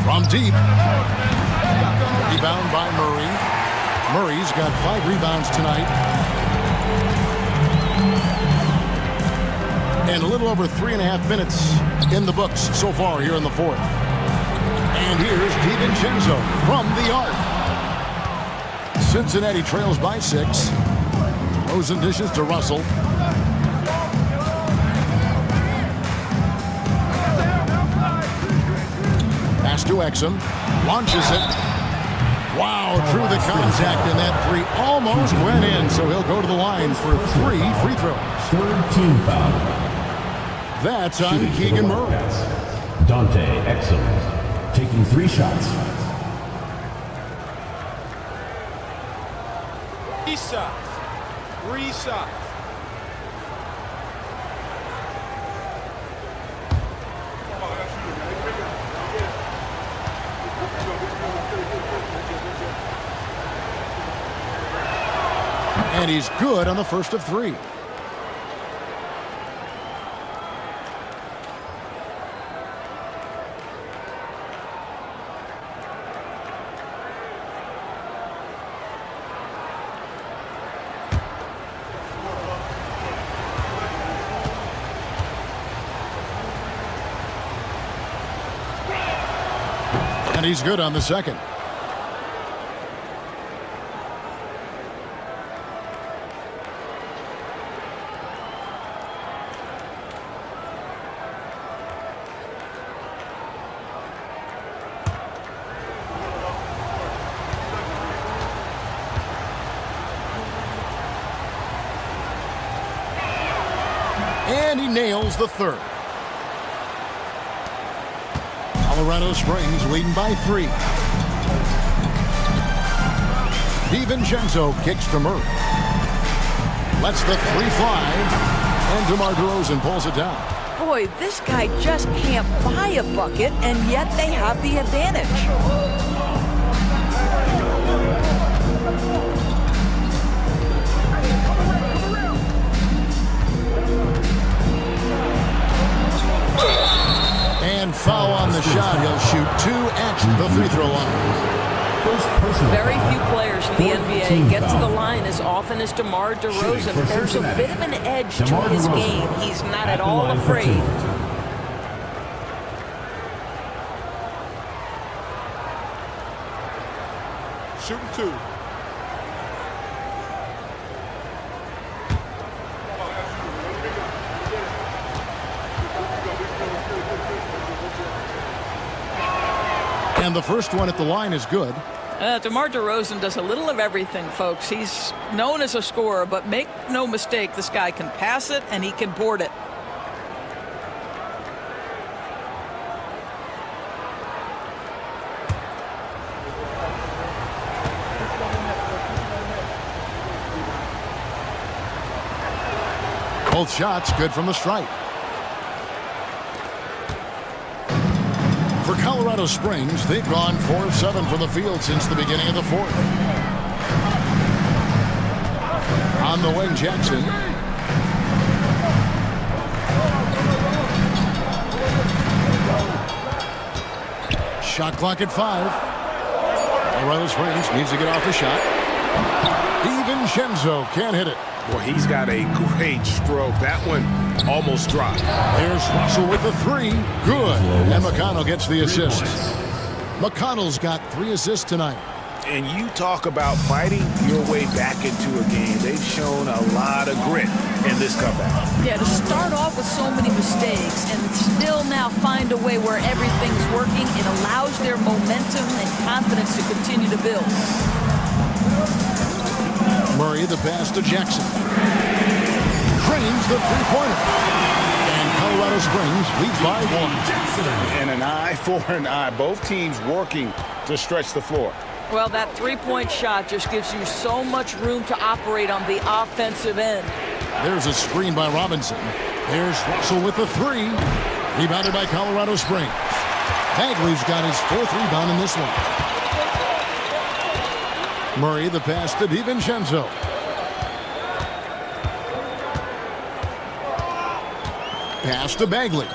From deep. Rebound by Murray. Murray's got 5 rebounds tonight. And a little over 3.5 minutes in the books so far here in the fourth. And here's DiVincenzo from the arc. Cincinnati trails by 6. Rosen dishes to Russell. Pass to Exum. Launches it. Wow, through the contact, and that 3 almost went in, so he'll go to the line for 3 free throws. Third team foul. That's on Keegan Murray. Dante Exum taking 3 shots. 3 shots. 3 shots. And he's good on the first of 3. And he's good on the second. And he nails the third. Colorado Springs leading by 3. DiVincenzo kicks to Murray. Lets the 3 fly. And DeMar DeRozan pulls it down. Boy, this guy just can't buy a bucket, and yet they have the advantage. And foul on the shot. He'll shoot 2 at the free throw line. Very few players in the NBA get to the line as often as DeMar DeRozan. There's a bit of an edge to his game. He's not at all afraid. Shooting 2. And the first one at the line is good. DeMar DeRozan does a little of everything, folks. He's known as a scorer, but make no mistake, this guy can pass it and he can board it. Both shots good from the stripe. For Colorado Springs, they've gone 4 of 7 from the field since the beginning of the fourth. On the wing, Jackson. Shot clock at 5. Colorado Springs needs to get off the shot. DiVincenzo can't hit it. Well, he's got a great stroke. That one almost dropped. There's Russell with the 3. Good. And McConnell gets the assist. McConnell's got 3 assists tonight. And you talk about fighting your way back into a game. They've shown a lot of grit in this comeback. Yeah, to start off with so many mistakes and still now find a way where everything's working, it allows their momentum and confidence to continue to build. Murray, the pass to Jackson. Cranes the three-pointer. And Colorado Springs leads by 1. And an eye for an eye. Both teams working to stretch the floor. Well, that three-point shot just gives you so much room to operate on the offensive end. There's a screen by Robinson. There's Russell with the 3. Rebounded by Colorado Springs. Bagley's got his 4th rebound in this one. Murray, the pass to DiVincenzo. Pass to Bagley.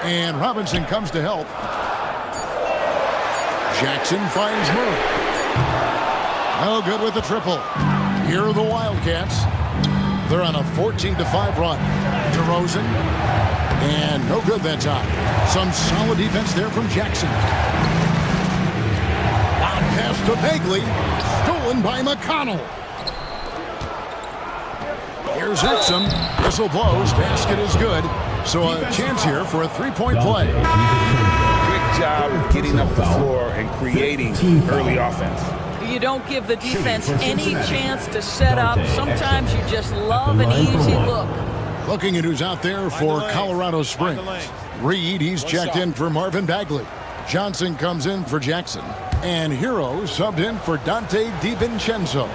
And Robinson comes to help. Jackson finds Murray. No good with the triple. Here are the Wildcats. They're on a 14-5 run. DeRozan. And no good that time. Some solid defense there from Jackson. Pass to Bagley. Stolen by McConnell. Here's Exum. Whistle blows. Basket is good. So a chance here for a 3-point play. Quick job of getting up the floor and creating early offense. You don't give the defense any chance to set up. Sometimes you just love an easy look. Looking at who's out there for Colorado Springs. Reed, he's checked in for Marvin Bagley. Johnson comes in for Jackson. And Hero subbed in for Dante DiVincenzo.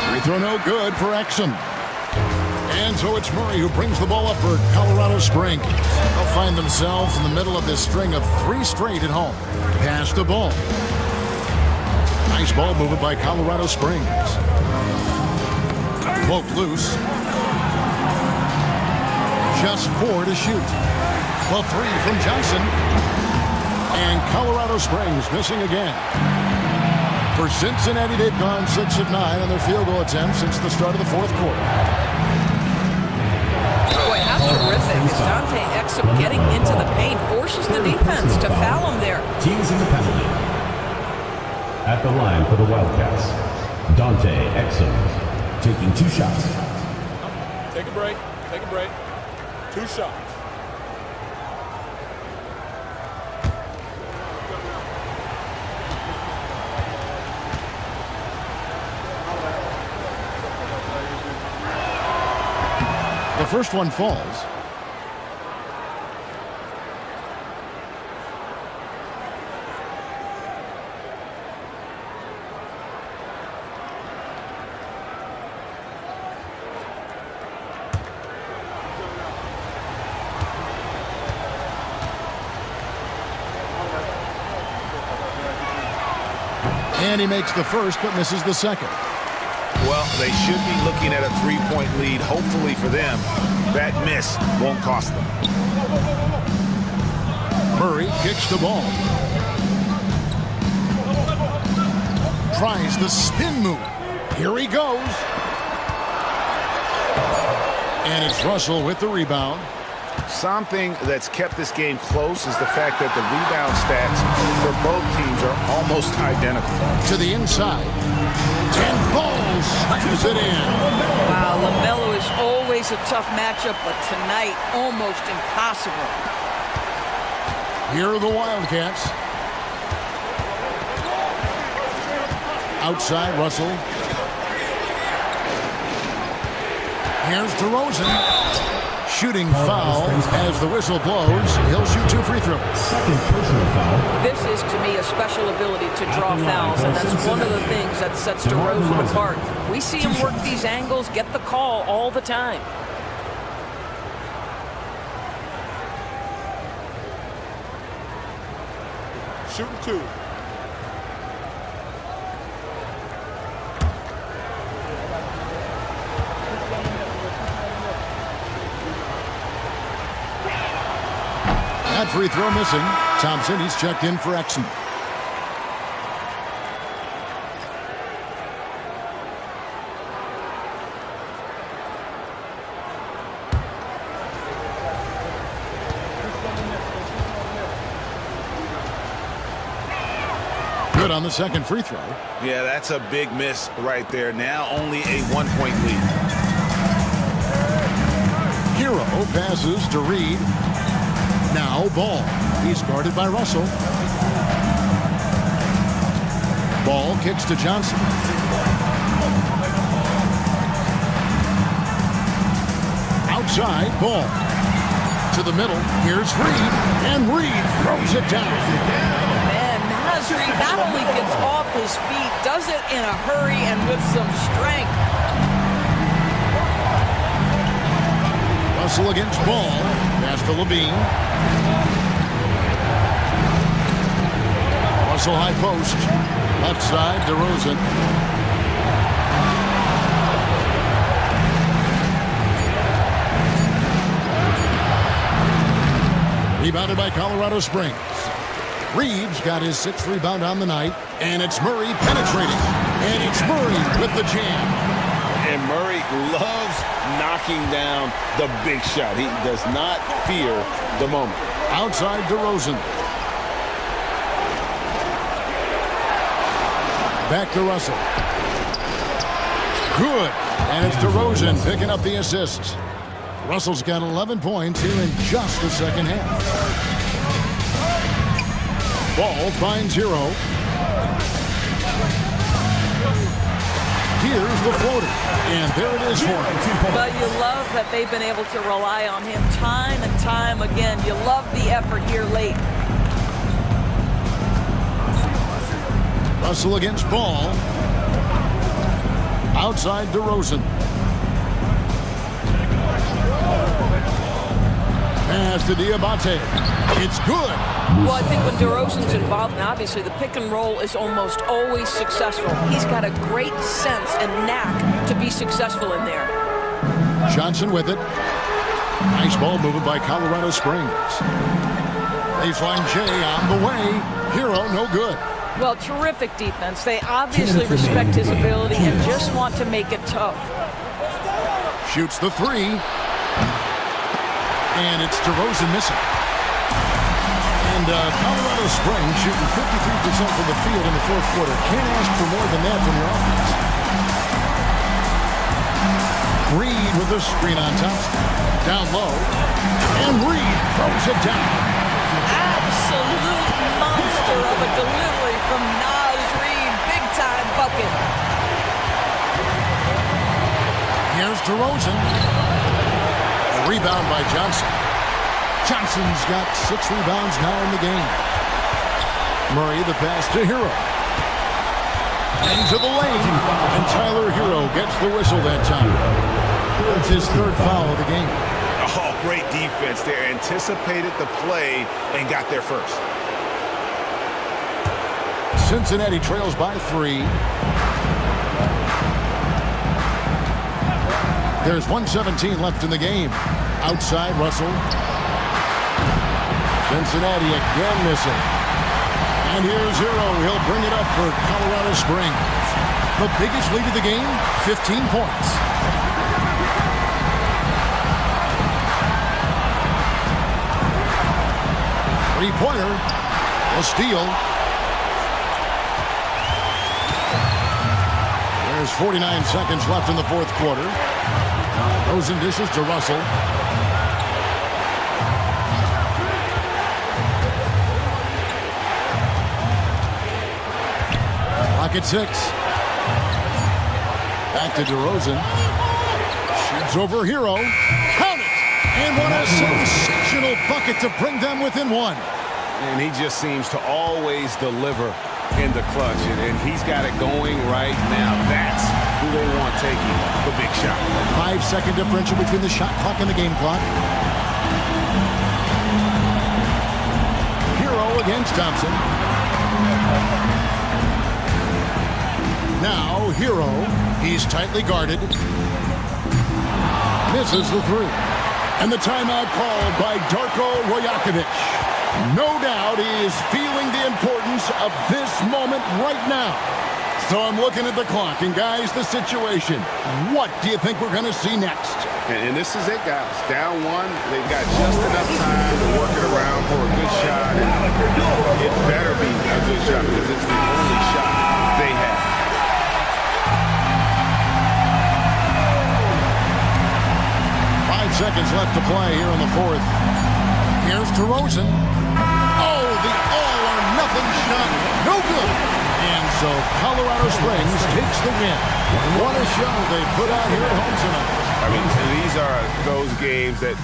Free throw no good for Exum. And so it's Murray who brings the ball up for Colorado Springs. They'll find themselves in the middle of this string of 3 straight at home. Pass the ball. Nice ball movement by Colorado Springs. Poked loose. Just 4 to shoot. Well, 3 from Johnson. And Colorado Springs missing again. For Cincinnati, they've gone 6 of 9 on their field goal attempts since the start of the 4th quarter. Boy, how terrific is Dante Exum getting into the paint, forces the defense to foul him there. Teams in the penalty. At the line for the Wildcats, Dante Exum taking 2 shots. Take a break. Take a break. 2 shots. The first one falls. And he makes the first, but misses the second. Well, they should be looking at a 3-point lead. Hopefully for them, that miss won't cost them. Murray kicks the ball. Tries the spin move. Here he goes. And it's Russell with the rebound. Something that's kept this game close is the fact that the rebound stats for both teams are almost identical. To the inside. And Ball slams it in. Wow, LaMelo is always a tough matchup, but tonight almost impossible. Here are the Wildcats. Outside, Russell. Here's DeRozan. shooting foul as the whistle blows. He'll shoot 2 free throws. Second personal foul. This is, to me, a special ability to draw fouls, and that's one of the things that sets DeRozan apart. We see him work these angles, get the call all the time. Shooting 2. That free throw missing. Thompson, he's checked in for Exum. Good on the second free throw. Yeah, that's a big miss right there. Now only a 1-point lead. Hero passes to Reed. Now Ball. He's guarded by Russell. Ball kicks to Johnson. Outside, Ball. To the middle. Here's Reed. And Reed throws it down. Reed not only gets off his feet, does it in a hurry and with some strength. Russell against Ball. Pass to Levine. Russell high post. Left side, DeRozan. Rebounded by Colorado Springs. Reeves got his 6th rebound on the night, and it's Murray penetrating. And it's Murray with the jam. And Murray loves knocking down the big shot. He does not fear the moment. Outside DeRozan. Back to Russell. Good. And it's DeRozan picking up the assist. Russell's got 11 points here in just the second half. Ball finds Hero. Here's the floater. And there it is for him. But you love that they've been able to rely on him time and time again. You love the effort here late. Russell against Ball. Outside DeRozan. Pass to Diabate. It's good. Well, I think when DeRozan's involved, and obviously the pick and roll is almost always successful. He's got a great sense and knack to be successful in there. Johnson with it. Nice ball movement by Colorado Springs. Baseline J on the way. Hero, no good. Well, terrific defense. They obviously respect his ability and just want to make it tough. Shoots the 3. And it's DeRozan missing. And Colorado Springs shooting 53% from the field in the fourth quarter. Can't ask for more than that from your offense. Reed with the screen on top. Down low. And Reed throws it down. Absolute monster of a delivery from Naz Reed. Big time bucket. Here's DeRozan. A rebound by Johnson. Johnson's got 6 rebounds now in the game. Murray the pass to Hero. Into the lane. And Tyler Hero gets the whistle that time. It's his 3rd foul of the game. Oh, great defense there. Anticipated the play and got there first. Cincinnati trails by 3. There's 1:17 left in the game. Outside Russell. Cincinnati again missing. And here's Hero. He'll bring it up for Colorado Springs. The biggest lead of the game, 15 points. Three-pointer. A steal. There's 49 seconds left in the fourth quarter. Rosen dishes to Russell. Clock at 6. Back to DeRozan. Shoots over Hero. Count it! And what a sensational bucket to bring them within one. And he just seems to always deliver in the clutch, and he's got it going right now. That's who they want taking the big shot. 5-second differential between the shot clock and the game clock. Hero against Thompson. Now Hero, he's tightly guarded. Misses the three. And the timeout called by Darko Rajakovic. No doubt he is feeling the importance of this moment right now. So I'm looking at the clock, and guys, the situation. What do you think we're going to see next? And this is it, guys. Down one, they've got just enough time to work it around for a good shot. And it better be a good shot because it's the only shot they have. Seconds left to play here in the fourth. Here's DeRozan. Oh, the all-or-nothing shot. No good. And so Colorado Springs takes the win. What a show they put out here at home tonight. I mean, these are those games that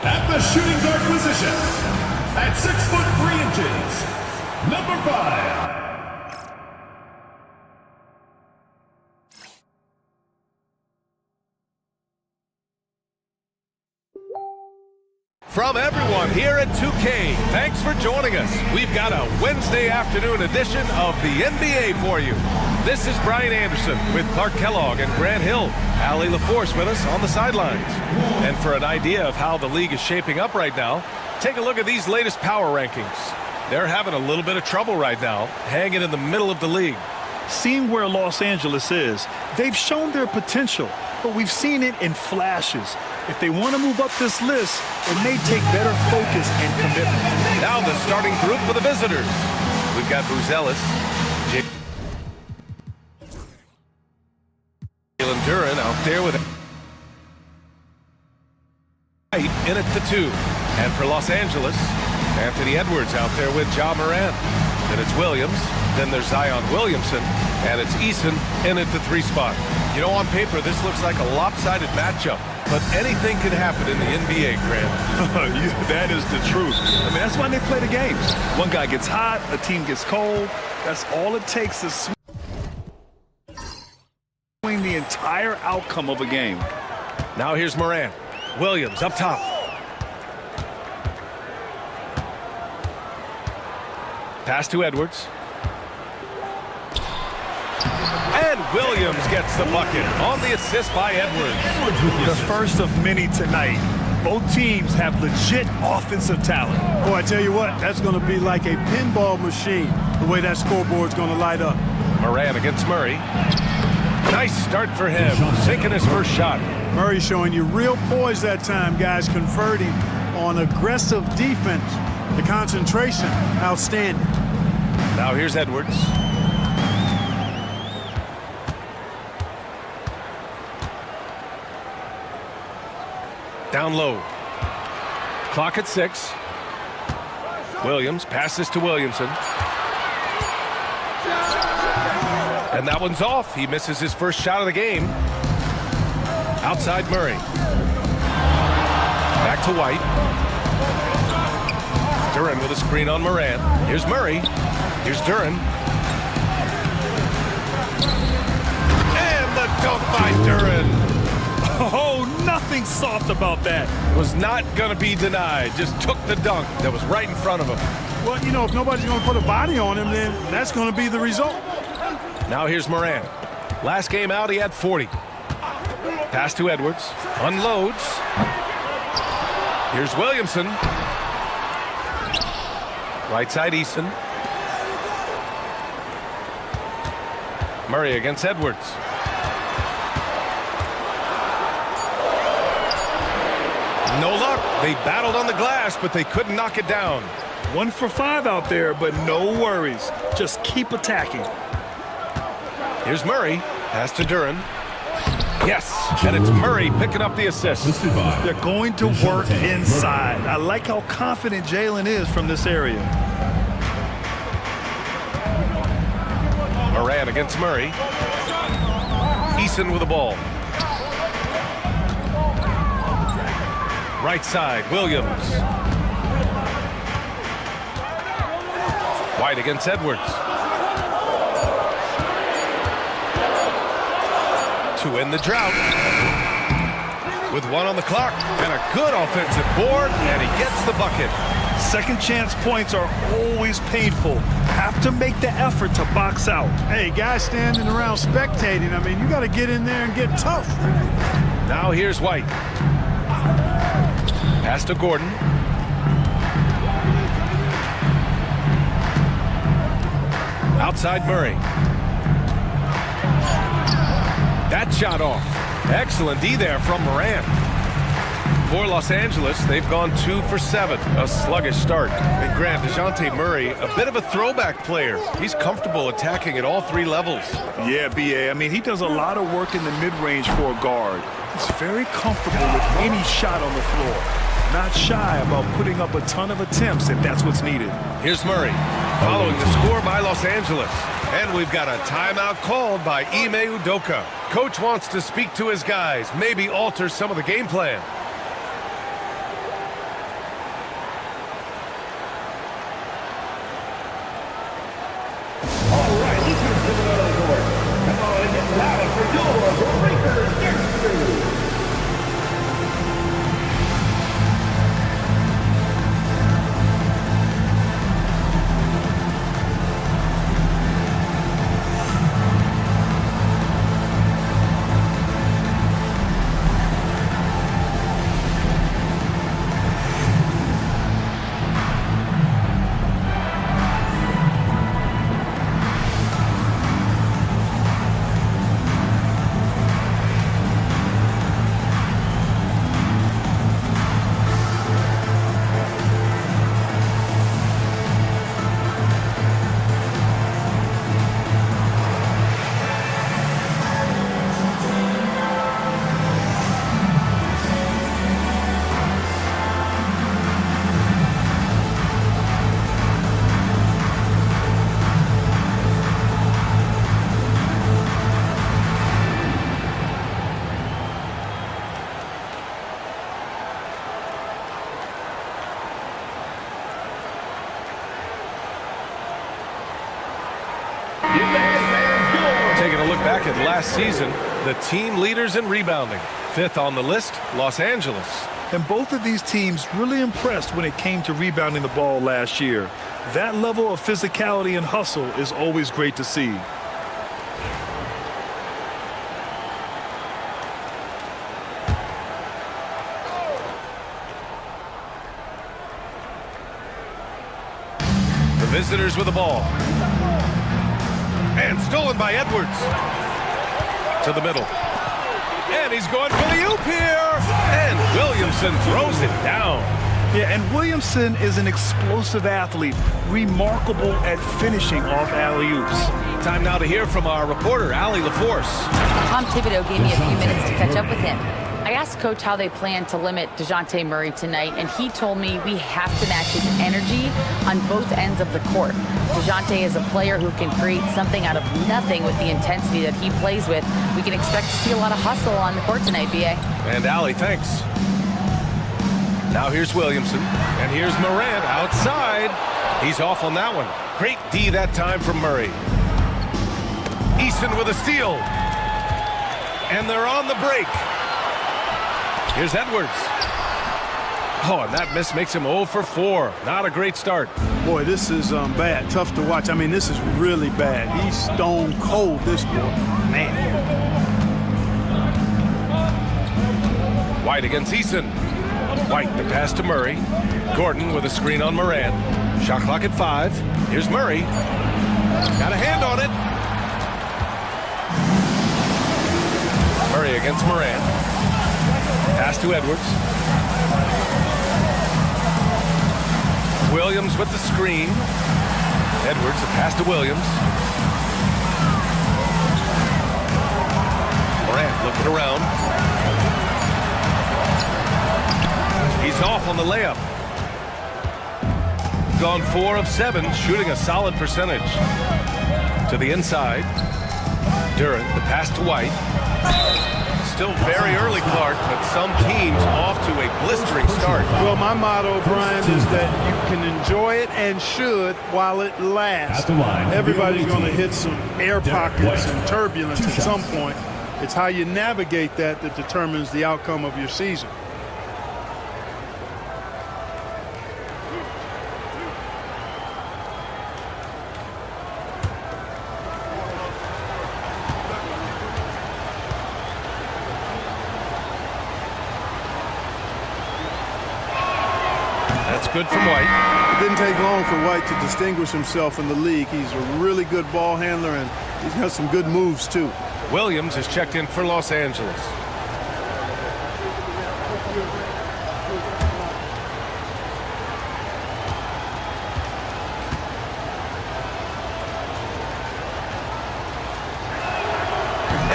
At the shooting guard position, at 6 foot 3 inches, number 5. From everyone here at 2K, thanks for joining us. We've got a Wednesday afternoon edition of the NBA for you. This is Brian Anderson with Clark Kellogg and Grant Hill. Allie LaForce with us on the sidelines. And for an idea of how the league is shaping up right now, take a look at these latest power rankings. They're having a little bit of trouble right now, hanging in the middle of the league. Seeing where Los Angeles is, they've shown their potential, but we've seen it in flashes. If they want to move up this list, it may take better focus and commitment. Now the starting group for the visitors. We've got Bruzelis, Jalen Duren out there with in at the 2. And for Los Angeles, Anthony Edwards out there with Ja Morant. Then it's Williams. Then there's Zion Williamson. And it's Eason in at the 3 spot. You know, on paper, this looks like a lopsided matchup. But anything can happen in the NBA, Grant. That is the truth. I mean, that's why they play the games. One guy gets hot, a team gets cold. That's all it takes to swing the entire outcome of a game. Now here's Morant. Williams up top. Pass to Edwards. And Williams gets the bucket on the assist by Edwards. The first of many tonight. Both teams have legit offensive talent. Boy, I tell you what, that's going to be like a pinball machine, the way that scoreboard's going to light up. Morant against Murray. Nice start for him, sinking his first shot. Murray showing you real poise that time, guys, converting on aggressive defense. The concentration, outstanding. Now here's Edwards. Down low. Clock at 6. Williams passes to Williamson. And that one's off. He misses his first shot of the game. Outside Murray. Back to White. Duren with a screen on Morant. Here's Murray. Here's Duren. And the dunk by Duran. Oh, nothing soft about that. Was not going to be denied. Just took the dunk that was right in front of him. Well, you know, if nobody's going to put a body on him, then that's going to be the result. Now here's Moran. Last game out, he had 40. Pass to Edwards. Unloads. Here's Williamson. Right side, Eason. Murray against Edwards. No luck. They battled on the glass, but they couldn't knock it down. 1 for 5 out there, but no worries. Just keep attacking. Here's Murray. Pass to Duran. Yes, and it's Murray picking up the assist. They're going to work inside. I like how confident Jalen is from this area. Moran against Murray. Eason with the ball. Right side, Williams. White against Edwards. 2 in the drought. With 1 on the clock and a good offensive board, and he gets the bucket. Second chance points are always painful. Have to make the effort to box out. Hey, guys standing around spectating, I mean, you got to get in there and get tough. Now here's White. Pass to Gordon. Outside Murray. That shot off. Excellent D there from Moran. For Los Angeles, they've gone 2 for 7. A sluggish start. And Grant, DeJounte Murray, a bit of a throwback player. He's comfortable attacking at all 3 levels. Yeah, B.A. I mean, he does a lot of work in the mid-range for a guard. He's very comfortable with any shot on the floor. Not shy about putting up a ton of attempts if that's what's needed. Here's Murray, following the score by Los Angeles. And we've got a timeout called by Ime Udoka. Coach wants to speak to his guys, maybe alter some of the game plan. All right, let's get to the court. Come on and get loud for your Breakers Dance Crew. Taking a look back at last season, the team leaders in rebounding. 5th on the list, Los Angeles. And both of these teams really impressed when it came to rebounding the ball last year. That level of physicality and hustle is always great to see. The visitors with the ball. And stolen by Edwards. To the middle. And he's going for the oop here. And Williamson throws it down. Yeah, and Williamson is an explosive athlete, remarkable at finishing off alley-oops. Time now to hear from our reporter, Allie LaForce. Tom Thibodeau gave me a few minutes to catch up with him. I asked Coach how they plan to limit DeJounte Murray tonight, and he told me we have to match his energy on both ends of the court. DeJounte is a player who can create something out of nothing with the intensity that he plays with. We can expect to see a lot of hustle on the court tonight, B.A. And Allie, thanks. Now here's Williamson, and here's Moran outside. He's off on that one. Great D that time from Murray. Eason with a steal. And they're on the break. Here's Edwards. Oh, and that miss makes him 0 for 4. Not a great start. Boy, this is bad. Tough to watch. I mean, this is really bad. He's stone cold this quarter. Man. White against Eason. White, the pass to Murray. Gordon with a screen on Moran. Shot clock at 5. Here's Murray. Got a hand on it. Murray against Moran. Pass to Edwards. Williams with the screen. Edwards, the pass to Williams. Morant looking around. He's off on the layup. Gone 4 of 7, shooting a solid percentage. To the inside. Duran, the pass to White. Still very early, Clark, but some teams off to a blistering start. Well, my motto, Brian, is that you can enjoy it and should while it lasts. Everybody's going to hit some air pockets and turbulence at some point. It's how you navigate that determines the outcome of your season. That's good from White. It didn't take long for White to distinguish himself in the league. He's a really good ball handler, and he's got some good moves, too. Williams has checked in for Los Angeles.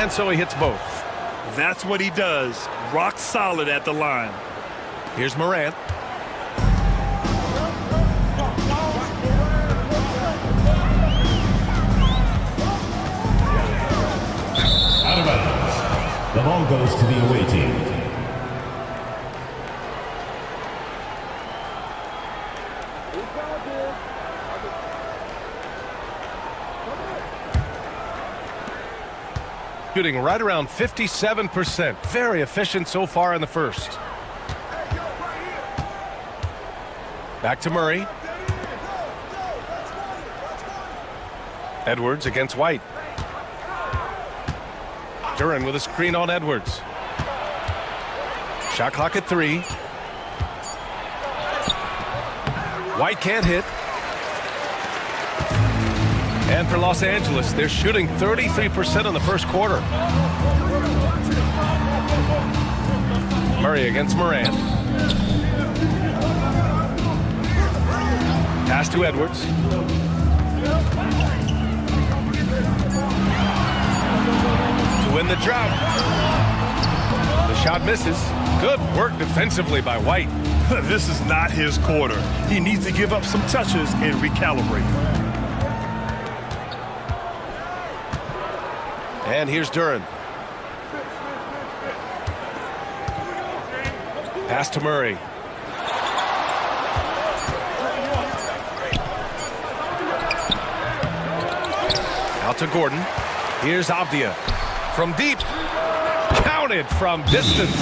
And so he hits both. That's what he does. Rock solid at the line. Here's Morant. Out of bounds. The ball goes to the away team. Shooting right around 57%. Very efficient so far in the first. Back to Murray. Edwards against White. Duran with a screen on Edwards. Shot clock at 3. White can't hit. And for Los Angeles, they're shooting 33% in the first quarter. Murray against Moran. Pass to Edwards. To win the drought. The shot misses. Good work defensively by White. This is not his quarter. He needs to give up some touches and recalibrate. And here's Duran. Pass to Murray. Out to Gordon. Here's Avdia. From deep. Counted from distance.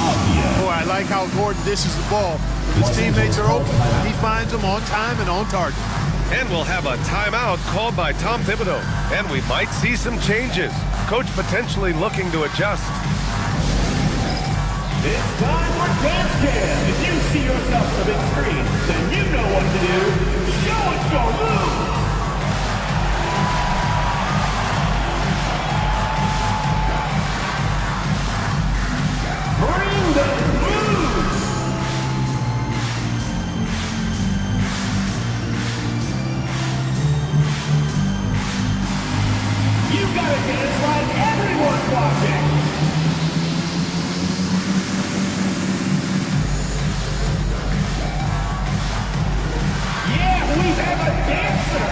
Boy, I like how Gordon dishes the ball. His teammates are open. He finds them on time and on target. And we'll have a timeout called by Tom Thibodeau. And we might see some changes. Coach potentially looking to adjust. It's time for Dance Cam. If you see yourself on the big screen, then you know what to do. Show us your moves. Bring those moves. You gotta dance like everyone's watching. Yeah, we have a dancer.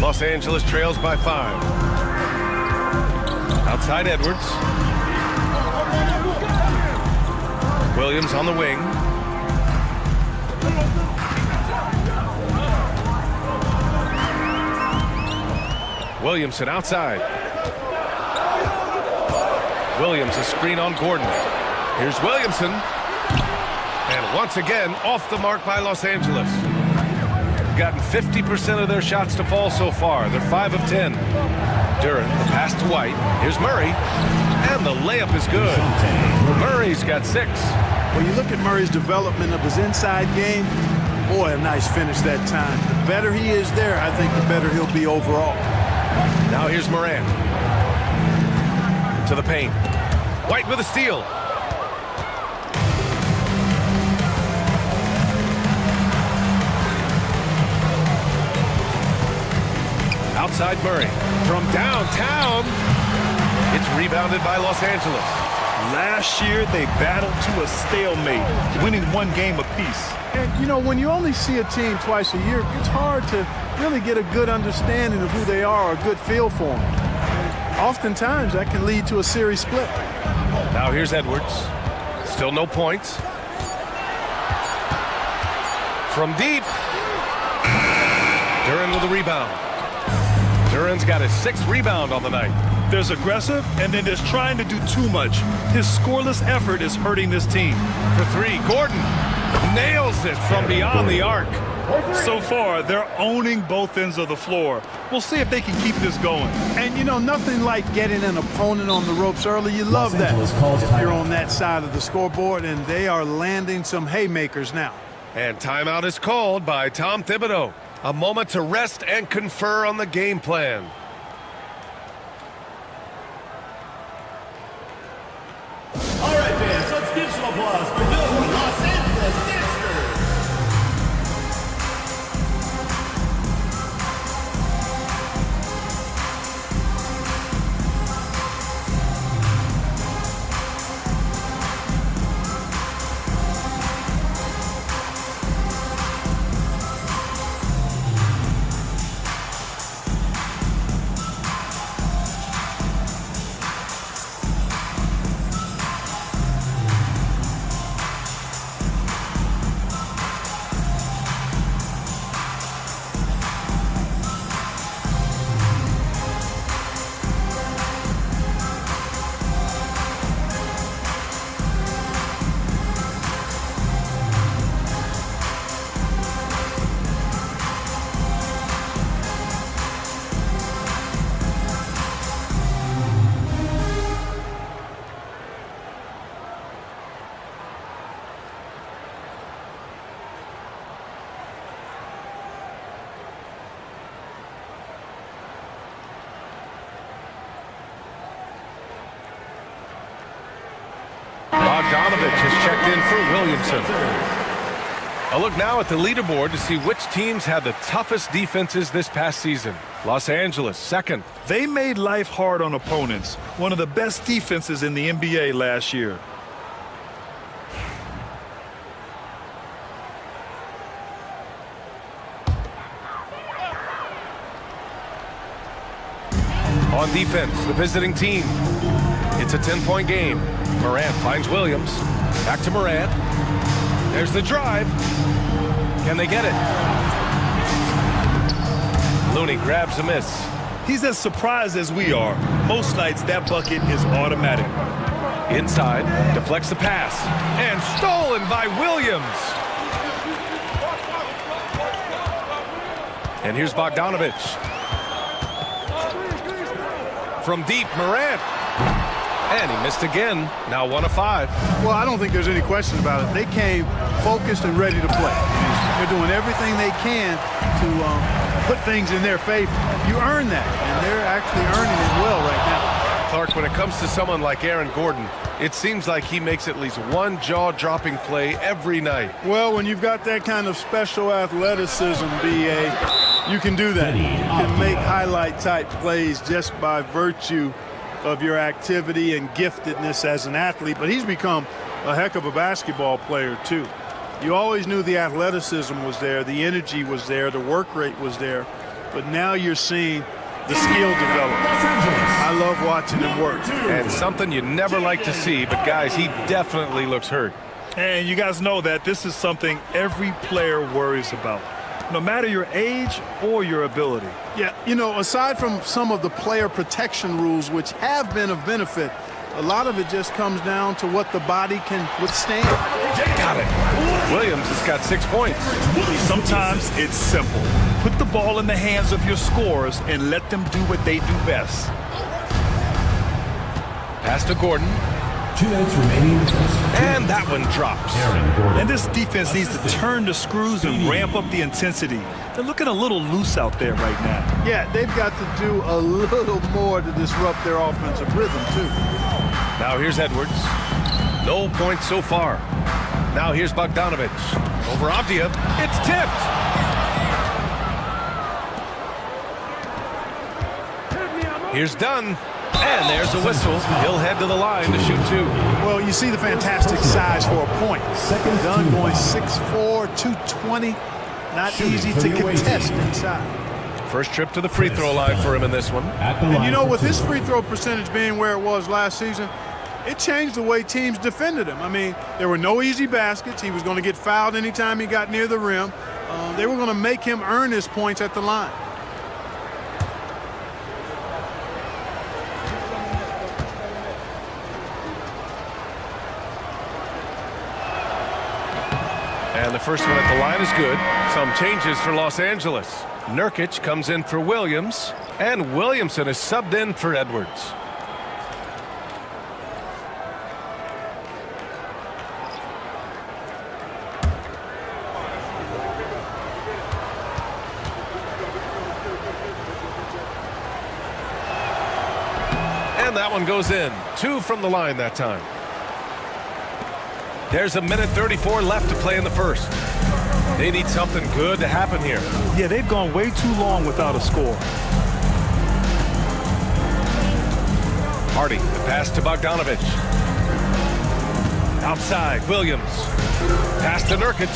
Los Angeles trails by 5. Outside Edwards. Williams on the wing. Williamson outside. Williams a screen on Gordon. Here's Williamson. And once again, off the mark by Los Angeles. Gotten 50% of their shots to fall so far. They're 5 of 10. Duran, the pass to White. Here's Murray. And the layup is good. Murray's got 6. When you look at Murray's development of his inside game, boy, a nice finish that time. The better he is there, I think the better he'll be overall. Now here's Morant. To the paint. White with a steal. Outside Murray. From downtown. It's rebounded by Los Angeles. Last year, they battled to a stalemate, winning 1 game apiece. And, you know, when you only see a team twice a year, it's hard to really get a good understanding of who they are, or a good feel for them. And oftentimes, that can lead to a series split. Now here's Edwards. Still no points. From deep. Duran with a rebound. Duran's got his 6th rebound on the night. There's aggressive, and then there's trying to do too much. His scoreless effort is hurting this team. For 3, Gordon nails it from beyond the arc. So far, they're owning both ends of the floor. We'll see if they can keep this going. And, you know, nothing like getting an opponent on the ropes early. You love that if you're on that side of the scoreboard, and they are landing some haymakers now. And timeout is called by Tom Thibodeau. A moment to rest and confer on the game plan. All right, fans, let's give some applause for the Los Angeles Dancers. Bogdanovich has checked in for Williamson. A look now at the leaderboard to see which teams had the toughest defenses this past season. Los Angeles, 2nd. They made life hard on opponents. One of the best defenses in the NBA last year. On defense, the visiting team. It's a 10-point game. Morant finds Williams. Back to Morant. There's the drive. Can they get it? Looney grabs a miss. He's as surprised as we are. Most nights, that bucket is automatic. Inside, deflects the pass. And stolen by Williams. And here's Bogdanovich. From deep, Morant. And he missed again. Now 1 of 5. Well, I don't think there's any question about it. They came focused and ready to play. They're doing everything they can to put things in their favor. You earn that, and they're actually earning it well right now. Clark, when it comes to someone like Aaron Gordon, it seems like he makes at least one jaw-dropping play every night. Well, when you've got that kind of special athleticism, B.A., you can do that. You can make highlight-type plays just by virtue of your activity and giftedness as an athlete, but he's become a heck of a basketball player too. You always knew the athleticism was there, the energy was there, the work rate was there, but now you're seeing the skill develop. I love watching him work. And something you never like to see, but guys, he definitely looks hurt. And you guys know that this is something every player worries about, no matter your age or your ability. Yeah, you know, aside from some of the player protection rules, which have been of benefit, a lot of it just comes down to what the body can withstand. Got it. Williams has got 6 points. Sometimes it's simple. Put the ball in the hands of your scorers and let them do what they do best. Pass to Gordon. 2 minutes remaining in the first. And that one drops. And this defense needs to turn the screws and ramp up the intensity. They're looking a little loose out there right now. Yeah, they've got to do a little more to disrupt their offensive rhythm, too. Now here's Edwards. No points so far. Now here's Bogdanovich. Over Avdia. It's tipped. Here's Dunn. And there's a whistle. He'll head to the line to shoot 2. Well, you see the fantastic size for a point. Dunn going 6'4", 220. Not easy to contest inside. First trip to the free throw line for him in this one. And you know, with his free throw percentage being where it was last season, it changed the way teams defended him. I mean, there were no easy baskets. He was going to get fouled anytime he got near the rim. They were going to make him earn his points at the line. And the first one at the line is good. Some changes for Los Angeles. Nurkic comes in for Williams, and Williamson is subbed in for Edwards. And that one goes in. 2 from the line that time. There's a minute 34 left to play in the first. They need something good to happen here. Yeah, they've gone way too long without a score. Hardy, the pass to Bogdanovich. Outside, Williams. Pass to Nurkic.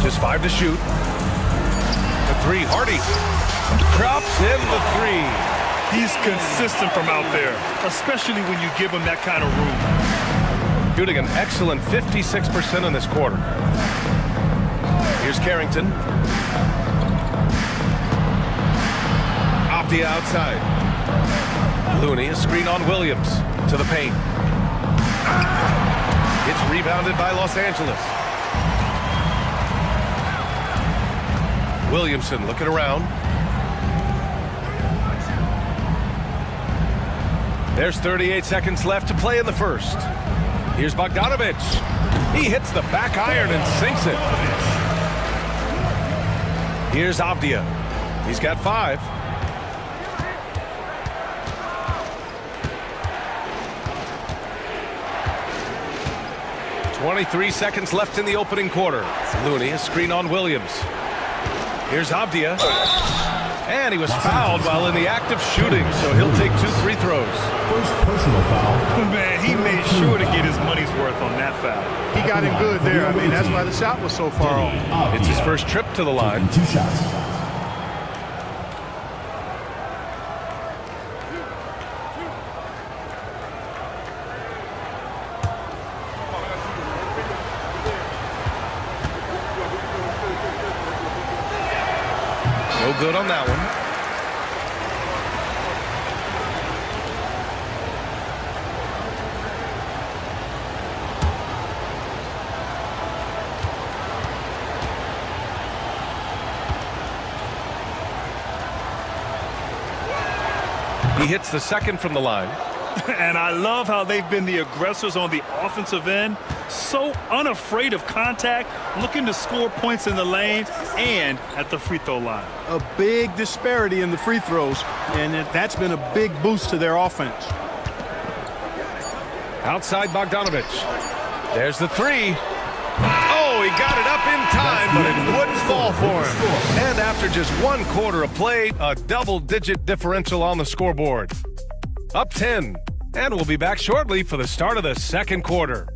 Just 5 to shoot. The 3, Hardy. Drops in the 3. He's consistent from out there, especially when you give him that kind of room. Shooting an excellent 56% in this quarter. Here's Carrington. Off the outside. Looney, a screen on Williams to the paint. It's rebounded by Los Angeles. Williamson looking around. There's 38 seconds left to play in the first. Here's Bogdanovich. He hits the back iron and sinks it. Here's Avdia. He's got 5. .23 seconds left in the opening quarter. Looney, a screen on Williams. Here's Avdia. And he was fouled while in the act of shooting, so he'll take 2 free throws. First personal foul. Man, he made sure to get his money's worth on that foul. He got him good there. I mean, that's why the shot was so far off. It's his first trip to the line. 2 shots. No good on that one. He hits the second from the line. And I love how they've been the aggressors on the offensive end. So unafraid of contact, looking to score points in the lane and at the free throw line. A big disparity in the free throws, and that's been a big boost to their offense. Outside Bogdanovich. There's the 3. Oh, he got it up in time, but it wouldn't fall for him. And after just 1 quarter of play, a double-digit differential on the scoreboard. Up 10. And we'll be back shortly for the start of the second quarter.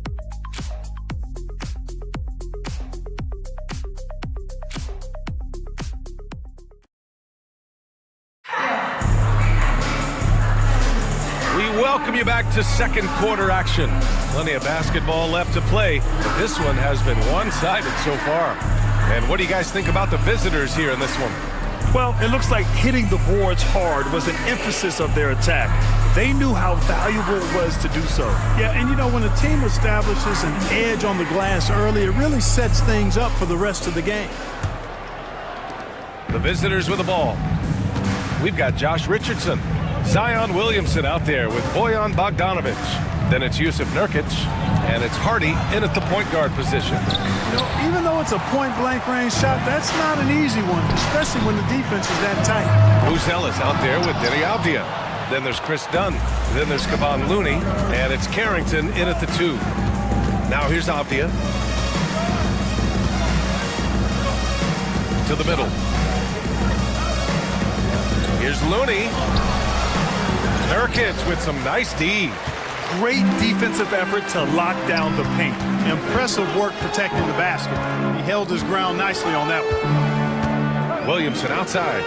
welcome you back to second quarter action. Plenty of basketball left to play, but this one has been one-sided so far. And what do you guys think about the visitors here in this one? Well, it looks like hitting the boards hard was an emphasis of their attack. They knew how valuable it was to do so. Yeah, and you know, when a team establishes an edge on the glass early, it really sets things up for the rest of the game. The visitors with the ball. We've got Josh Richardson, Zion Williamson out there with Bojan Bogdanovic. Then it's Yusuf Nurkic, and it's Hardy in at the point guard position. You know, even though it's a point-blank range shot, that's not an easy one, especially when the defense is that tight. Buzelis out there with Denny Avdia. Then there's Chris Dunn. Then there's Kevon Looney, and it's Carrington in at the 2. Now here's Avdia. To the middle. Here's Looney. Nurkic with some nice D. Great defensive effort to lock down the paint. Impressive work protecting the basket. He held his ground nicely on that one. Williamson outside.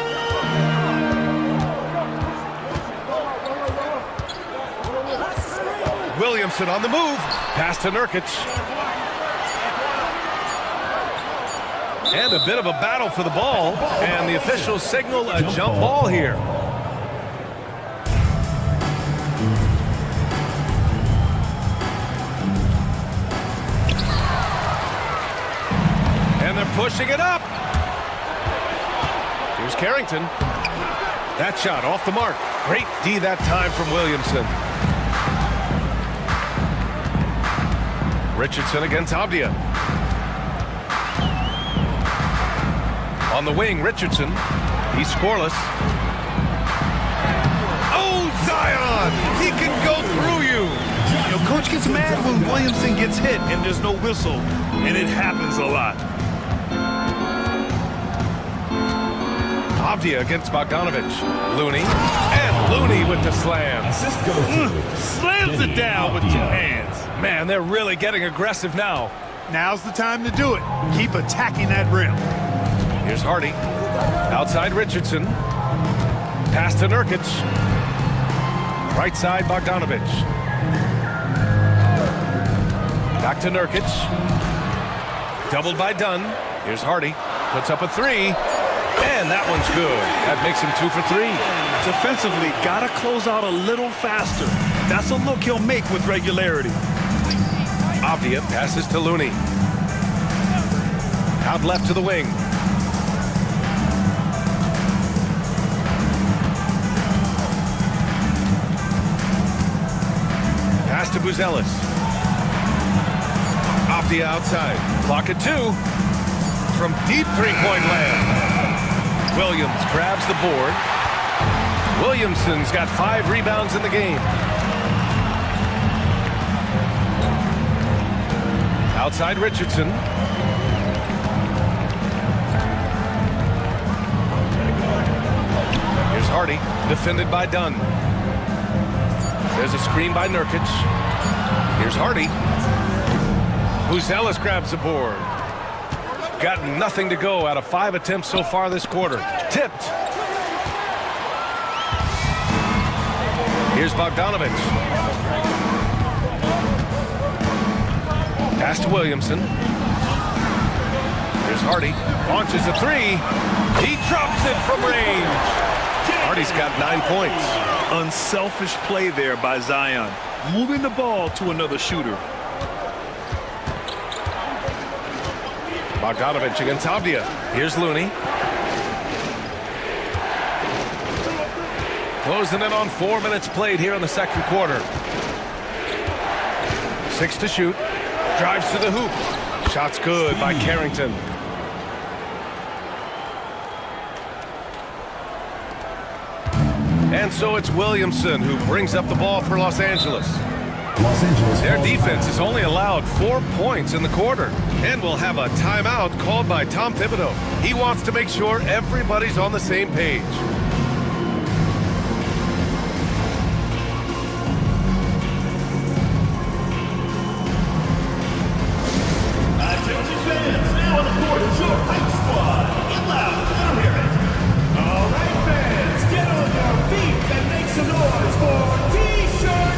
Williamson on the move. Pass to Nurkic. And a bit of a battle for the ball. And the officials signal a jump ball here. And they're pushing it up. Here's Carrington. That shot off the mark. Great D that time from Williamson. Richardson against Avdia. On the wing, Richardson. He's scoreless. Oh, Zion! He can go through you. You know, coach gets mad when Williamson gets hit and there's no whistle, and it happens a lot. Avdia against Bogdanovic. Looney. And Looney with the slam. Slams it down with 2 hands. Man, they're really getting aggressive now. Now's the time to do it. Keep attacking that rim. Here's Hardy. Outside Richardson. Pass to Nurkic. Right side Bogdanovic. Back to Nurkic. Doubled by Dunn. Here's Hardy. Puts up a 3. And that one's good. That makes him 2 for 3. Defensively, gotta close out a little faster. That's a look he'll make with regularity. Avdia passes to Looney. Out left to the wing. Pass to Buzelis. Avdia outside. Clock at 2. From deep three-point land. Williams grabs the board. Williamson's got 5 rebounds in the game. Outside Richardson. Here's Hardy, defended by Dunn. There's a screen by Nurkic. Here's Hardy. Buzelis grabs the board. Got nothing to go out of 5 attempts so far this quarter. Tipped. Here's Bogdanovic. Pass to Williamson. Here's Hardy. Launches a 3. He drops it from range. Hardy's got 9 points. Unselfish play there by Zion. Moving the ball to another shooter. Bogdanovic against Avdia. Here's Looney. Closing in on 4 minutes played here in the second quarter. 6 to shoot. Drives to the hoop. Shot's good by Carrington. And so it's Williamson who brings up the ball for Los Angeles. Their defense has only allowed 4 points in the quarter. And will have a timeout called by Tom Thibodeau. He wants to make sure everybody's on the same page. Attention fans, now on the court is your hype squad. Get loud, let them hear it. All right, fans, get on your feet and make some noise for T-Shirt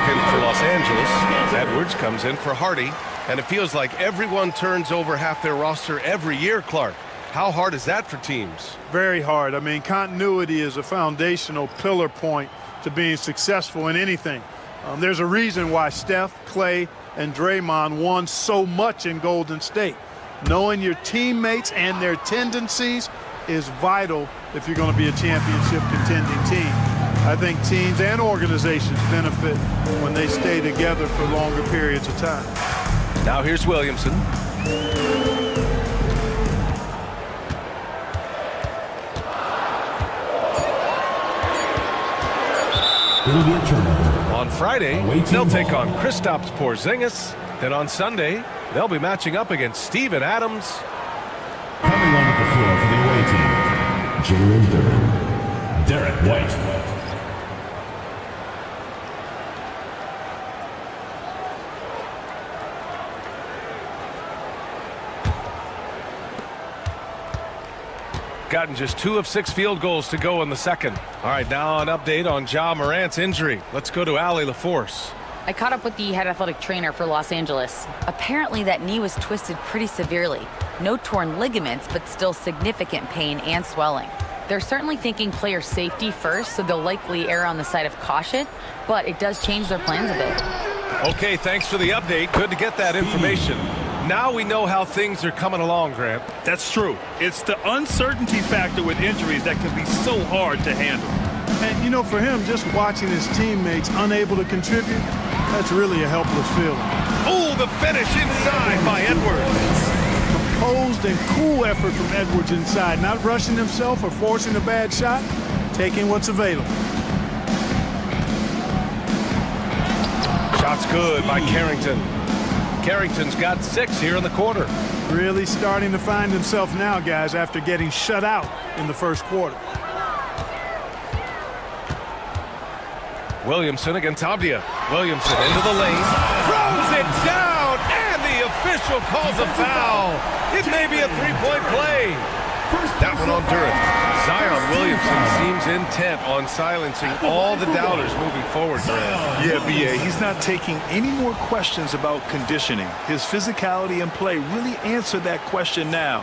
in for Los Angeles. Edwards comes in for Hardy. And it feels like everyone turns over half their roster every year, Clark. How hard is that for teams? Very hard. I mean, continuity is a foundational pillar point to being successful in anything. There's a reason why Steph, Clay, and Draymond won so much in Golden State. Knowing your teammates and their tendencies is vital if you're going to be a championship contending team. I think teams and organizations benefit when they stay together for longer periods of time. Now here's Williamson. It'll be a turnover. On Friday, they'll take on Kristaps Porzingis. Then on Sunday, they'll be matching up against Steven Adams. Coming onto the floor for the away team, Jalen Duren, Derek White. Gotten just 2 of 6 field goals to go in the second. All right, now an update on Ja Morant's injury. Let's go to Allie LaForce. I caught up with the head athletic trainer for Los Angeles. Apparently that knee was twisted pretty severely. No torn ligaments, but still significant pain and swelling. They're certainly thinking player safety first, so they'll likely err on the side of caution, but it does change their plans a bit. Okay, thanks for the update. Good to get that information. Now we know how things are coming along, Grant. That's true. It's the uncertainty factor with injuries that can be so hard to handle. And, you know, for him, just watching his teammates unable to contribute, that's really a helpless feeling. Oh, the finish inside by Edwards. Composed and cool effort from Edwards inside, not rushing himself or forcing a bad shot, taking what's available. Shot's good by Carrington. Carrington's got 6 here in the quarter. Really starting to find himself now, guys, after getting shut out in the first quarter. Williamson against Avdia. Williamson into the lane. Throws it down, and the official calls a foul. It may be a 3-point play. That one on Duren. Zion Williamson seems intent on silencing all the doubters moving forward. Yeah, B.A., he's not taking any more questions about conditioning. His physicality and play really answered that question now.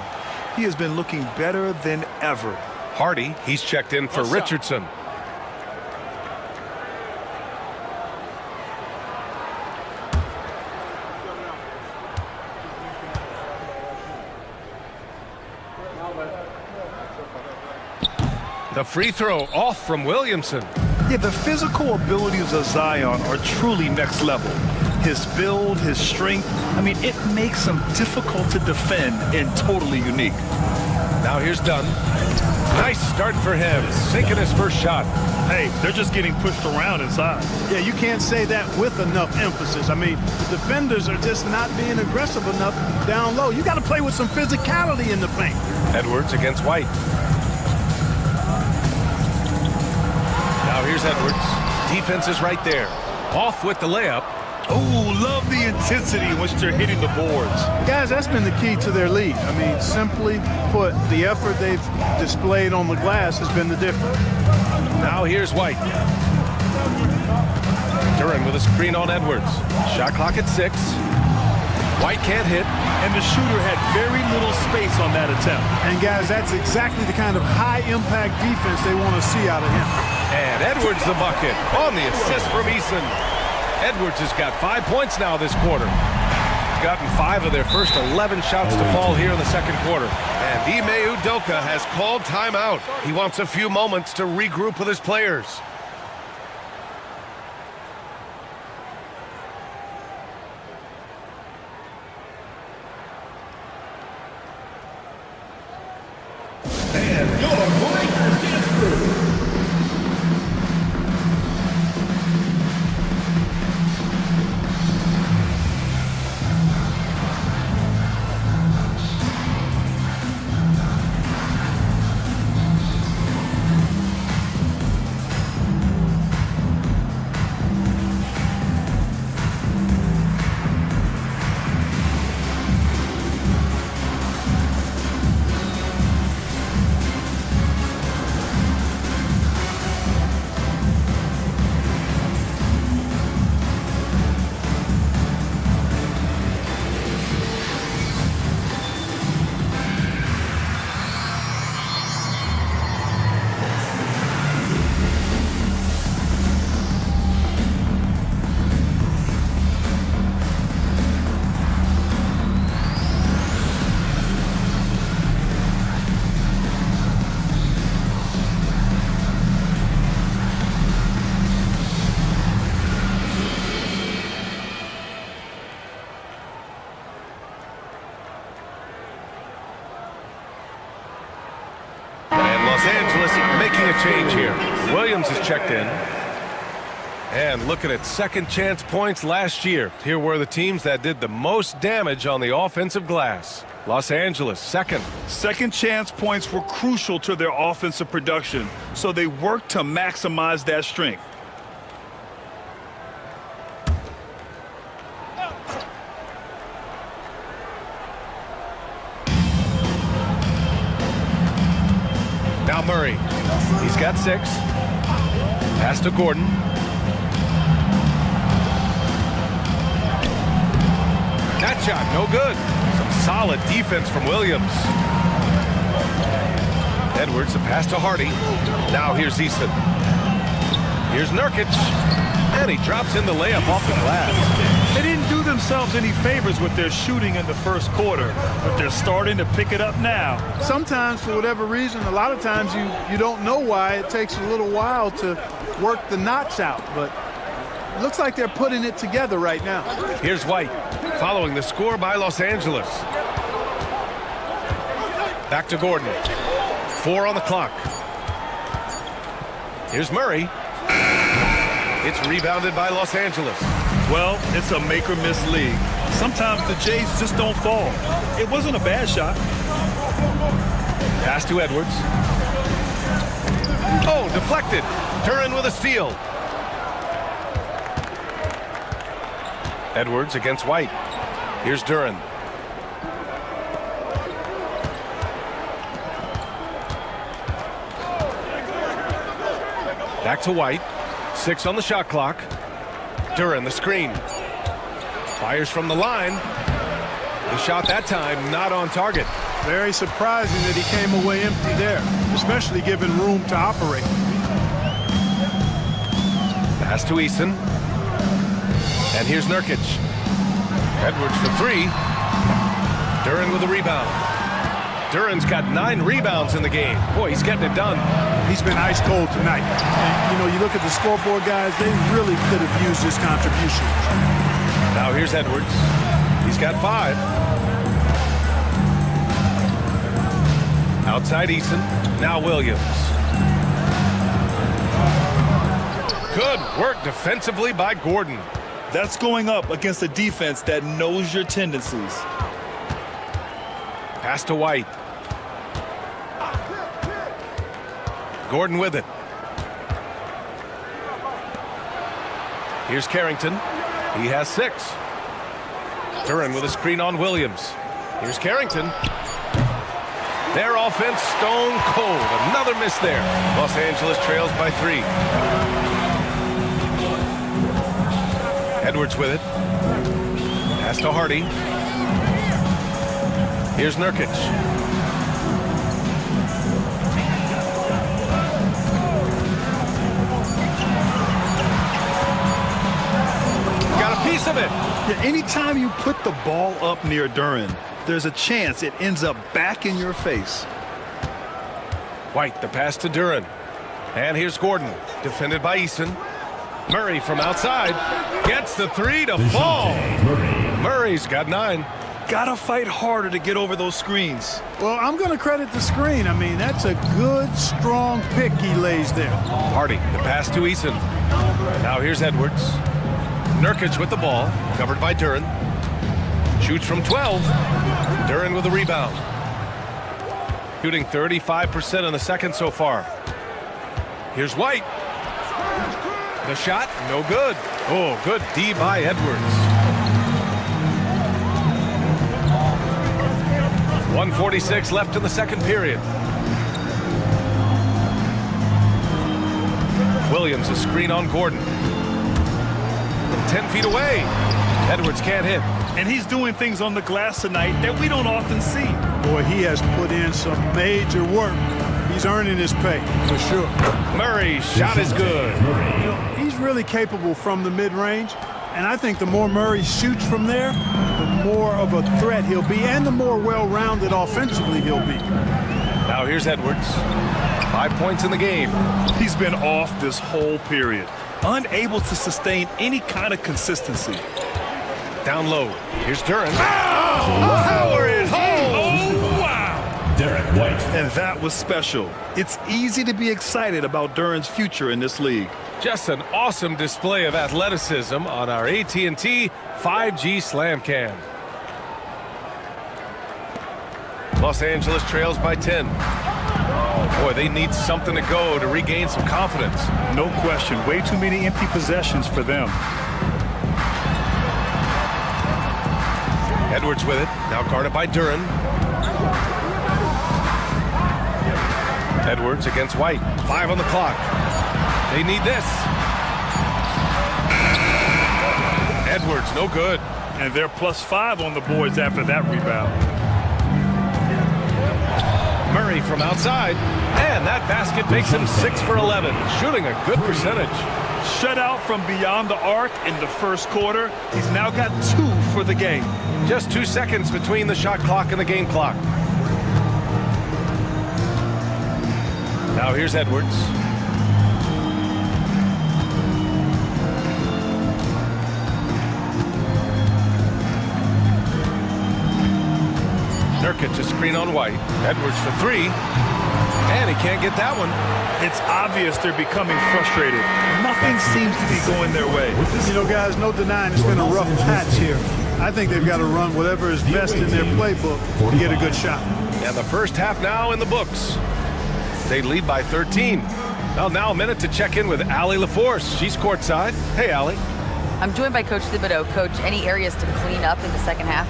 He has been looking better than ever. Hardy, he's checked in for Richardson. The free throw off from Williamson. Yeah, the physical abilities of Zion are truly next level. His build, his strength, I mean, it makes him difficult to defend and totally unique. Now here's Dunn. Nice start for him, sinking his first shot. Hey, they're just getting pushed around inside. Yeah, you can't say that with enough emphasis. I mean, the defenders are just not being aggressive enough down low. You got to play with some physicality in the paint. Edwards against White. Now here's Edwards. Defense is right there. Off with the layup. Oh, love the intensity in which they're hitting the boards. Guys, that's been the key to their lead. I mean, simply put, the effort they've displayed on the glass has been the difference. Now here's White. Duren with a screen on Edwards. Shot clock at 6. White can't hit. And the shooter had very little space on that attempt. And guys, that's exactly the kind of high-impact defense they want to see out of him. And Edwards the bucket on the assist from Eason. Edwards has got 5 points now this quarter. Gotten 5 of their first 11 shots to fall here in the second quarter. And Ime Udoka has called timeout. He wants a few moments to regroup with his players. Los Angeles making a change here. Williams is checked in. And looking at second chance points last year. Here were the teams that did the most damage on the offensive glass. Los Angeles, second. Second chance points were crucial to their offensive production, so they worked to maximize that strength. Now Murray. He's got 6. Pass to Gordon. That shot, no good. Some solid defense from Williams. Edwards, the pass to Hardy. Now here's Easton. Here's Nurkic. And he drops in the layup off the glass. They didn't do themselves any favors with their shooting in the first quarter, but they're starting to pick it up now. Sometimes, for whatever reason, a lot of times you don't know why. It takes a little while to work the knots out, but it looks like they're putting it together right now. Here's White, following the score by Los Angeles. Back to Gordon. 4 on the clock. Here's Murray. It's rebounded by Los Angeles. Well, it's a make-or-miss league. Sometimes the Jays just don't fall. It wasn't a bad shot. Pass to Edwards. Oh, deflected. Duren with a steal. Edwards against White. Here's Duren. Back to White. 6 on the shot clock. Duren, the screen. Fires from the line. The shot that time not on target. Very surprising that he came away empty there, especially given room to operate. Pass to Easton. And here's Nurkic. Edwards for 3. Duren with a rebound. Duren's got 9 rebounds in the game. Boy, he's getting it done. He's been ice cold tonight. And, you look at the scoreboard, guys, they really could have used his contribution. Now here's Edwards. He's got 5. Outside Easton. Now Williams. Good work defensively by Gordon. That's going up against a defense that knows your tendencies. Pass to White. Gordon with it. Here's Carrington. He has 6. Duren with a screen on Williams. Here's Carrington. Their offense stone cold. Another miss there. Los Angeles trails by 3. Edwards with it. Pass to Hardy. Here's Nurkic. Got a piece of it. Yeah, anytime you put the ball up near Duren, there's a chance it ends up back in your face. White, the pass to Duren. And here's Gordon, defended by Easton. Murray from outside gets the 3 to fall. Murray's got 9. Gotta fight harder to get over those screens. Well, I'm going to credit the screen. I mean, that's a good, strong pick he lays there. Hardy, the pass to Easton. Now here's Edwards. Nurkic with the ball, covered by Duren. Shoots from 12. Duren with a rebound. Shooting 35% in the second so far. Here's White. The shot, no good. Oh, good D by Edwards. 1:46 left in the second period. Williams, a screen on Gordon. From 10 feet away. Edwards can't hit. And he's doing things on the glass tonight that we don't often see. Boy, he has put in some major work. He's earning his pay, for sure. Murray's shot is good. He's really capable from the mid-range, and I think the more Murray shoots from there, the more of a threat he'll be, and the more well-rounded offensively he'll be. Now here's Edwards. 5 points in the game. He's been off this whole period, unable to sustain any kind of consistency. Down low. Here's Duren. Oh, power it home. Oh, wow. Derek White. And that was special. It's easy to be excited about Duran's future in this league. Just an awesome display of athleticism on our AT&T 5G Slam Cam. Los Angeles trails by 10. Boy, they need something to go to regain some confidence. No question. Way too many empty possessions for them. Edwards with it. Now guarded by Duran. Edwards against White. 5 on the clock. They need this. Edwards, no good. And they're +5 on the boards after that rebound. Murray from outside. And that basket makes him 6 for 11. Shooting a good percentage. Shut out from beyond the arc in the first quarter. He's now got 2 for the game. Just 2 seconds between the shot clock and the game clock. Now here's Edwards. Nurkic a screen on White. Edwards for 3. And he can't get that one. It's obvious they're becoming frustrated. Nothing seems to be going their way. You know, guys, no denying it's been a rough patch here. I think they've got to run whatever is best in their playbook to get a good shot. And the first half now in the books. They lead by 13. Well, now a minute to check in with Allie LaForce. She's courtside. Hey, Allie. I'm joined by Coach Thibodeau. Coach, any areas to clean up in the second half?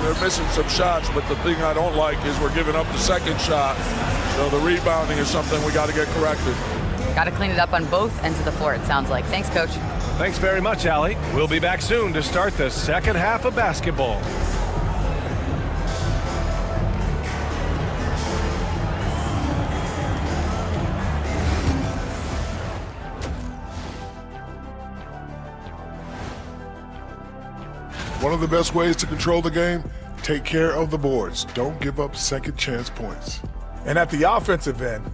They're missing some shots, but the thing I don't like is we're giving up the second shot. So the rebounding is something we got to get corrected. Got to clean it up on both ends of the floor, it sounds like. Thanks, Coach. Thanks very much, Allie. We'll be back soon to start the second half of basketball. One of the best ways to control the game, take care of the boards. Don't give up second chance points. And at the offensive end,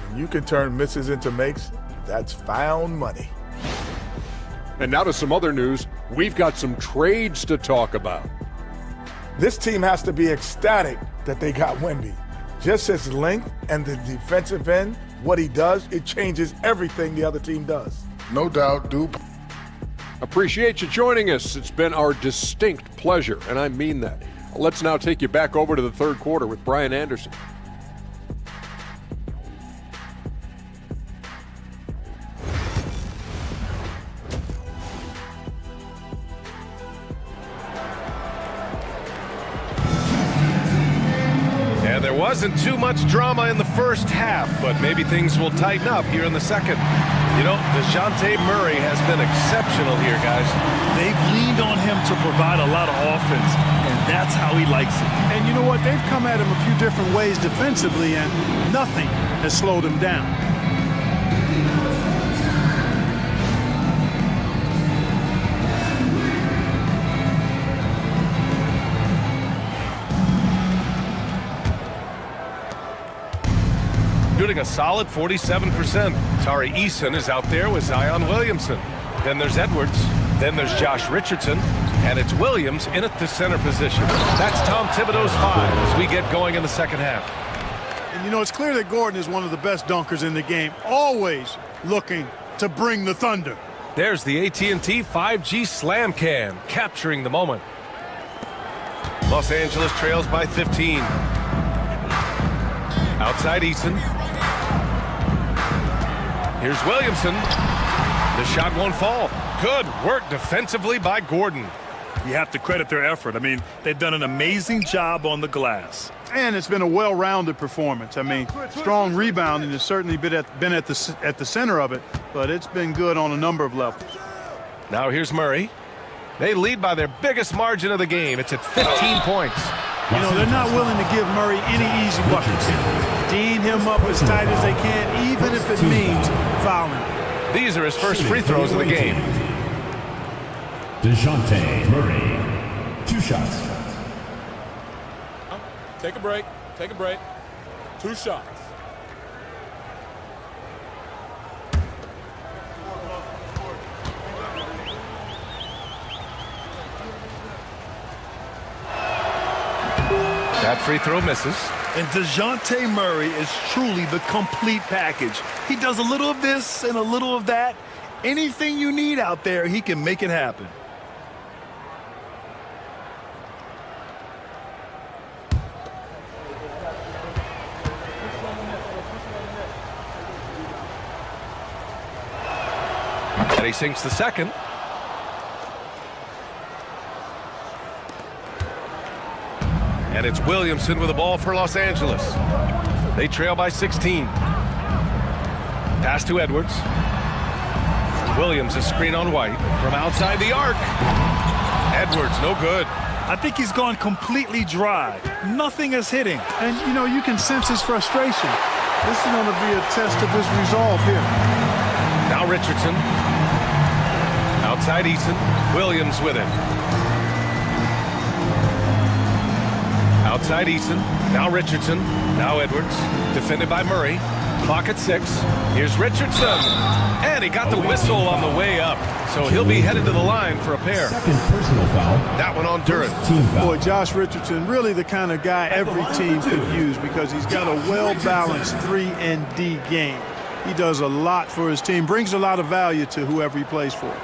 when you can turn misses into makes, that's found money. And now to some other news. We've got some trades to talk about. This team has to be ecstatic that they got Wemby. Just his length and the defensive end, what he does, it changes everything the other team does. No doubt, Dupe. Appreciate you joining us. It's been our distinct pleasure, and I mean that. Let's now take you back over to the third quarter with Brian Anderson. And there wasn't too much drama in the first half, but maybe things will tighten up here in the second. You know, DeJounte Murray has been exceptional here, guys. They've leaned on him to provide a lot of offense, and that's how he likes it. And you know what? They've come at him a few different ways defensively, and nothing has slowed him down. Shooting a solid 47%. Tari Eason is out there with Zion Williamson. Then there's Edwards. Then there's Josh Richardson. And it's Williams in at the center position. That's Tom Thibodeau's 5 as we get going in the second half. And you know, it's clear that Gordon is one of the best dunkers in the game, always looking to bring the thunder. There's the AT&T 5G Slam Cam, capturing the moment. Los Angeles trails by 15. Outside Eason. Here's Williamson. The shot won't fall. Good work defensively by Gordon. You have to credit their effort. I mean, they've done an amazing job on the glass. And it's been a well-rounded performance. I mean, strong rebounding has certainly been at the center of it, but it's been good on a number of levels. Now here's Murray. They lead by their biggest margin of the game. It's at 15 points. You know, they're not willing to give Murray any easy buckets. Dean him up as tight as they can, even if it means fouling. These are his first free throws of the game. DeJounte Murray, 2 shots. Take a break. Take a break. 2 shots. That free throw misses. And DeJounte Murray is truly the complete package. He does a little of this and a little of that. Anything you need out there, he can make it happen. And he sinks the second. And it's Williamson with the ball for Los Angeles. They trail by 16. Pass to Edwards. Williams, a screen on White from outside the arc. Edwards, no good. I think he's gone completely dry. Nothing is hitting. And, you know, you can sense his frustration. This is going to be a test of his resolve here. Now Richardson. Outside Eason. Williams with it. Outside Eason. Now Richardson. Now Edwards. Defended by Murray. Clock at 6. Here's Richardson. And he got the whistle on the way up. So he'll be headed to the line for a pair. Second personal foul. That one on Duran. Boy, Josh Richardson, really the kind of guy every team could use because he's got a well-balanced 3-and-D game. He does a lot for his team, brings a lot of value to whoever he plays for.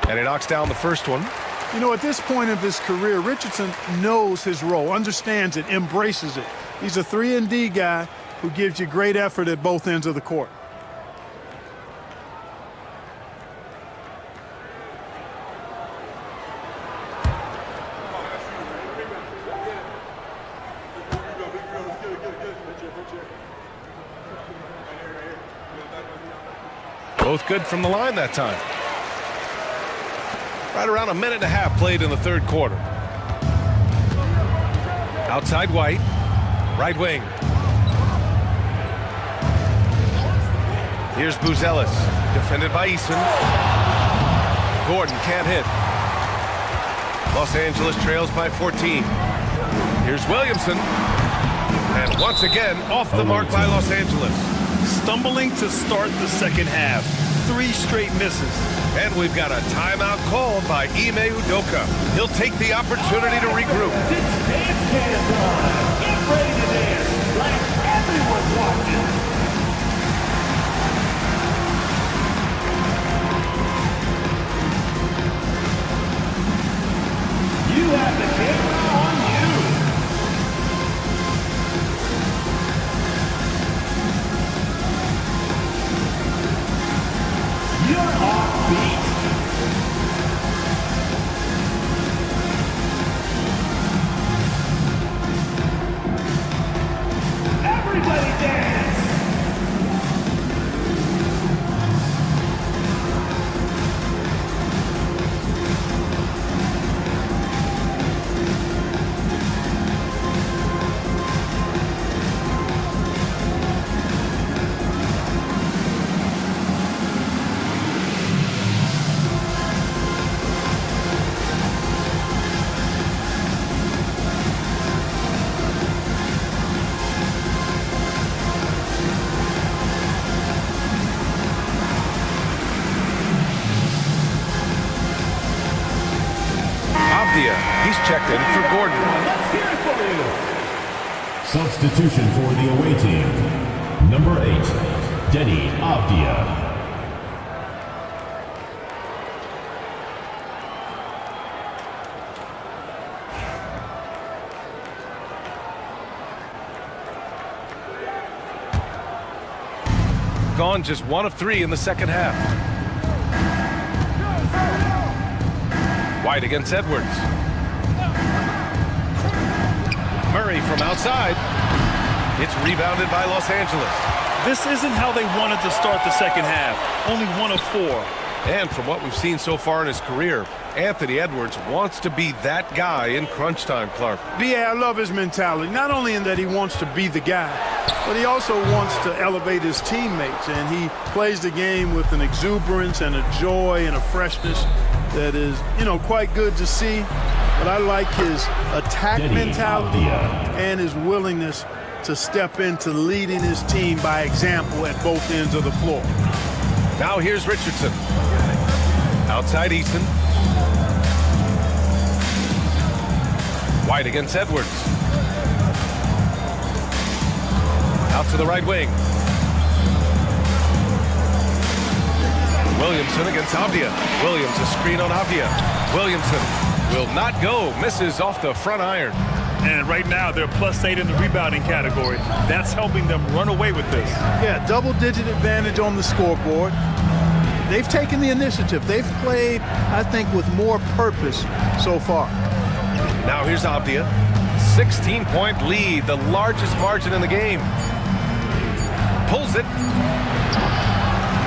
And he knocks down the first one. You know, at this point of his career, Richardson knows his role, understands it, embraces it. He's a 3-and-D guy who gives you great effort at both ends of the court. Both good from the line that time. Right around a minute and a half played in the third quarter. Outside White. Right wing. Here's Buzelis. Defended by Eason. Gordon can't hit. Los Angeles trails by 14. Here's Williamson. And once again, off the mark by Los Angeles. Stumbling to start the second half. 3 straight misses. And we've got a timeout called by Ime Udoka. He'll take the opportunity to regroup. It's dance time. Get ready to dance like everyone's watching. You have the camera on you. You're off beat. Everybody dance. He's checked in for Gordon. Let's hear it for you. Substitution for the away team. Number 8, Denny Avdia. Gone just 1 of 3 in the second half. White against Edwards. Murray from outside. It's rebounded by Los Angeles. This isn't how they wanted to start the second half. Only 1 of 4. And from what we've seen so far in his career, Anthony Edwards wants to be that guy in crunch time, Clark. Yeah, I love his mentality. Not only in that he wants to be the guy, but he also wants to elevate his teammates. And he plays the game with an exuberance and a joy and a freshness that is, you know, quite good to see. but I like his attack mentality and his willingness to step into leading his team by example at both ends of the floor. Now here's Richardson. Outside Eason. White against Edwards. Out to the right wing. Williamson against Avdia. Williams a screen on Avdia. Williamson will not go. Misses off the front iron. And right now they're +8 in the rebounding category. That's helping them run away with this. Yeah, double-digit advantage on the scoreboard. They've taken the initiative. They've played, I think, with more purpose so far. Now here's Avdia. 16-point lead, the largest margin in the game. Pulls it.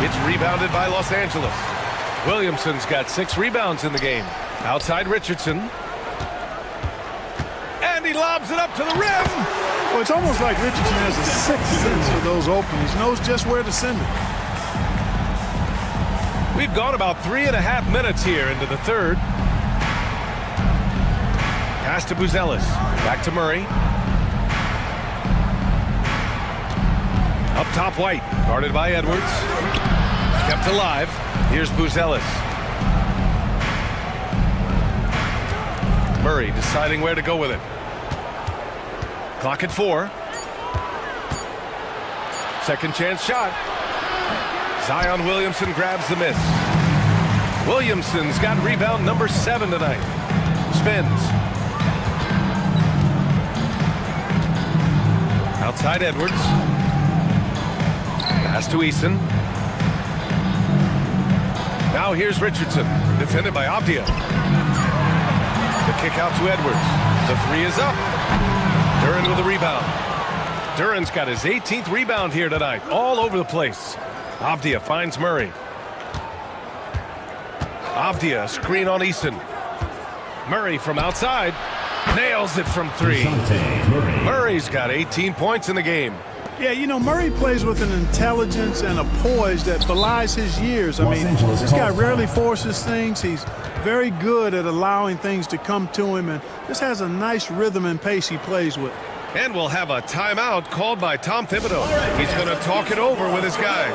It's rebounded by Los Angeles. Williamson's got 6 rebounds in the game. Outside Richardson. And he lobs it up to the rim. Well, it's almost like Richardson has a sixth sense for those openings. Knows just where to send it. We've gone about 3.5 minutes here into the third. Pass to Buzelis. Back to Murray. Up top, White. Guarded by Edwards. Kept alive. Here's Buzelis. Murray deciding where to go with it. Clock at 4. Second chance shot. Zion Williamson grabs the miss. Williamson's got rebound number 7 tonight. Spins. Outside Edwards. Pass to Eason. Now here's Richardson. Defended by Avdia. The kick out to Edwards. The 3 is up. Duran with a rebound. Duran's got his 18th rebound here tonight. All over the place. Avdia finds Murray. Avdia, screen on Eason. Murray from outside. Nails it from 3. Murray's got 18 points in the game. Yeah, you know, Murray plays with an intelligence and a poise that belies his years. I mean, this guy rarely forces things. He's very good at allowing things to come to him and just has a nice rhythm and pace he plays with. And we'll have a timeout called by Tom Thibodeau. He's going to talk it over with his guys.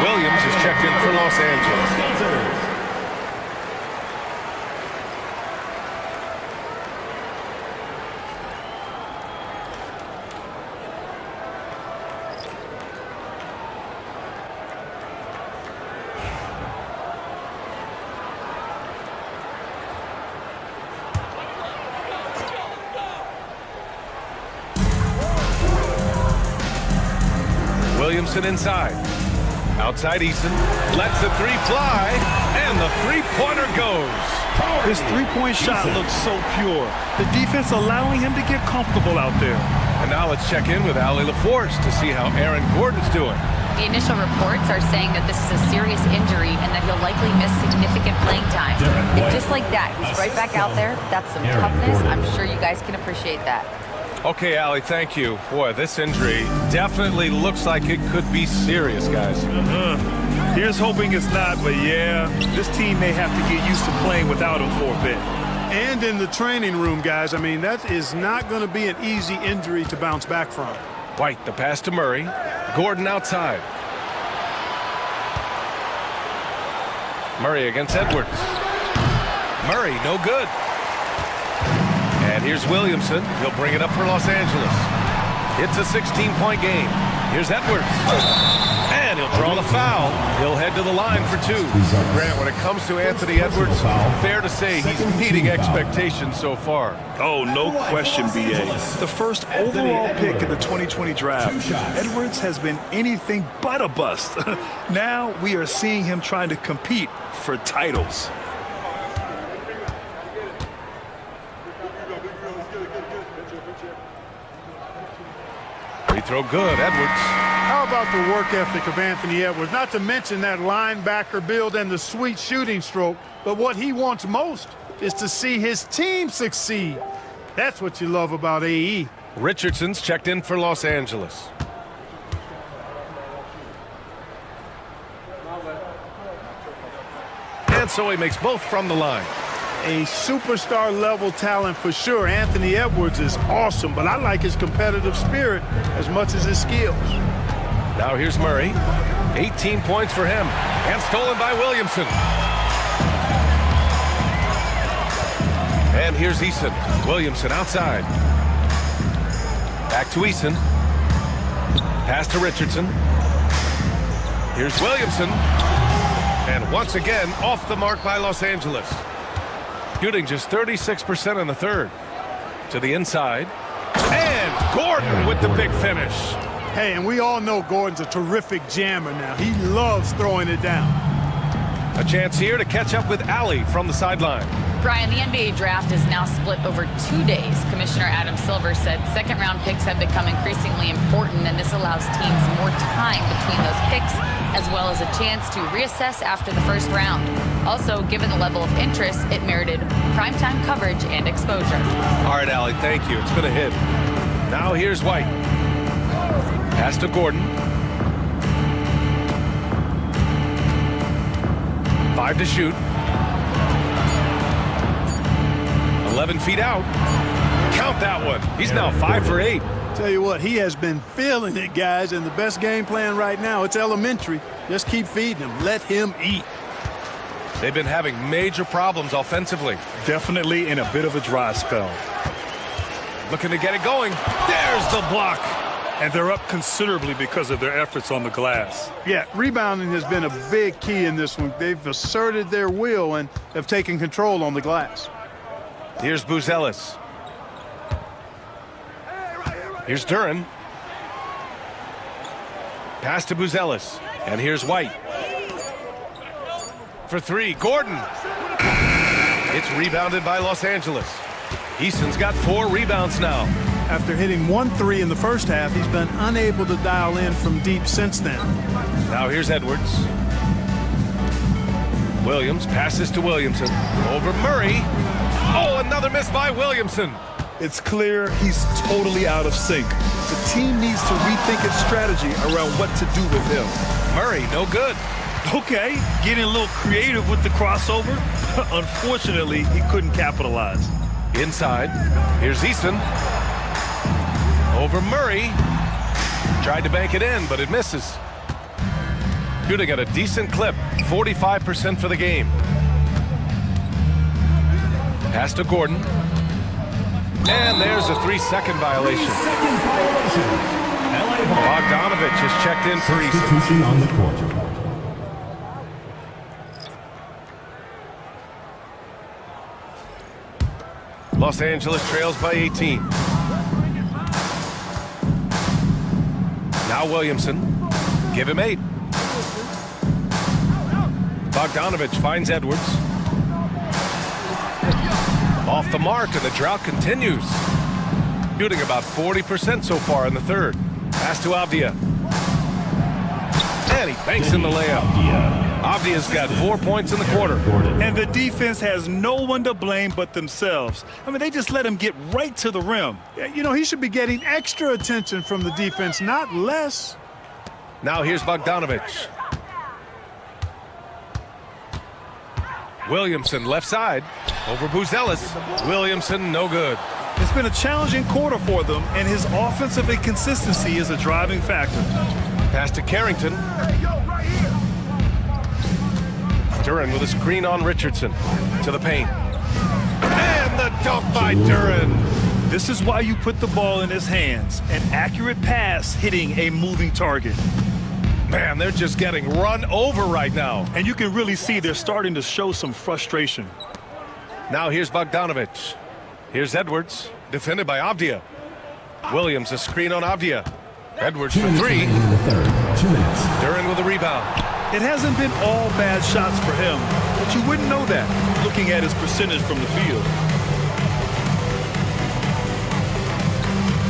Williams is checked in for Los Angeles. Williamson inside. Outside Eason. Lets the 3 fly. And the three-pointer goes. His three-point shot looks so pure. The defense allowing him to get comfortable out there. And now let's check in with Allie LaForce to see how Aaron Gordon's doing. The initial reports are saying that this is a serious injury and that he'll likely miss significant playing time. And just like that, he's right back out there. That's some toughness. I'm sure you guys can appreciate that. Okay, Allie, thank you. Boy, this injury definitely looks like it could be serious, guys. Here's hoping it's not, but yeah, this team may have to get used to playing without him for a bit. And in the training room, guys. I mean, that is not going to be an easy injury to bounce back from. White, the pass to Murray. Gordon outside. Murray against Edwards. Murray, no good. And here's Williamson. He'll bring it up for Los Angeles. It's a 16-point game. Here's Edwards. And he'll draw the foul. He'll head to the line for two. Grant, when it comes to Anthony Edwards, fair to say he's meeting expectations so far. Oh, no question, B.A. The first overall pick in the 2020 draft, Edwards has been anything but a bust. Now we are seeing him trying to compete for titles. Free throw good, Edwards. How about the work ethic of Anthony Edwards? Not to mention that linebacker build and the sweet shooting stroke, but what he wants most is to see his team succeed. That's what you love about AE. Richardson's checked in for Los Angeles. And so he makes both from the line. A superstar level talent for sure. Anthony Edwards is awesome, but I like his competitive spirit as much as his skills. Now here's Murray. 18 points for him. And stolen by Williamson. And here's Eason. Williamson outside. Back to Eason. Pass to Richardson. Here's Williamson. And once again, off the mark by Los Angeles. Shooting just 36% in the third. To the inside. And Gordon with the big finish. Hey, and we all know Gordon's a terrific jammer now. He loves throwing it down. A chance here to catch up with Allie from the sideline. Brian, the NBA draft is now split over 2 days. Commissioner Adam Silver said second-round picks have become increasingly important, and this allows teams more time between those picks, as well as a chance to reassess after the first round. Also, given the level of interest, it merited primetime coverage and exposure. All right, Allie, thank you. It's been a hit. Now here's White. Pass to Gordon. 5 to shoot. 11 feet out. Count that one. He's now 5 for 8. Tell you what, he has been feeling it, guys, and the best game plan right now, it's elementary. Just keep feeding him. Let him eat. They've been having major problems offensively. Definitely in a bit of a dry spell. Looking to get it going. There's the block. And they're up considerably because of their efforts on the glass. Yeah, rebounding has been a big key in this one. They've asserted their will and have taken control on the glass. Here's Buzelis. Here's Duran. Pass to Buzelis. And here's White. For 3, Gordon. It's rebounded by Los Angeles. Easton's got 4 rebounds now. After hitting 1 3 in the first half, he's been unable to dial in from deep since then. Now here's Edwards. Williams passes to Williamson. Over Murray. Oh, another miss by Williamson. It's clear he's totally out of sync. The team needs to rethink its strategy around what to do with him. Murray, no good. Okay, getting a little creative with the crossover. Unfortunately, he couldn't capitalize. Inside, here's Easton. Over Murray. Tried to bank it in, but it misses. Shooting at a decent clip, 45% for the game. Pass to Gordon. And there's a 3-second violation. Bogdanovich has checked in for Easton. On the court. Los Angeles trails by 18. Now Williamson. Give him 8. Bogdanovich finds Edwards. Off the mark, and the drought continues. Shooting about 40% so far in the third. Pass to Avdia. And he banks in the layup. Avdia's got 4 points in the quarter. And the defense has no one to blame but themselves. I mean, they just let him get right to the rim. You know, he should be getting extra attention from the defense, not less. Now here's Bogdanovich. Williamson left side. Over Buzelis. Williamson, no good. It's been a challenging quarter for them, and his offensive inconsistency is a driving factor. Pass to Carrington. Duran with a screen on Richardson. To the paint. And the dunk by Duran. This is why you put the ball in his hands. An accurate pass hitting a moving target. Man, they're just getting run over right now. And you can really see they're starting to show some frustration. Now here's Bogdanovich. Here's Edwards, defended by Avdia. Williams, a screen on Avdia. Edwards for three. Duran with a rebound. It hasn't been all bad shots for him, but you wouldn't know that looking at his percentage from the field.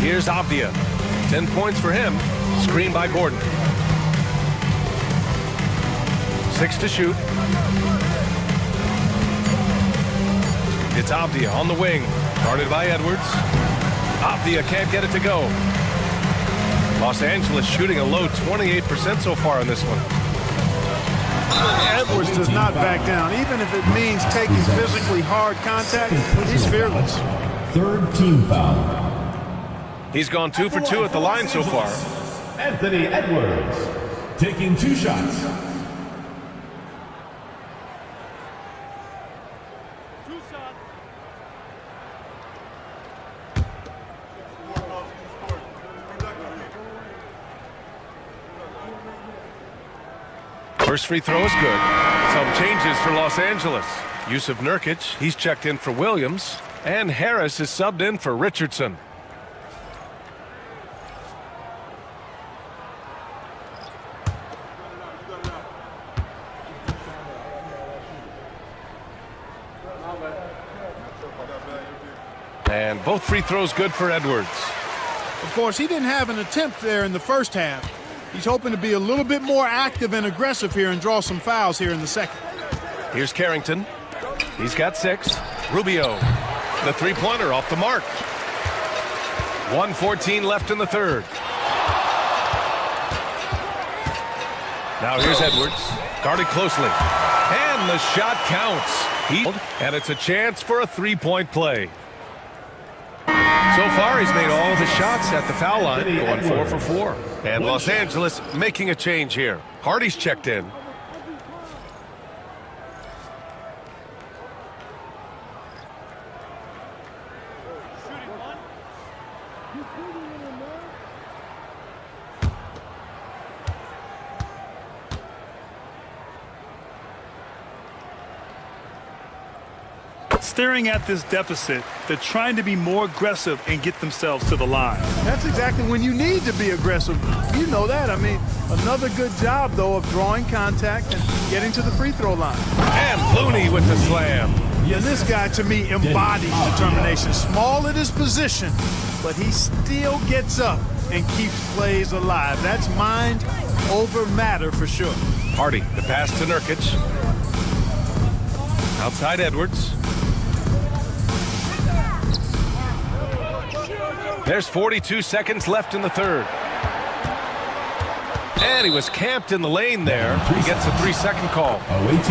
Here's Avdia. 10 points for him. Screen by Gordon. 6 to shoot. It's Avdia on the wing. Guarded by Edwards. Avdia can't get it to go. Los Angeles shooting a low 28% so far in this one. Edwards does not back down. Even if it means taking physically hard contact, he's fearless. Third team foul. He's gone 2 for 2 at the line so far. Anthony Edwards taking 2 shots. First free throw is good. Some changes for Los Angeles. Yusuf Nurkic, he's checked in for Williams. And Harris is subbed in for Richardson. And both free throws good for Edwards. Of course, he didn't have an attempt there in the first half. He's hoping to be a little bit more active and aggressive here and draw some fouls here in the second. Here's Carrington. He's got 6. Rubio, the three-pointer off the mark. 1:14 left in the third. Now here's Edwards, guarded closely. And the shot counts. And it's a chance for a three-point play. So far, he's made all of his shots at the foul line, going 4 for 4. And Los Angeles making a change here. Hardy's checked in. Staring at this deficit, they're trying to be more aggressive and get themselves to the line. That's exactly when you need to be aggressive. You know that. I mean, another good job, though, of drawing contact and getting to the free throw line. And Looney with the slam. And this guy, to me, embodies determination. Small at his position, but he still gets up and keeps plays alive. That's mind over matter for sure. Hardy, the pass to Nurkic. Outside Edwards. There's 42 seconds left in the third. And he was camped in the lane there. He gets a 3-second call.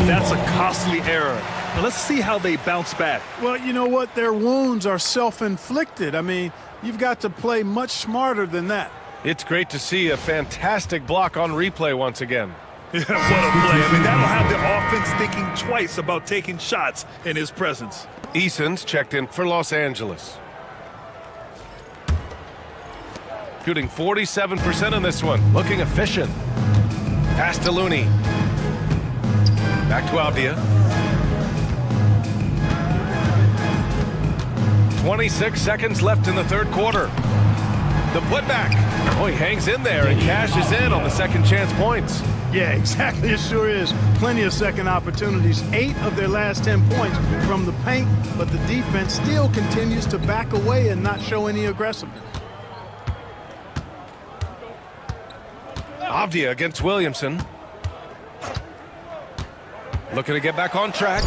That's a costly error. Now let's see how they bounce back. Well, you know what? Their wounds are self-inflicted. I mean, you've got to play much smarter than that. It's great to see a fantastic block on replay once again. What a play. I mean, that'll have the offense thinking twice about taking shots in his presence. Eason's checked in for Los Angeles. Shooting 47% in this one. Looking efficient. Pass to Looney. Back to Avdia. 26 seconds left in the third quarter. The putback. Oh, he hangs in there and cashes in on the second chance points. Yeah, exactly. It sure is. Plenty of second opportunities. 8 of their last 10 points from the paint, but the defense still continues to back away and not show any aggressiveness. Avdia against Williamson. Looking to get back on track.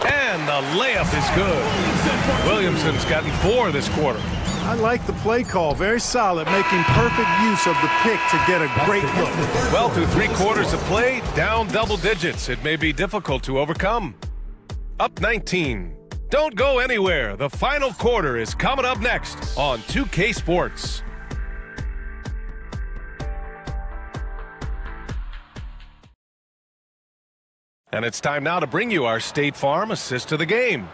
And the layup is good. Williamson's gotten 4 this quarter. I like the play call. Very solid, making perfect use of the pick to get a great look. Well, through 3 quarters of play, down double digits. It may be difficult to overcome. Up 19. Don't go anywhere. The final quarter is coming up next on 2K Sports. And it's time now to bring you our State Farm assist of the game.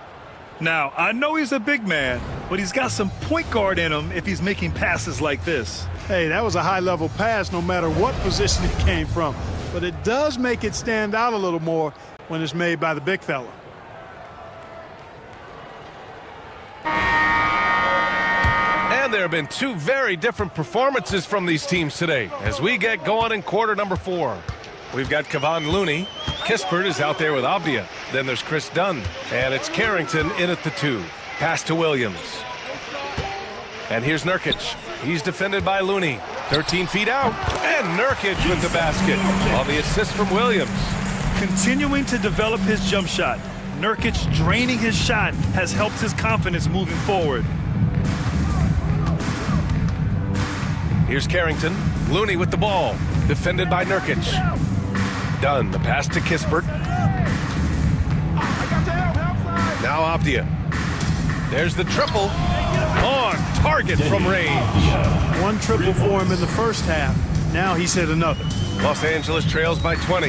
Now, I know he's a big man, but he's got some point guard in him if he's making passes like this. Hey, that was a high-level pass no matter what position it came from. But it does make it stand out a little more when it's made by the big fella. And there have been two very different performances from these teams today as we get going in quarter number 4. We've got Kevon Looney. Kispert is out there with Abdia. Then there's Chris Dunn. And it's Carrington in at the 2. Pass to Williams. And here's Nurkic. He's defended by Looney. 13 feet out. And Nurkic with the basket on the assist from Williams. Continuing to develop his jump shot. Nurkic draining his shot has helped his confidence moving forward. Here's Carrington. Looney with the ball. Defended by Nurkic. Dunn, the pass to Kispert. Now Avdia. There's the triple. On target from range. One triple for him in the first half. Now he's hit another. Los Angeles trails by 20.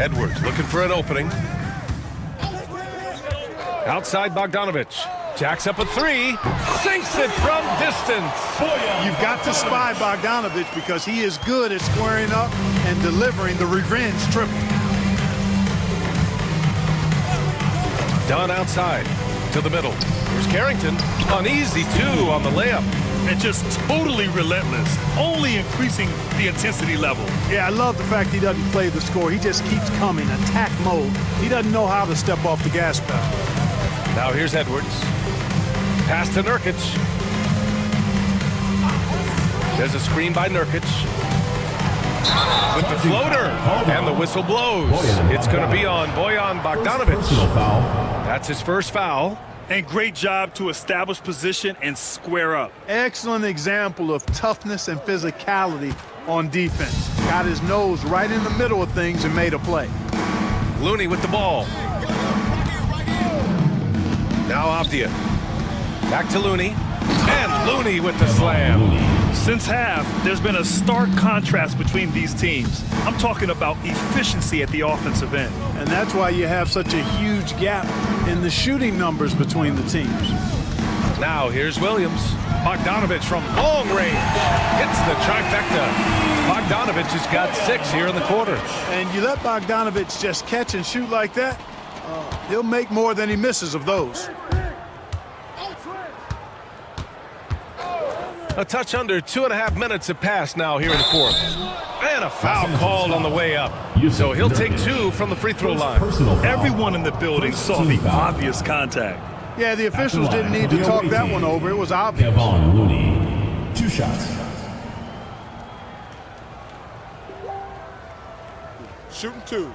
Edwards looking for an opening. Outside Bogdanovich. Jacks up a 3. Sinks it from distance. You've got to spy Bogdanovich because he is good at squaring up and delivering the revenge triple. Dunn outside to the middle. Here's Carrington. An easy 2 on the layup. And just totally relentless, only increasing the intensity level. Yeah, I love the fact he doesn't play the score. He just keeps coming, attack mode. He doesn't know how to step off the gas pedal. Now here's Edwards. Pass to Nurkic. There's a screen by Nurkic. With the floater. And the whistle blows. It's going to be on Bojan Bogdanovich. That's his first foul. And great job to establish position and square up. Excellent example of toughness and physicality on defense. Got his nose right in the middle of things and made a play. Looney with the ball. Now Avdia. Back to Looney. And Looney with the slam. Since half, there's been a stark contrast between these teams. I'm talking about efficiency at the offensive end. And that's why you have such a huge gap in the shooting numbers between the teams. Now here's Williams. Bogdanovich from long range. Hits the trifecta. Bogdanovich has got 6 here in the quarter. And you let Bogdanovich just catch and shoot like that, he'll make more than he misses of those. A touch under 2.5 minutes have passed now here in the 4th. And a foul called on the way up. So he'll take 2 from the free throw line. Everyone in the building saw the obvious contact. Yeah, the officials didn't need to talk that one over. It was obvious. Kevon Looney, 2 shots. Shooting 2.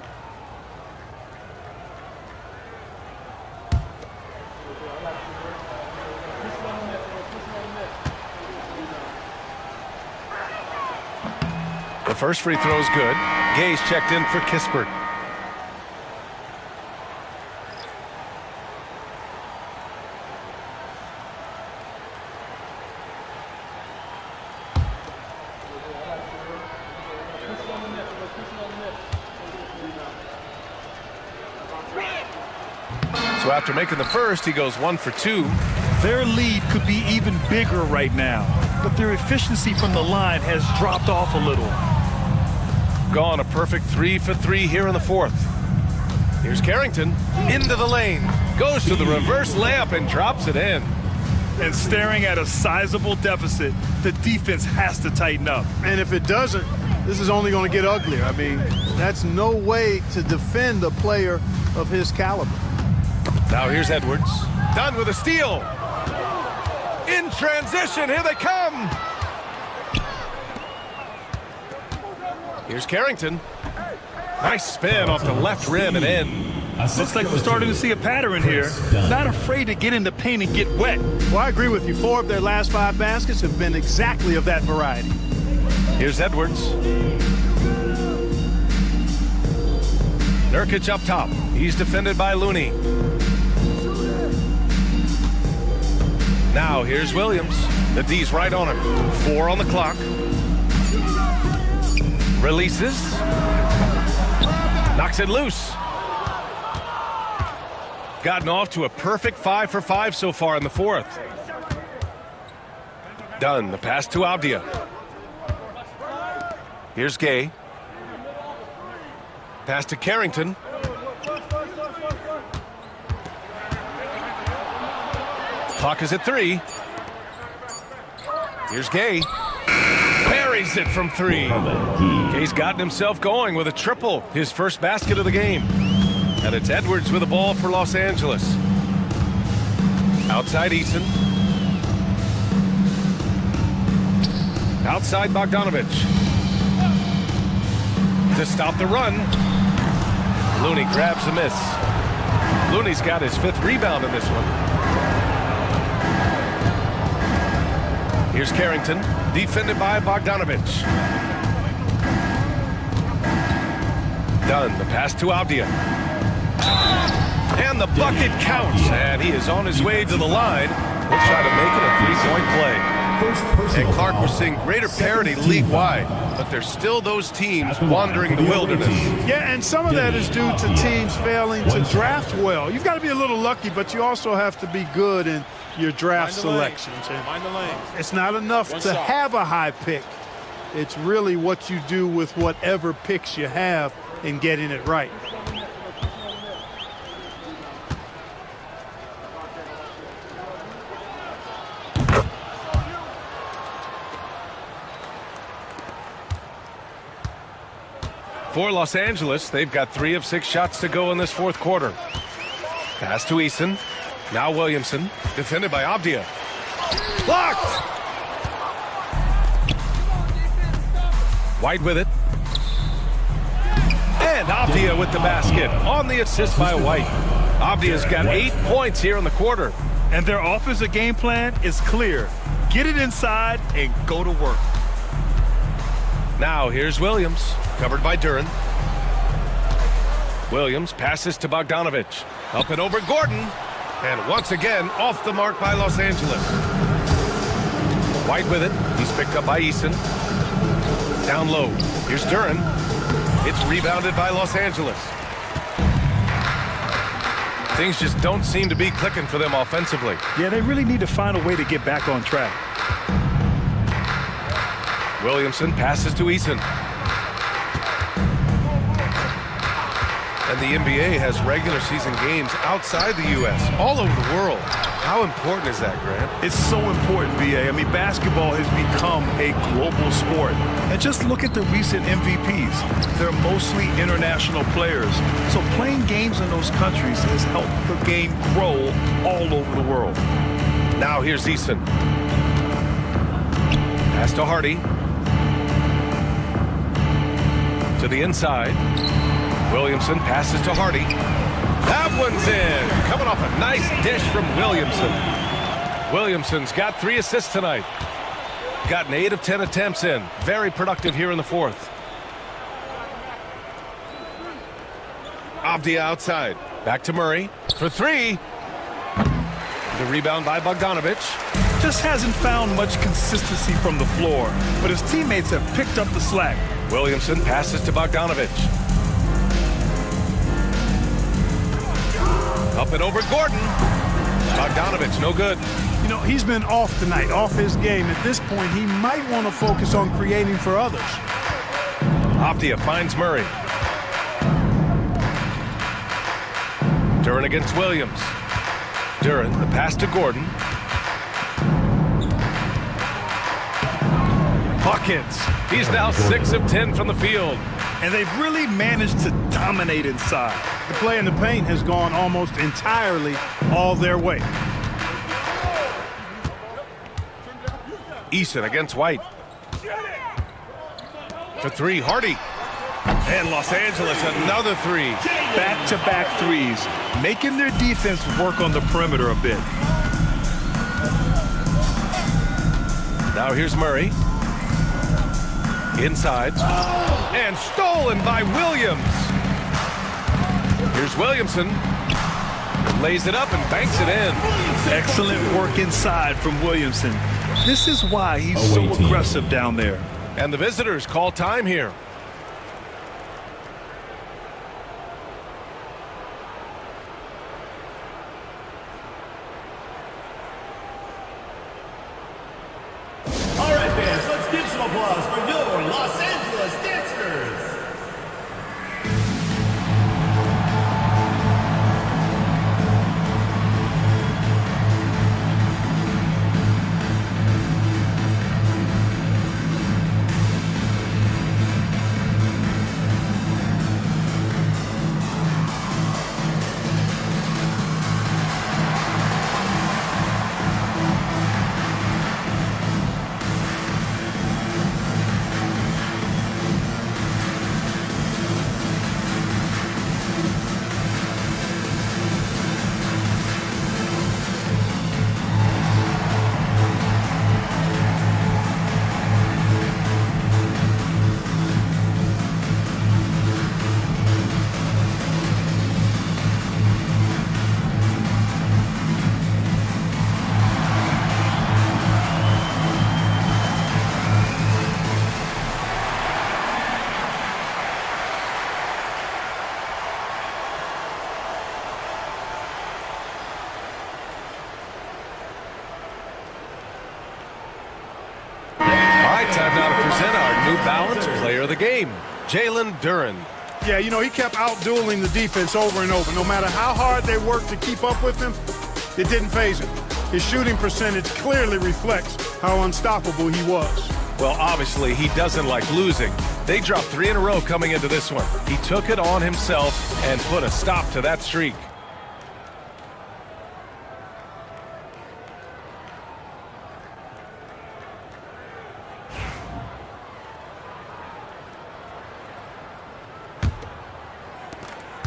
The first free throw is good. Gay's checked in for Kispert. So after making the first, he goes 1 for 2. Their lead could be even bigger right now, but their efficiency from the line has dropped off a little. Gone a perfect 3 for 3 here in the 4th. Here's Carrington into the lane. Goes to the reverse layup and drops it in. And staring at a sizable deficit, the defense has to tighten up. And if it doesn't, this is only going to get uglier. I mean, that's no way to defend a player of his caliber. Now here's Edwards. Done with a steal. In transition, here they come. Here's Carrington. Nice spin off the left rim and in. Looks like we're starting to see a pattern here. Not afraid to get in the paint and get wet. Well, I agree with you. 4 of their last 5 baskets have been exactly of that variety. Here's Edwards. Nurkic up top. He's defended by Looney. Now here's Williams. The D's right on him. 4 on the clock. Releases. Knocks it loose. Gotten off to a perfect 5 for 5 so far in the fourth. Done. The pass to Avdia. Here's Gay. Pass to Carrington. Clock is at 3. Here's Gay. Buries it from 3. Gay's gotten himself going with a triple. His first basket of the game. And it's Edwards with the ball for Los Angeles. Outside Eason. Outside Bogdanovich. To stop the run. Looney grabs a miss. Looney's got his 5th rebound in this one. Here's Carrington, defended by Bogdanovich. Done. The pass to Avdia. And the bucket counts. And he is on his way to the line. He'll try to make it a 3-point play. And Clark, we're seeing greater parity league-wide, but there's still those teams wandering the wilderness. Yeah, and some of that is due to teams failing to draft well. You've got to be a little lucky, but you also have to be good in your draft selections. Mind the lane. It's not enough to have a high pick. It's really what you do with whatever picks you have and getting it right. For Los Angeles, they've got 3 of 6 shots to go in this fourth quarter. Pass to Eason. Now Williamson, defended by Avdia. Blocked! White with it. And Avdia with the basket on the assist by White. Avdia's got 8 points here in the quarter. And their offensive game plan is clear. Get it inside and go to work. Now here's Williams, covered by Duren. Williams passes to Bogdanovich. Up and over Gordon. And once again, off the mark by Los Angeles. White with it. He's picked up by Eason. Down low. Here's Duren. It's rebounded by Los Angeles. Things just don't seem to be clicking for them offensively. Yeah, they really need to find a way to get back on track. Williamson passes to Eason. And the NBA has regular season games outside the U.S., all over the world. How important is that, Grant? It's so important, B.A. I mean, basketball has become a global sport. And just look at the recent MVPs. They're mostly international players. So playing games in those countries has helped the game grow all over the world. Now here's Eason. Pass to Hardy. To the inside. Williamson passes to Hardy. That one's in. Coming off a nice dish from Williamson. Williamson's got 3 assists tonight. Gotten 8 of 10 attempts in. Very productive here in the fourth. Avdia outside. Back to Murray for 3. The rebound by Bogdanovich. Just hasn't found much consistency from the floor, but his teammates have picked up the slack. Williamson passes to Bogdanovich. Up and over Gordon. Bogdanovich, no good. You know, he's been off tonight, off his game. At this point, he might want to focus on creating for others. Avdia finds Murray. Duren against Williams. Duren, the pass to Gordon. Buckets. He's now 6 of 10 from the field. And they've really managed to dominate inside. The play in the paint has gone almost entirely all their way. Eason against White. For 3, Hardy. And Los Angeles, another 3. Back-to-back threes, making their defense work on the perimeter a bit. Now here's Murray. Inside. And stolen by Williams. Here's Williamson. Lays it up and banks it in. Excellent work inside from Williamson. This is why he's so aggressive down there. And the visitors call time here. All right, fans, let's give some applause for your Los Angeles Dancers. Time now to present our New Balance Player of the Game, Jalen Duren. Yeah, you know, he kept out-dueling the defense over and over. No matter how hard they worked to keep up with him, it didn't faze him. His shooting percentage clearly reflects how unstoppable he was. Well, obviously, he doesn't like losing. They dropped 3 in a row coming into this one. He took it on himself and put a stop to that streak.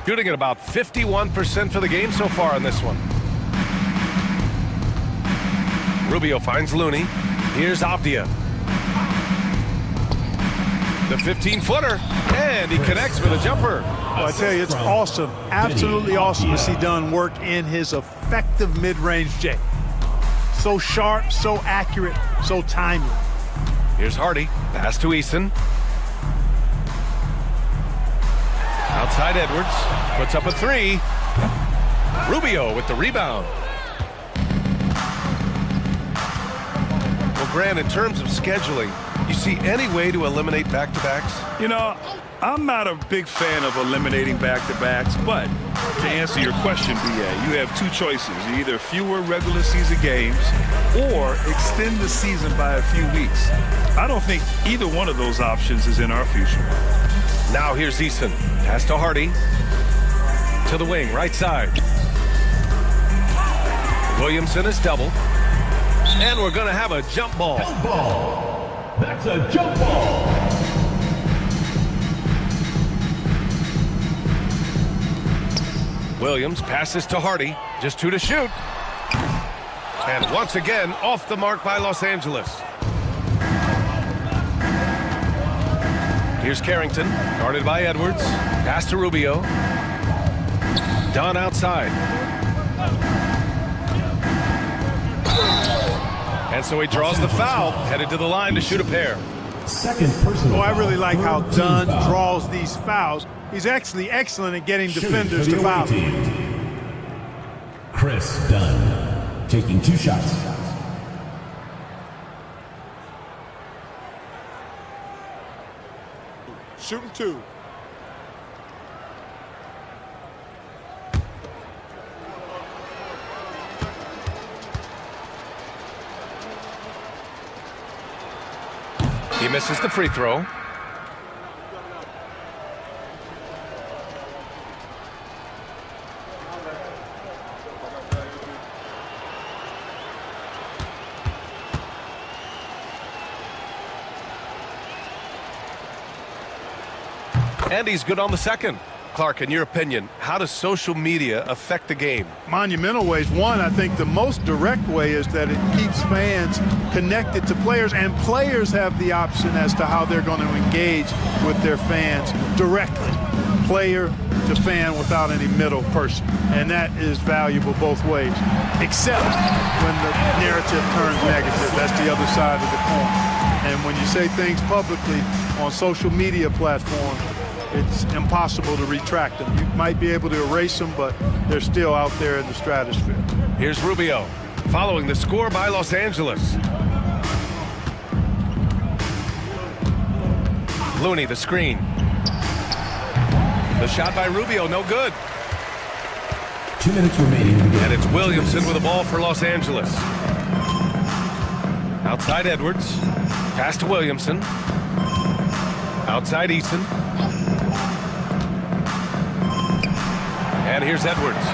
Shooting at about 51% for the game so far in this one. Rubio finds Looney. Here's Avdia. The 15-footer, and he connects with a jumper. Well, I tell you, it's awesome, absolutely awesome to see Dunn work in his effective mid-range J. So sharp, so accurate, so timely. Here's Hardy, pass to Eason. Outside Edwards, puts up a 3. Rubio with the rebound. Well, Grant, in terms of scheduling, you see any way to eliminate back-to-backs? You know, I'm not a big fan of eliminating back-to-backs, but to answer your question, B.A., you have 2 choices. Either fewer regular season games or extend the season by a few weeks. I don't think either one of those options is in our future. Now here's Eason. Pass to Hardy. To the wing, right side. Williamson is double. And we're going to have a jump ball. Jump ball. That's a jump ball. Williams passes to Hardy. Just 2 to shoot. And once again, off the mark by Los Angeles. Here's Carrington, guarded by Edwards. Pass to Rubio. Dunn outside. And so he draws the foul, headed to the line to shoot a pair. Second personal. Oh, I really like how Dunn draws these fouls. He's actually excellent at getting defenders to foul. Chris Dunn taking 2 shots. Shooting 2. He misses the free throw. And he's good on the second. Clark, in your opinion, how does social media affect the game? Monumental ways. One, I think the most direct way is that it keeps fans connected to players, and players have the option as to how they're going to engage with their fans directly. player to fan without any middle person. And that is valuable both ways, except when the narrative turns negative. That's the other side of the coin. And when you say things publicly on social media platforms, it's impossible to retract them. You might be able to erase them, but they're still out there in the stratosphere. Here's Rubio, following the score by Los Angeles. Looney, the screen. The shot by Rubio, no good. 2 minutes remaining. And it's Williamson with the ball for Los Angeles. Outside Edwards. Pass to Williamson. Outside Eason. And here's Edwards.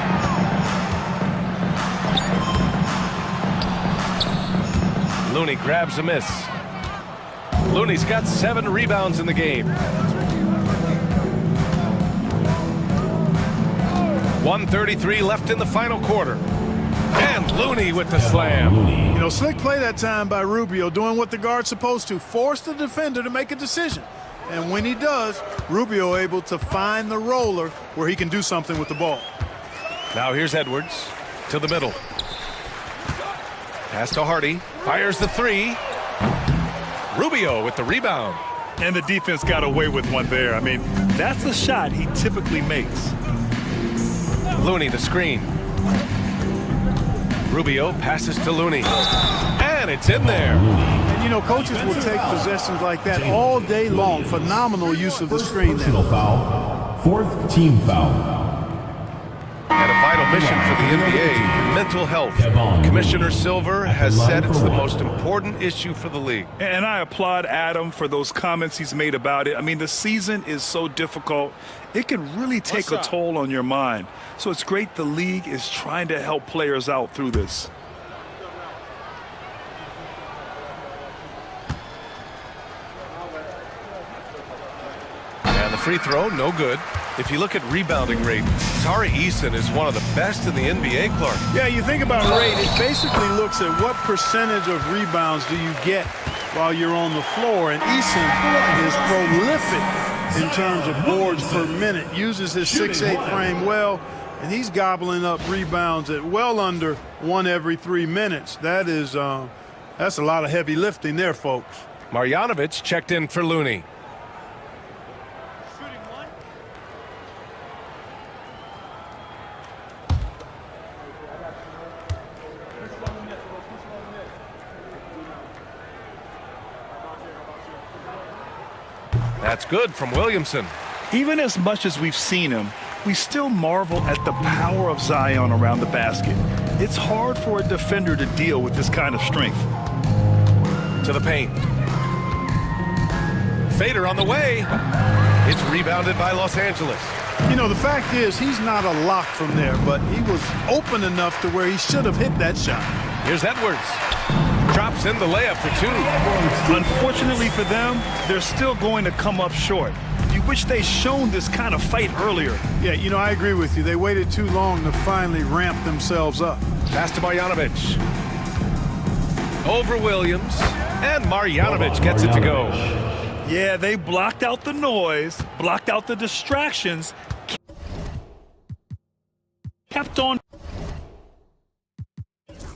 Looney grabs a miss. Looney's got 7 rebounds in the game. 1:33 left in the final quarter. And Looney with the slam. You know, slick play that time by Rubio, doing what the guard's supposed to, force the defender to make a decision. And when he does, Rubio able to find the roller where he can do something with the ball. Now here's Edwards to the middle. Pass to Hardy. Fires the 3. Rubio with the rebound. And the defense got away with one there. I mean, that's a shot he typically makes. Looney, the screen. Rubio passes to Looney. And it's in there. And, you know, coaches will take possessions like that all day long. Phenomenal use of the screen there. Personal foul. 4th team foul. And a vital mission for the NBA, mental health. Commissioner Silver has said it's the most important issue for the league. And I applaud Adam for those comments he's made about it. I mean, the season is so difficult. It can really take a toll on your mind. So it's great the league is trying to help players out through this. And the free throw, no good. If you look at rebounding rate, Tari Eason is one of the best in the NBA, Clark. Yeah, you think about rate, it basically looks at what percentage of rebounds do you get while you're on the floor. And Eason is prolific in terms of boards per minute, uses his 6'8" frame well, and he's gobbling up rebounds at well under 1 every 3 minutes. That is, that's a lot of heavy lifting there, folks. Marjanovic checked in for Looney. That's good from Williamson. Even as much as we've seen him, we still marvel at the power of Zion around the basket. It's hard for a defender to deal with this kind of strength. To the paint. Fader on the way. It's rebounded by Los Angeles. You know, the fact is he's not a lock from there, but he was open enough to where he should have hit that shot. Here's Edwards. Drops in the layup for 2. Unfortunately for them, they're still going to come up short. You wish they'd shown this kind of fight earlier. Yeah, you know, I agree with you. They waited too long to finally ramp themselves up. Pass to Marjanovic. Over Williams. And Marjanovic gets it to go. Yeah, they blocked out the noise, blocked out the distractions, kept on